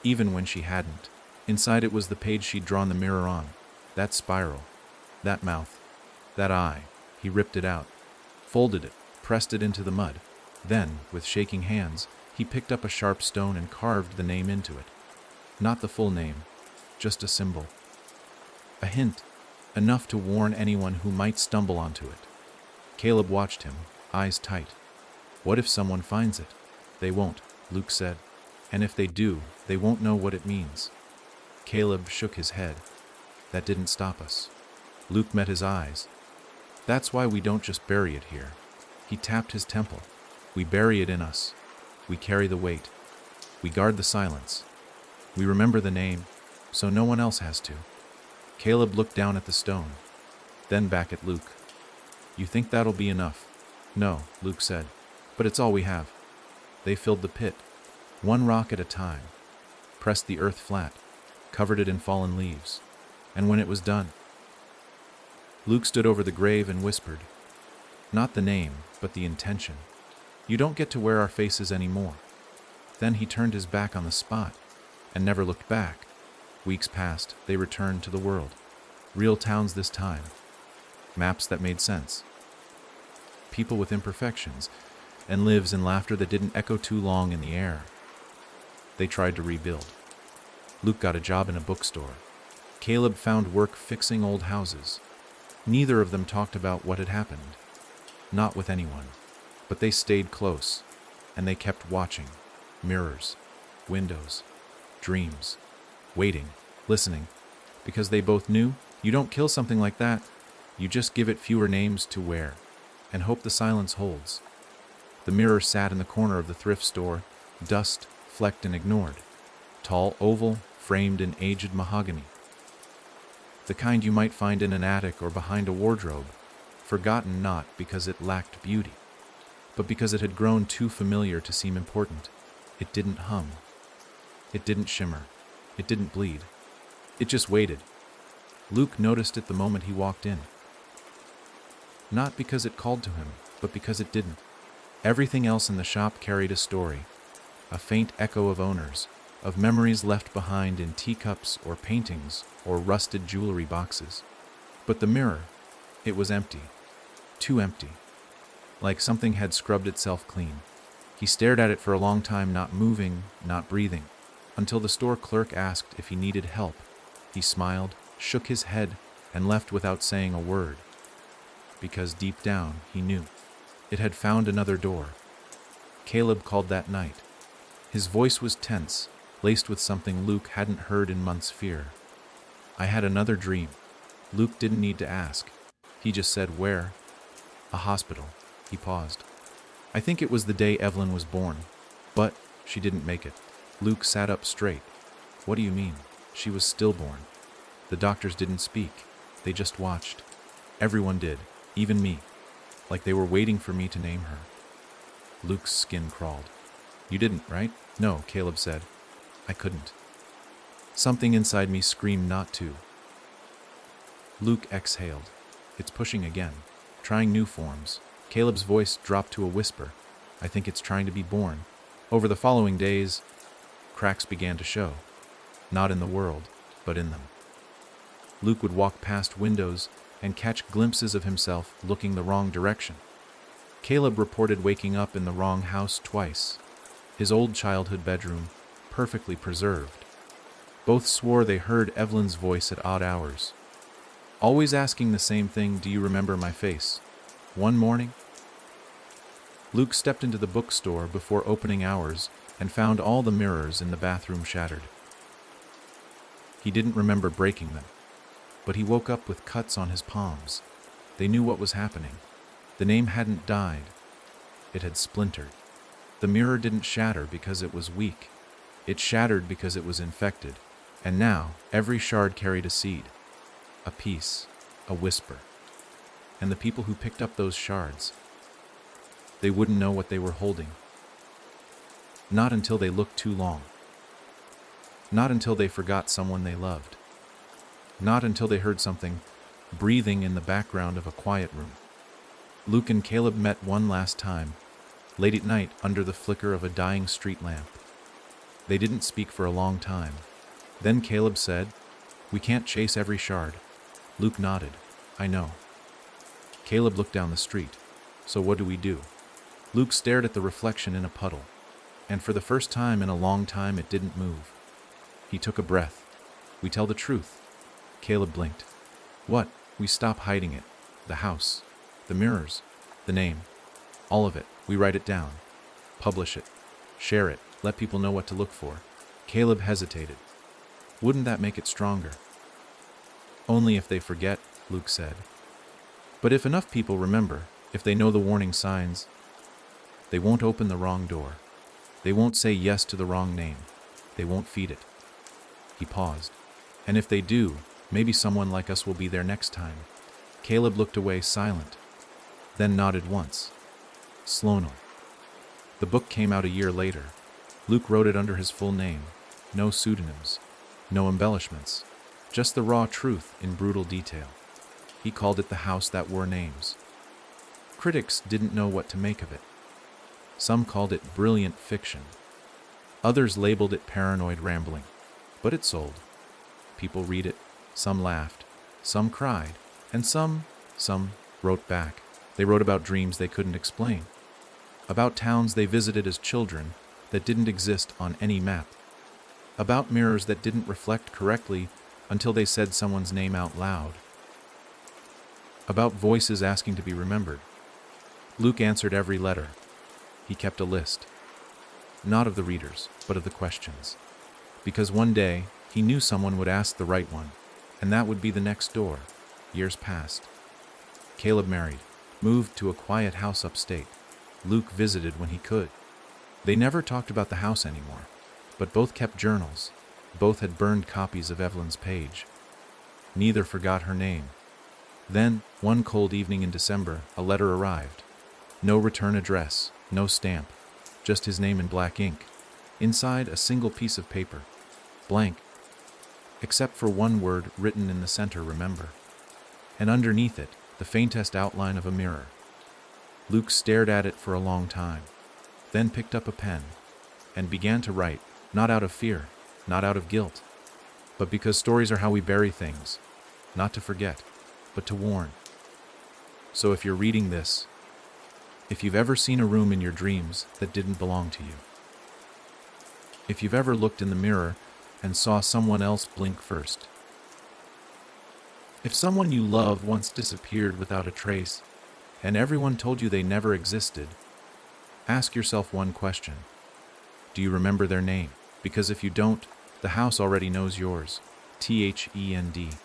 even when she hadn't. Inside it was the page she'd drawn the mirror on. That spiral. That mouth. That eye. He ripped it out. Folded it. Pressed it into the mud. Then, with shaking hands, he picked up a sharp stone and carved the name into it. Not the full name. Just a symbol. A hint. Enough to warn anyone who might stumble onto it. Caleb watched him, eyes tight. What if someone finds it? They won't, Luke said. And if they do, they won't know what it means. Caleb shook his head. That didn't stop us. Luke met his eyes. That's why we don't just bury it here. He tapped his temple. We bury it in us. We carry the weight. We guard the silence. We remember the name, so no one else has to. Caleb looked down at the stone, then back at Luke. You think that'll be enough? No, Luke said, but it's all we have. They filled the pit, one rock at a time, pressed the earth flat, covered it in fallen leaves, and when it was done, Luke stood over the grave and whispered, not the name, but the intention. You don't get to wear our faces anymore. Then he turned his back on the spot and never looked back. Weeks passed, they returned to the world. Real towns this time. Maps that made sense. People with imperfections, and lives in laughter that didn't echo too long in the air. They tried to rebuild. Luke got a job in a bookstore. Caleb found work fixing old houses. Neither of them talked about what had happened. Not with anyone. But they stayed close, and they kept watching. Mirrors, windows, dreams. Waiting, listening, because they both knew you don't kill something like that. You just give it fewer names to wear, and hope the silence holds. The mirror sat in the corner of the thrift store, dust, flecked and ignored. Tall, oval, framed in aged mahogany. The kind you might find in an attic or behind a wardrobe, forgotten not because it lacked beauty, but because it had grown too familiar to seem important. It didn't hum. It didn't shimmer. It didn't bleed. It just waited. Luke noticed it the moment he walked in. Not because it called to him, but because it didn't. Everything else in the shop carried a story, a faint echo of owners, of memories left behind in teacups or paintings or rusted jewelry boxes. But the mirror, it was empty. Too empty. Like something had scrubbed itself clean. He stared at it for a long time, not moving, not breathing, until the store clerk asked if he needed help. He smiled, shook his head, and left without saying a word. Because deep down, he knew. It had found another door. Caleb called that night. His voice was tense, laced with something Luke hadn't heard in months' fear. I had another dream. Luke didn't need to ask. He just said, "Where?" "A hospital." He paused. "I think it was the day Evelyn was born, but she didn't make it." Luke sat up straight. "What do you mean? She was stillborn." "The doctors didn't speak. They just watched. Everyone did, even me. Like they were waiting for me to name her." Luke's skin crawled. "You didn't, right?" "No," Caleb said. "I couldn't." Something inside me screamed not to. Luke exhaled. "It's pushing again, trying new forms." Caleb's voice dropped to a whisper. "I think it's trying to be born." Over the following days, cracks began to show. Not in the world, but in them. Luke would walk past windows and catch glimpses of himself looking the wrong direction. Caleb reported waking up in the wrong house twice. His old childhood bedroom, perfectly preserved. Both swore they heard Evelyn's voice at odd hours. Always asking the same thing, "Do you remember my face?" One morning, Luke stepped into the bookstore before opening hours and found all the mirrors in the bathroom shattered. He didn't remember breaking them, but he woke up with cuts on his palms. They knew what was happening. The name hadn't died. It had splintered. The mirror didn't shatter because it was weak. It shattered because it was infected. And now, every shard carried a seed. A piece. A whisper. And the people who picked up those shards, they wouldn't know what they were holding. Not until they looked too long. Not until they forgot someone they loved. Not until they heard something breathing in the background of a quiet room. Luke and Caleb met one last time, late at night under the flicker of a dying street lamp. They didn't speak for a long time. Then Caleb said, "We can't chase every shard." Luke nodded. "I know." Caleb looked down the street. "So what do we do?" Luke stared at the reflection in a puddle, and for the first time in a long time it didn't move. He took a breath. "We tell the truth." Caleb blinked. "What?" "We stop hiding it. The house. The mirrors. The name. All of it. We write it down. Publish it. Share it. Let people know what to look for." Caleb hesitated. "Wouldn't that make it stronger?" "Only if they forget," Luke said. "But if enough people remember, if they know the warning signs, they won't open the wrong door. They won't say yes to the wrong name. They won't feed it." He paused. "And if they do, maybe someone like us will be there next time." Caleb looked away silent, then nodded once. Slonal. The book came out a year later. Luke wrote it under his full name. No pseudonyms. No embellishments. Just the raw truth in brutal detail. He called it The House That Wore Names. Critics didn't know what to make of it. Some called it brilliant fiction. Others labeled it paranoid rambling. But it sold. People read it. Some laughed. Some cried. And some wrote back. They wrote about dreams they couldn't explain. About towns they visited as children that didn't exist on any map. About mirrors that didn't reflect correctly until they said someone's name out loud. About voices asking to be remembered. Luke answered every letter. He kept a list. Not of the readers, but of the questions. Because one day, he knew someone would ask the right one, and that would be the next door. Years passed. Caleb married, moved to a quiet house upstate. Luke visited when he could. They never talked about the house anymore, but both kept journals. Both had burned copies of Evelyn's page. Neither forgot her name. Then, one cold evening in December, a letter arrived. No return address, no stamp, just his name in black ink. Inside, a single piece of paper. Blank. Except for one word written in the center, "Remember." And underneath it, the faintest outline of a mirror. Luke stared at it for a long time, then picked up a pen and began to write, Not out of fear, not out of guilt, but because stories are how we bury things, not to forget, but to warn. So if you're reading this, if you've ever seen a room in your dreams that didn't belong to you, if you've ever looked in the mirror and saw someone else blink first, if someone you love once disappeared without a trace, and everyone told you they never existed, ask yourself one question. Do you remember their name? Because if you don't, the house already knows yours. THEND.